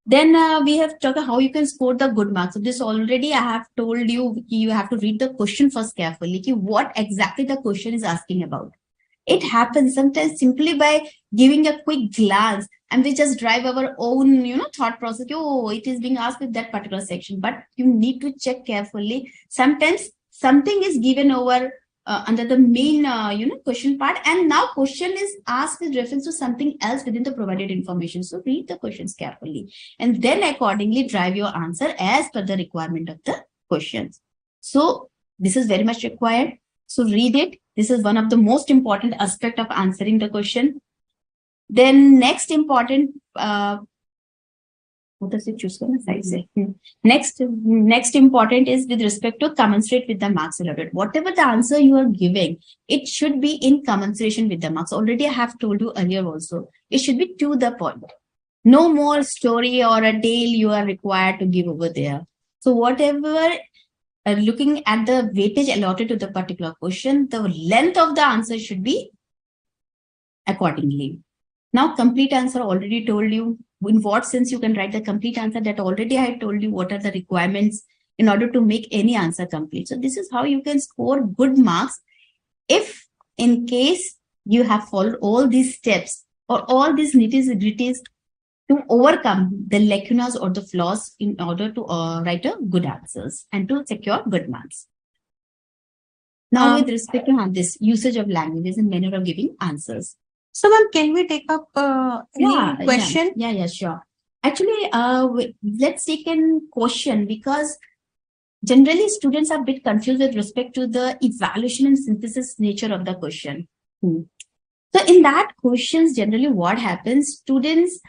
Speaker 2: Then we have talked about how you can score the good marks. So this already I have told you, you have to read the question first carefully. What exactly the question is asking about. It happens sometimes simply by giving a quick glance and we just drive our own, thought process. Oh, it is being asked with that particular section, but you need to check carefully. Sometimes something is given over under the main, question part. And now question is asked with reference to something else within the provided information. So read the questions carefully and then accordingly drive your answer as per the requirement of the questions. So this is very much required. So read it. This is one of the most important aspect of answering the question. Then next important, what does it choose? Next important is with respect to commensurate with the marks allotted. Whatever the answer you are giving, it should be in commensuration with the marks. Already I have told you earlier also. It should be to the point. No more story or a tale you are required to give over there. So whatever, looking at the weightage allotted to the particular question, the length of the answer should be accordingly. Now, complete answer already told you in what sense you can write the complete answer. That already I told you what are the requirements in order to make any answer complete. So this is how you can score good marks if in case you have followed all these steps or all these nitty-gritties to overcome the lacunas or the flaws in order to write a good answers and to secure good marks. Now, with respect to this usage of languages and manner of giving answers.
Speaker 1: So, ma'am, can we take up any question?
Speaker 2: Yeah, sure. Actually, let's take a question, because generally students are a bit confused with respect to the evaluation and synthesis nature of the question. So in that questions, generally what happens, students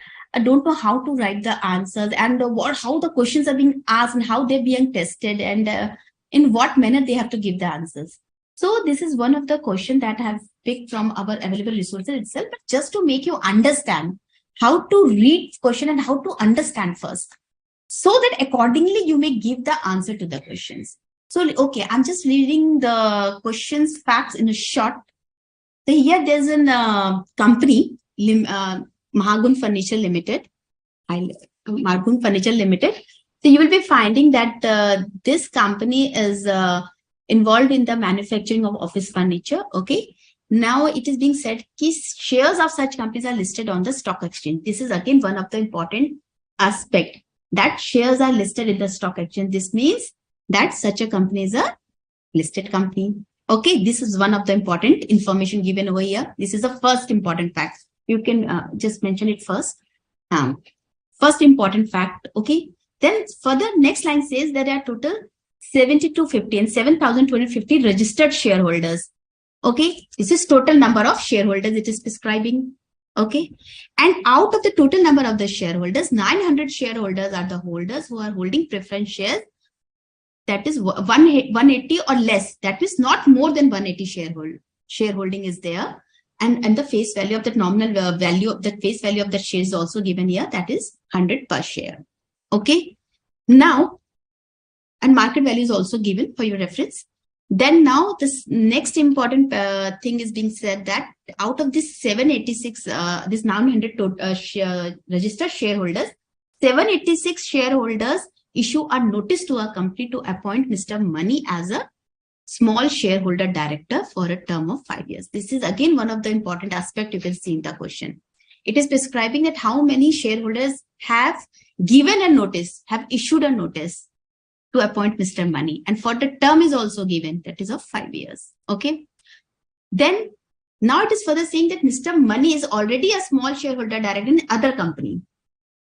Speaker 2: don't know how to write the answers, and how the questions are being asked and how they're being tested, and in what manner they have to give the answers. So this is one of the questions that I have picked from our available resources itself, but just to make you understand how to read question and how to understand first, so that accordingly you may give the answer to the questions. So, okay, I'm just reading the questions facts in a short. So here there's a company, Mahagun Furniture Limited. Mahagun Furniture Limited. So you will be finding that this company is involved in the manufacturing of office furniture. Okay. Now it is being said that shares of such companies are listed on the stock exchange. This is again one of the important aspect, that shares are listed in the stock exchange. This means that such a company is a listed company. Okay, this is one of the important information given over here. This is the first important fact. You can just mention it first. First important fact. Okay. Then further next line says that there are total 7,250 and 7,250 registered shareholders. Okay. This is total number of shareholders it is prescribing. Okay. And out of the total number of the shareholders, 900 shareholders are the holders who are holding preference shares. That is 180 or less. That is not more than 180 shareholding is there. And the face value of that nominal value of that face value of that share is also given here. That is 100 per share. Okay. Now, and market value is also given for your reference. Then now this next important thing is being said, that out of this 786, this 900 registered shareholders, 786 shareholders issue a notice to a company to appoint Mr. Money as a small shareholder director for a term of 5 years. This is again one of the important aspects you can see in the question. It is prescribing that how many shareholders have given a notice, have issued a notice to appoint Mr. Money, and for the term is also given, that is of 5 years. Okay. Then now it is further saying that Mr. Money is already a small shareholder director in other company,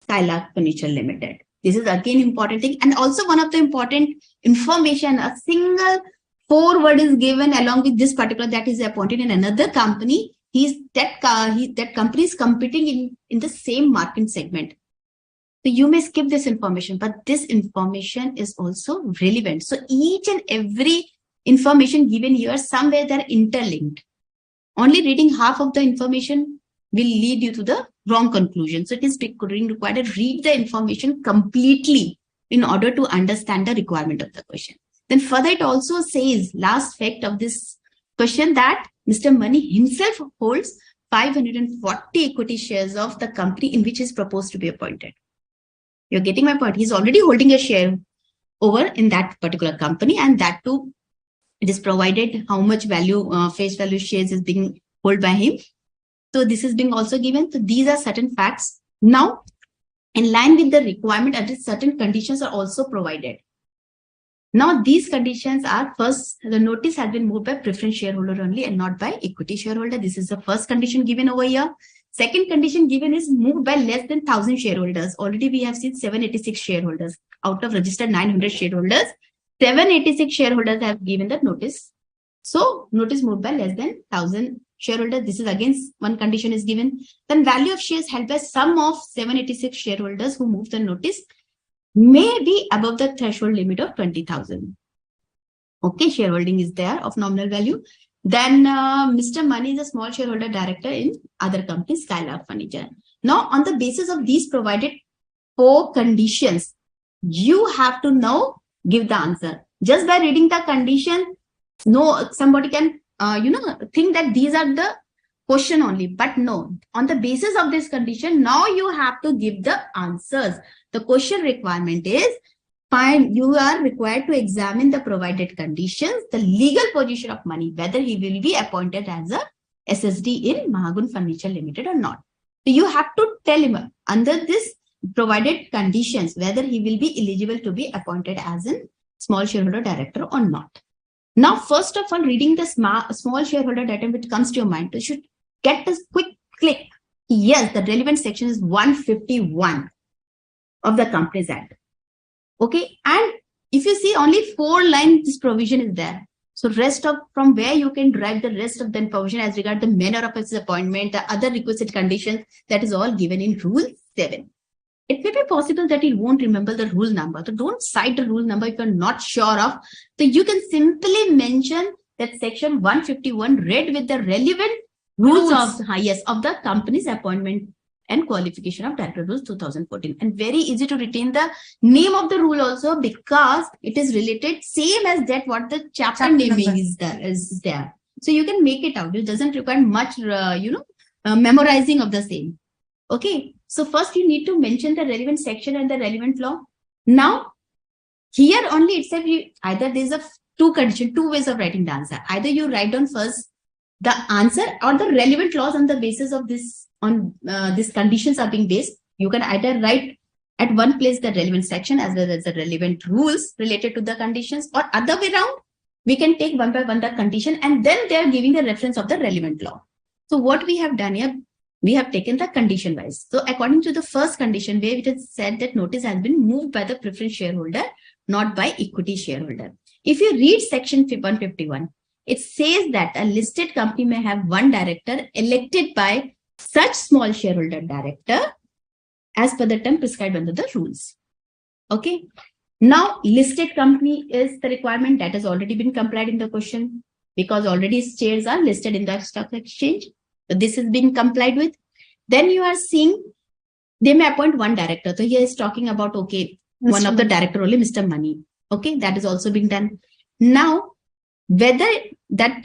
Speaker 2: CEL Furniture Limited. This is again important thing, and also one of the important information, a single 4 word is given along with this particular, that is appointed in another company. That company is competing in the same market segment. So you may skip this information, but this information is also relevant. So each and every information given here, somewhere they're interlinked. Only reading half of the information will lead you to the wrong conclusion. So it is required to read the information completely in order to understand the requirement of the question. Then further it also says, last fact of this question, that Mr. Money himself holds 540 equity shares of the company in which he is proposed to be appointed. You're getting my point. He's already holding a share over in that particular company, and that too, it is provided how much value, face value shares is being held by him. So this is being also given. So these are certain facts. Now, in line with the requirement, certain conditions are also provided. Now, these conditions are, first, the notice has been moved by preference shareholder only and not by equity shareholder. This is the first condition given over here. Second condition given is moved by less than 1,000 shareholders. Already we have seen 786 shareholders out of registered 900 shareholders. 786 shareholders have given the notice. So notice moved by less than 1,000 shareholders. This is again one condition is given. Then value of shares held by sum of 786 shareholders who moved the notice may be above the threshold limit of 20,000. Okay, shareholding is there of nominal value. Then Mr. Money is a small shareholder director in other companies, CEL Furniture. Now, on the basis of these provided 4 conditions, you have to now give the answer. Just by reading the condition, no, somebody can think that these are the question only, but no. On the basis of this condition, now you have to give the answers. The question requirement is, fine, you are required to examine the provided conditions, the legal position of Money, whether he will be appointed as a SSD in Mahagun Furniture Limited or not. So you have to tell him under this provided conditions whether he will be eligible to be appointed as a small shareholder director or not. Now, first of all, reading the small shareholder director, which comes to your mind, you should get this quick click. Yes, the relevant section is 151. of the Companies Act. Okay, and if you see only 4 lines, this provision is there. So rest of from where you can derive the rest of the provision as regard the manner of its appointment, the other requisite conditions, that is all given in Rule 7. It may be possible that you won't remember the rule number. So don't cite the rule number if you're not sure of. So you can simply mention that section 151 read with the relevant rules of the Company's Appointment and Qualification of Director Rules 2014. And very easy to retain the name of the rule also, because it is related same as that what the chapter naming is there. So you can make it out. It doesn't require much memorizing of the same. Okay, so first you need to mention the relevant section and the relevant law. Now, here only itself, either there's a two ways of writing the answer. Either you write down first the answer or the relevant laws on the basis of this, these conditions are being based. You can either write at one place the relevant section as well as the relevant rules related to the conditions, or other way around, we can take one by one the condition and then they are giving the reference of the relevant law. So what we have done here, we have taken the condition wise. So according to the first condition, where it is said that notice has been moved by the preference shareholder, not by equity shareholder. If you read section 151, it says that a listed company may have one director elected by such small shareholder director as per the term prescribed under the rules. Okay. Now, listed company is the requirement that has already been complied in the question, because already shares are listed in the stock exchange. So this has been complied with. Then you are seeing they may appoint one director. So here is talking about, okay, one of the director only, Mr. Money. Okay, that is also being done. Now, whether that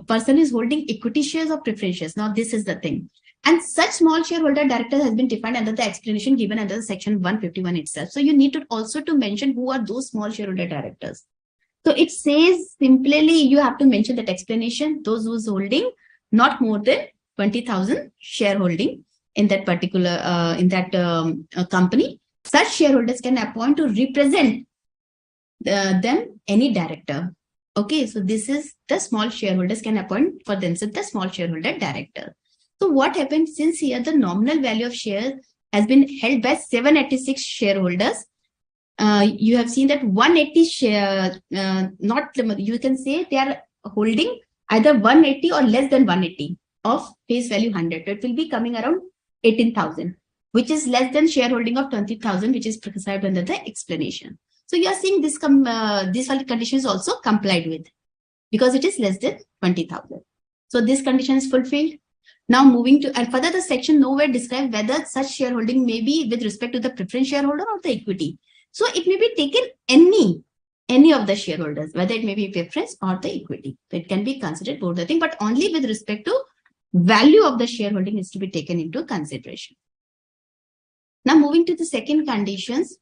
Speaker 2: person is holding equity shares or preference shares. Now, this is the thing. And such small shareholder director has been defined under the explanation given under the section 151 itself. So you need to also to mention who are those small shareholder directors. So it says simply you have to mention that explanation, those who's holding not more than 20,000 shareholding in that particular company. Such shareholders can appoint to represent them any director. Okay, so this is the small shareholders can appoint for themselves the small shareholder director. So what happened, since here the nominal value of shares has been held by 786 shareholders, you have seen that 180 share, you can say they are holding either 180 or less than 180 of face value 100. It will be coming around 18,000, which is less than shareholding of 20,000, which is prescribed under the explanation. So you are seeing this condition is also complied with because it is less than 20,000. So this condition is fulfilled. Now moving to, and further the section nowhere describes whether such shareholding may be with respect to the preference shareholder or the equity. So it may be taken any of the shareholders, whether it may be preference or the equity. So it can be considered both the thing, but only with respect to value of the shareholding is to be taken into consideration. Now moving to the second conditions,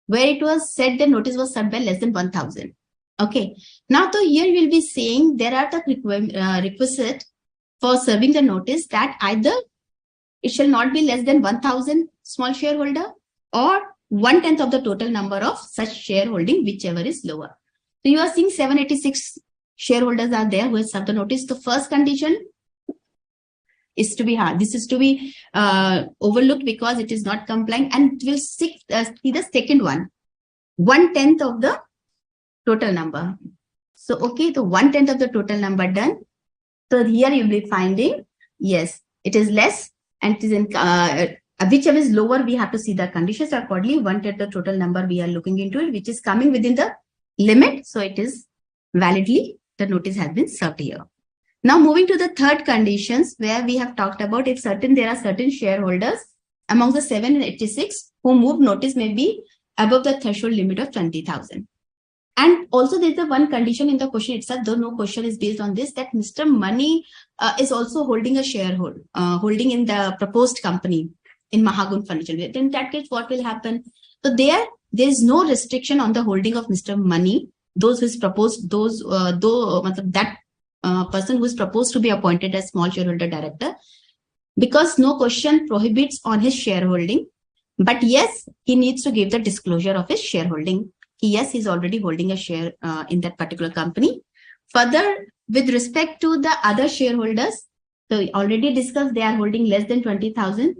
Speaker 2: where it was said the notice was served by less than 1,000. Okay. Now, so here we will be saying there are the requisite for serving the notice that either it shall not be less than 1,000 small shareholder or 1/10 of the total number of such shareholding, whichever is lower. So you are seeing 786 shareholders are there who have served the notice. The first condition is to be hard. This is to be overlooked because it is not complying, and we'll see the second one, 1/10 of the total number. So, okay, the 1/10 of the total number done. So here you'll be finding, yes, it is less, and it is in whichever is lower, we have to see the conditions accordingly. 1/10 the total number we are looking into it, which is coming within the limit. So it is validly, the notice has been served here. Now moving to the third conditions, where we have talked about if there are certain shareholders among the 786 who moved notice may be above the threshold limit of 20,000. And also there's the one condition in the question itself, though no question is based on this, that Mr. Money is also holding a sharehold, holding in the proposed company in Mahagun Furniture. In that case, what will happen? So there is no restriction on the holding of Mr. Money. Those who is proposed, that person who is proposed to be appointed as small shareholder director, because no question prohibits on his shareholding. But yes, he needs to give the disclosure of his shareholding. Yes, he's already holding a share in that particular company. Further, with respect to the other shareholders, so we already discussed they are holding less than 20,000.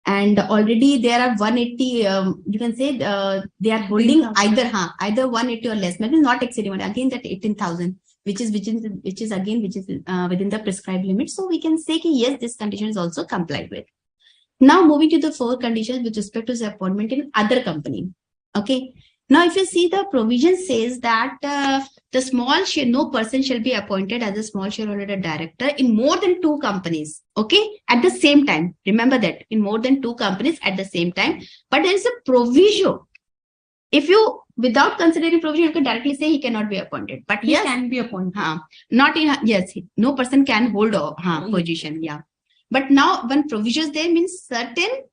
Speaker 2: And already there are 180, you can say they are holding either 180 or less, maybe not exceeding one. Again, that 18,000, which is within the prescribed limit. So we can say yes, this condition is also complied with. Now moving to the 4 conditions with respect to the appointment in other company. Okay. Now, if you see, the provision says that the small share, no person shall be appointed as a small shareholder director in more than 2 companies. Okay, at the same time. Remember that, in more than 2 companies at the same time. But there is a provision. If you, without considering provision, you can directly say he cannot be appointed. But
Speaker 1: He
Speaker 2: yes,
Speaker 1: can be appointed.
Speaker 2: not in, yes, no person can hold a position. Yeah. But now, when provisions there means certain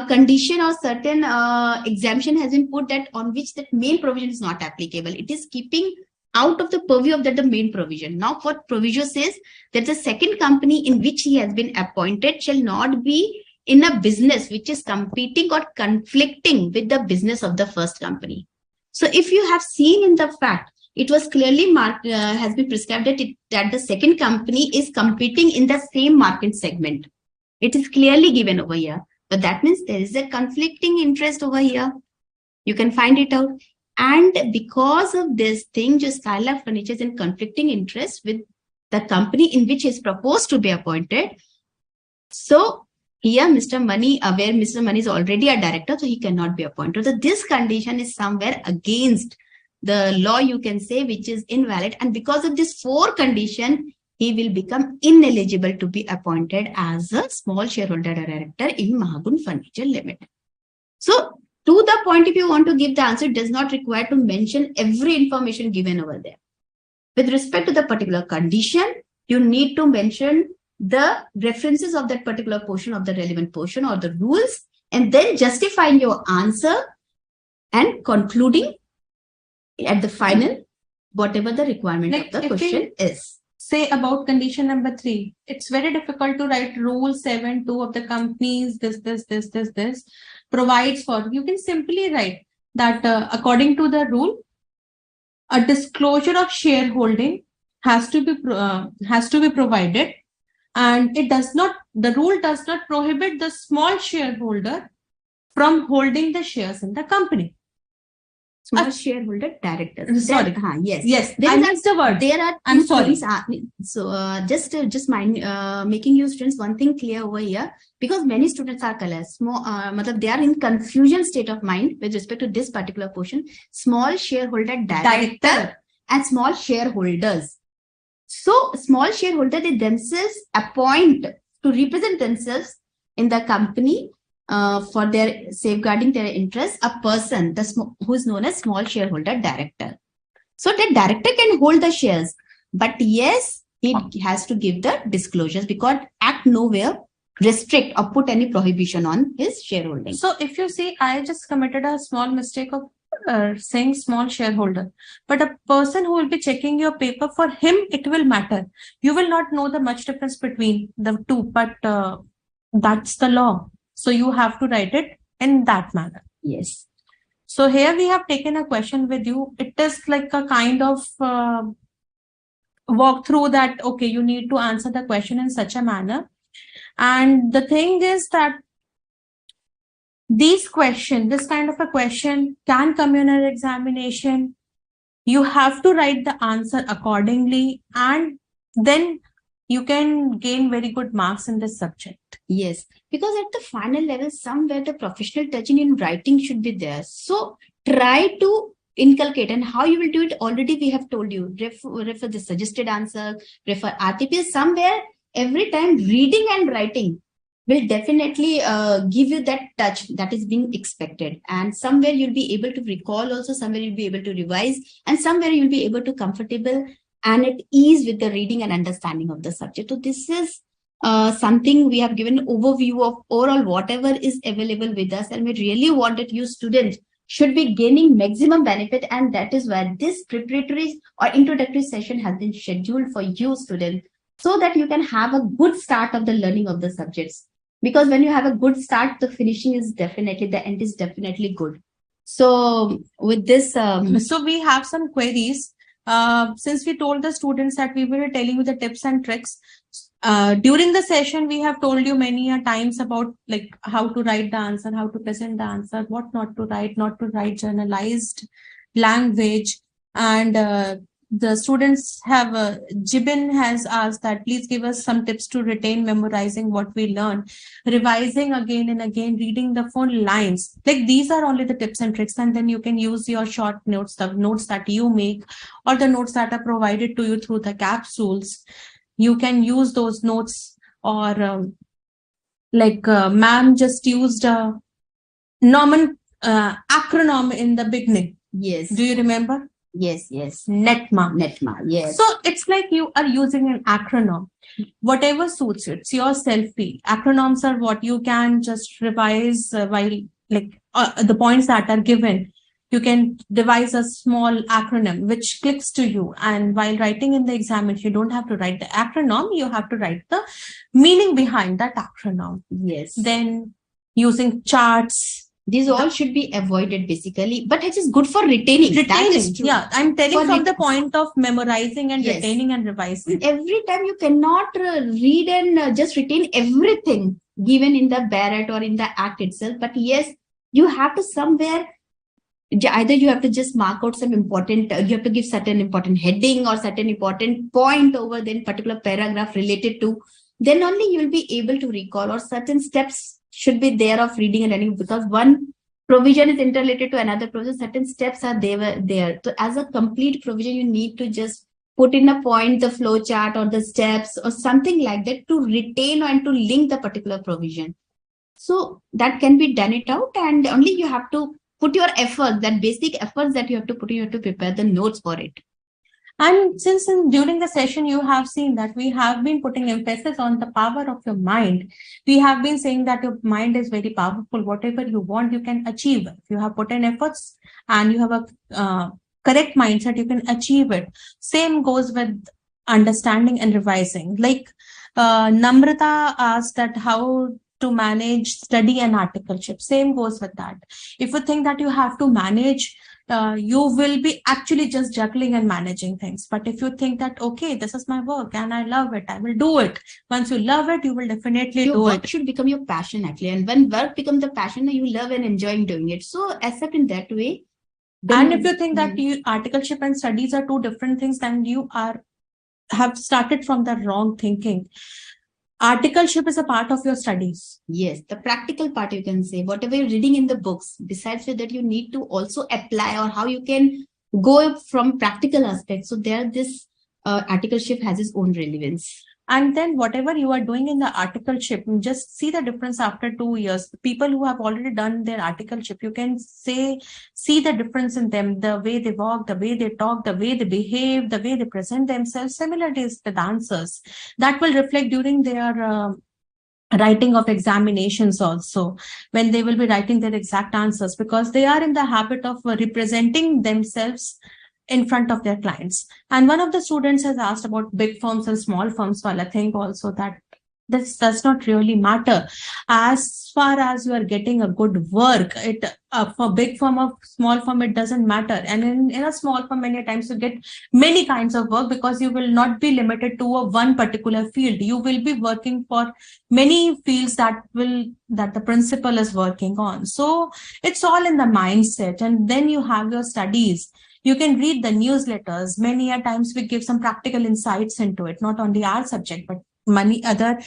Speaker 2: condition or certain exemption has been put that on which that main provision is not applicable. It is keeping out of the purview of that the main provision. Now, what provision says that the second company in which he has been appointed shall not be in a business which is competing or conflicting with the business of the first company. So, if you have seen in the fact, it was clearly marked, has been prescribed that the second company is competing in the same market segment. It is clearly given over here. But that means there is a conflicting interest over here. You can find it out. And because of this thing, just Skylar Furniture is in conflicting interest with the company in which he is proposed to be appointed. So here, Mr. Money, where Mr. Money is already a director, so he cannot be appointed. So this condition is somewhere against the law, you can say, which is invalid. And because of this 4 condition, he will become ineligible to be appointed as a small shareholder director in Mahagun Furniture Limited. So, to the point, if you want to give the answer, it does not require to mention every information given over there. With respect to the particular condition, you need to mention the references of that particular portion of the relevant portion or the rules, and then justifying your answer and concluding at the final whatever the requirement of the question is.
Speaker 1: Say about condition number 3, it's very difficult to write rule 7(2) of the companies, this provides for. You can simply write that according to the rule, a disclosure of shareholding has to be provided, and the rule does not prohibit the small shareholder from holding the shares in the company.
Speaker 2: Small shareholder director.
Speaker 1: Sorry.
Speaker 2: Yes.
Speaker 1: I missed the word.
Speaker 2: There are.
Speaker 1: I'm sorry.
Speaker 2: Just mind making you students one thing clear over here, because many students are colors. They are in confusion state of mind with respect to this particular portion. Small shareholder director and small shareholders. So small shareholder, they themselves appoint to represent themselves in the company. For their safeguarding their interests, a person who is known as small shareholder director. So the director can hold the shares, but yes, he has to give the disclosures, because Act nowhere restrict or put any prohibition on his shareholding.
Speaker 1: So if you see, I just committed a small mistake of saying small shareholder, but a person who will be checking your paper, for him it will matter. You will not know the much difference between the two, but that's the law. So you have to write it in that manner.
Speaker 2: Yes.
Speaker 1: So here we have taken a question with you. It is like a kind of walk through that, okay, you need to answer the question in such a manner. And the thing is that this kind of a question can come in an examination. You have to write the answer accordingly, and then you can gain very good marks in this subject.
Speaker 2: Yes, because at the final level, somewhere the professional touching in writing should be there. So try to inculcate, and how you will do it, already we have told you. Refer the suggested answer, refer RTP. Somewhere every time reading and writing will definitely give you that touch that is being expected. And somewhere you'll be able to recall also, somewhere you'll be able to revise, and somewhere you'll be able to comfortable and at ease with the reading and understanding of the subject. So this is something we have given overview of overall whatever is available with us, and we really want that you students should be gaining maximum benefit, and that is why this preparatory or introductory session has been scheduled for you students, so that you can have a good start of the learning of the subjects. Because when you have a good start, the finishing is definitely, the end is definitely good. So with this,
Speaker 1: so we have some queries. Since we told the students that we will be telling you the tips and tricks, During the session, we have told you many a times about like how to write the answer, how to present the answer, what not to write journalized language. And the students have, Jibin has asked that please give us some tips to retain memorizing what we learn, revising again and again, reading the full lines. Like these are only the tips and tricks, and then you can use your short notes, the notes that you make or the notes that are provided to you through the capsules. You can use those notes, or ma'am just used a Norman acronym in the beginning.
Speaker 2: Yes.
Speaker 1: Do you remember?
Speaker 2: Yes, yes.
Speaker 1: NETMA.
Speaker 2: NETMA, yes.
Speaker 1: So it's like you are using an acronym. Whatever suits you, it's your selfie. Acronyms are what you can just revise while the points that are given. You can devise a small acronym which clicks to you. And while writing in the examination, you don't have to write the acronym, you have to write the meaning behind that acronym.
Speaker 2: Yes.
Speaker 1: Then using charts.
Speaker 2: These all should be avoided basically, but it is good for retaining. That is true.
Speaker 1: Yeah, I'm telling from the point of memorizing and retaining and revising.
Speaker 2: Every time you cannot read and just retain everything given in the Barrett or in the act itself. But yes, you have to somewhere, either you have to just mark out some important, you have to give certain important heading or certain important point over the particular paragraph related to, then only you will be able to recall, or certain steps should be there of reading and learning, because one provision is interrelated to another provision, certain steps are there. So as a complete provision, you need to just put in a point, the flow chart or the steps or something like that to retain and to link the particular provision. So that can be done it out, and only you have to put your effort, that basic efforts that you have to put, you have to prepare the notes for it.
Speaker 1: And since during the session, you have seen that we have been putting emphasis on the power of your mind. We have been saying that your mind is very powerful. Whatever you want, you can achieve. If you have put in efforts and you have a correct mindset, you can achieve it. Same goes with understanding and revising. Like Namrata asked that how to manage study and articleship. Same goes with that. If you think that you have to manage, you will be actually just juggling and managing things. But if you think that, okay, this is my work and I love it, I will do it. Once you love it, you will definitely do it.
Speaker 2: Work should become your passion actually. And when work becomes the passion, you love and enjoying doing it. So accept in that way.
Speaker 1: And if you think that articleship and studies are two different things, then you have started from the wrong thinking. Articleship is a part of your studies.
Speaker 2: Yes, the practical part, you can say, whatever you're reading in the books, besides that you need to also apply, or how you can go from practical aspects. So there, this articleship has its own relevance.
Speaker 1: And then whatever you are doing in the articleship, just see the difference after 2 years. People who have already done their articleship, you can see the difference in them, the way they walk, the way they talk, the way they behave, the way they present themselves. Similarly, is the dancers. That will reflect during their writing of examinations also, when they will be writing their exact answers, because they are in the habit of representing themselves in front of their clients. And one of the students has asked about big firms and small firms. Well, I think also that this does not really matter. As far as you are getting a good work, it for big firm or small firm, it doesn't matter. And in a small firm, many times you get many kinds of work, because you will not be limited to one particular field. You will be working for many fields that the principal is working on. So it's all in the mindset. And then you have your studies. You can read the newsletters. Many a times we give some practical insights into it, not only our subject, but many other,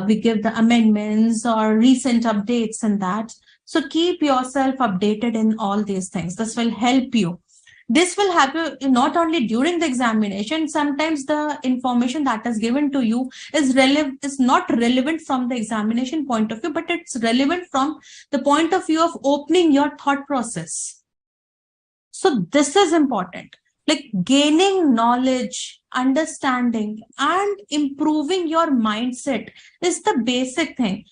Speaker 1: we give the amendments or recent updates and that. So keep yourself updated in all these things. This will help you. This will happen not only during the examination. Sometimes the information that is given to you is not relevant from the examination point of view, but it's relevant from the point of view of opening your thought process. So this is important, like gaining knowledge, understanding, and improving your mindset is the basic thing.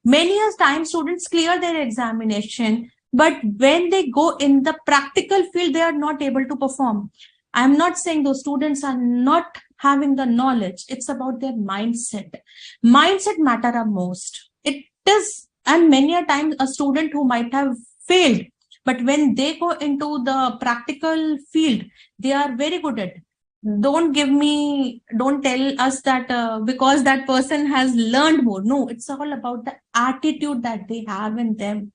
Speaker 1: Many times students clear their examination, but when they go in the practical field, they are not able to perform. I'm not saying those students are not having the knowledge. It's about their mindset. Mindset matter most. It is, and many a time a student who might have failed, but when they go into the practical field, they are very good at it. don't tell us that because that person has learned more. No, it's all about the attitude that they have in them.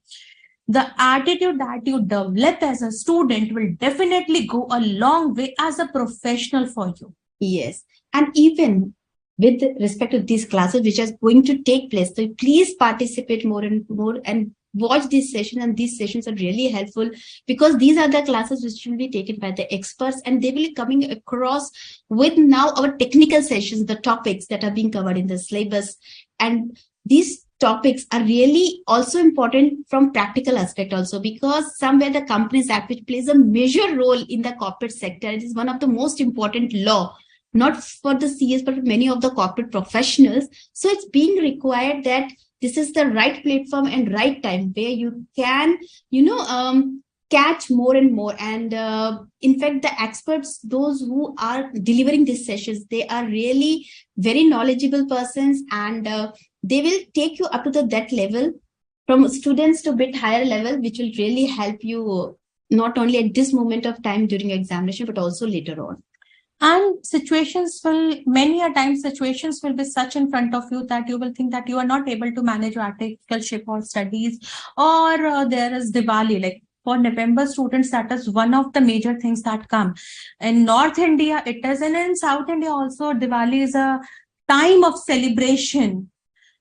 Speaker 1: The attitude that you develop as a student will definitely go a long way as a professional for you.
Speaker 2: Yes. And even with respect to these classes which are going to take place, so please participate more and more and watch these sessions. And these sessions are really helpful because these are the classes which will be taken by the experts, and they will be coming across with now our technical sessions, the topics that are being covered in the syllabus. And these topics are really also important from practical aspect also, because somewhere the Companies Act, which plays a major role in the corporate sector, it is one of the most important law, not for the CS, but for many of the corporate professionals. So it's being required that this is the right platform and right time where you can, catch more and more. And in fact, the experts, those who are delivering these sessions, they are really very knowledgeable persons, and they will take you up to that level, from students to a bit higher level, which will really help you not only at this moment of time during examination, but also later on.
Speaker 1: And many a time situations will be such in front of you that you will think that you are not able to manage your articleship or studies, or there is Diwali, like for November students, that is one of the major things that come. In North India, it is, and in South India also, Diwali is a time of celebration.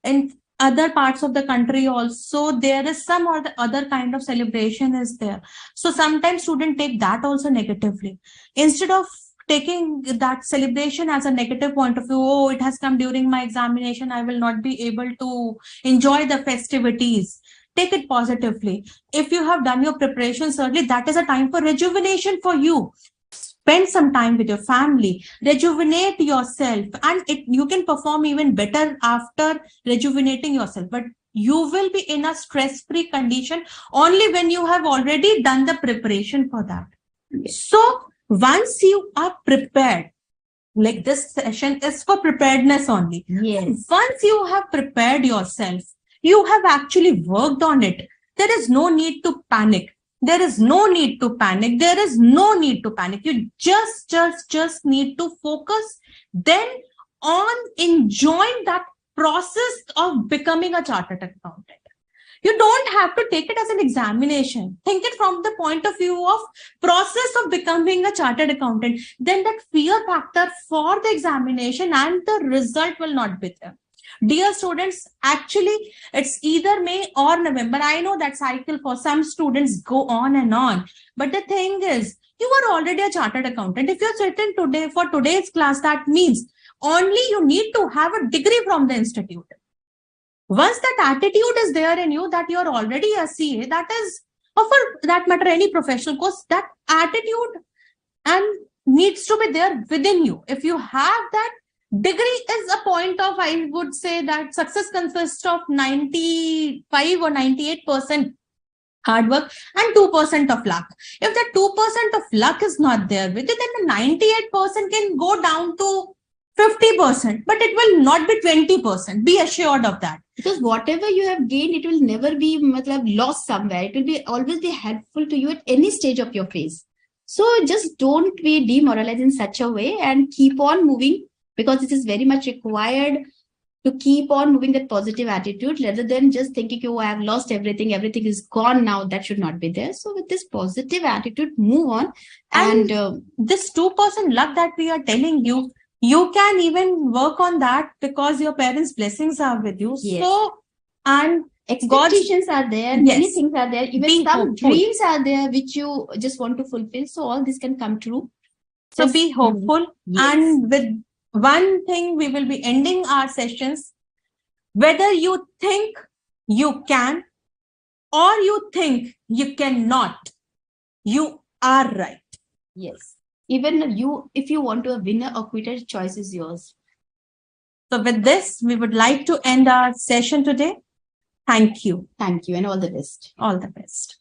Speaker 1: In other parts of the country also, there is some or the other kind of celebration is there. So sometimes students take that also negatively. Instead of taking that celebration as a negative point of view, oh, it has come during my examination, I will not be able to enjoy the festivities. Take it positively. If you have done your preparations early, that is a time for rejuvenation for you. Spend some time with your family, rejuvenate yourself, and you can perform even better after rejuvenating yourself. But you will be in a stress-free condition only when you have already done the preparation for that. So once you are prepared, like this session is for preparedness only.
Speaker 2: Yes.
Speaker 1: Once you have prepared yourself, you have actually worked on it, there is no need to panic. There is no need to panic. There is no need to panic. You just need to focus then on enjoying that process of becoming a chartered accountant. You don't have to take it as an examination. Think it from the point of view of process of becoming a chartered accountant. Then that fear factor for the examination and the result will not be there. Dear students, actually, it's either May or November. I know that cycle for some students go on and on. But the thing is, you are already a chartered accountant. If you're sitting today for today's class, that means only you need to have a degree from the institute. Once that attitude is there in you that you're already a CA, that is, or for that matter, any professional course, that attitude and needs to be there within you. If you have that, degree is a point of, I would say that success consists of 95 or 98% hard work and 2% of luck. If that 2% of luck is not there with you, then the 98% can go down to 50%, but it will not be 20%. Be assured of that.
Speaker 2: Because whatever you have gained, it will never be lost somewhere. It will always be helpful to you at any stage of your phase. So just don't be demoralized in such a way and keep on moving, because it is very much required to keep on moving that positive attitude rather than just thinking, oh, I have lost everything is gone now. That should not be there. So with this positive attitude, move on. And
Speaker 1: this 2% luck that we are telling you, you can even work on that because your parents' blessings are with you.
Speaker 2: Yes.
Speaker 1: So, and
Speaker 2: expectations are there,
Speaker 1: yes,
Speaker 2: many things are there, even some
Speaker 1: hopeful
Speaker 2: dreams are there which you just want to fulfill. So all this can come true.
Speaker 1: So just be hopeful. Yes. And with one thing, we will be ending our sessions. Whether you think you can or you think you cannot, you are right.
Speaker 2: Yes. Even you, if you want to a winner or quitter, choice is yours.
Speaker 1: So with this, we would like to end our session today. Thank you.
Speaker 2: Thank you, and all the best.
Speaker 1: All the best.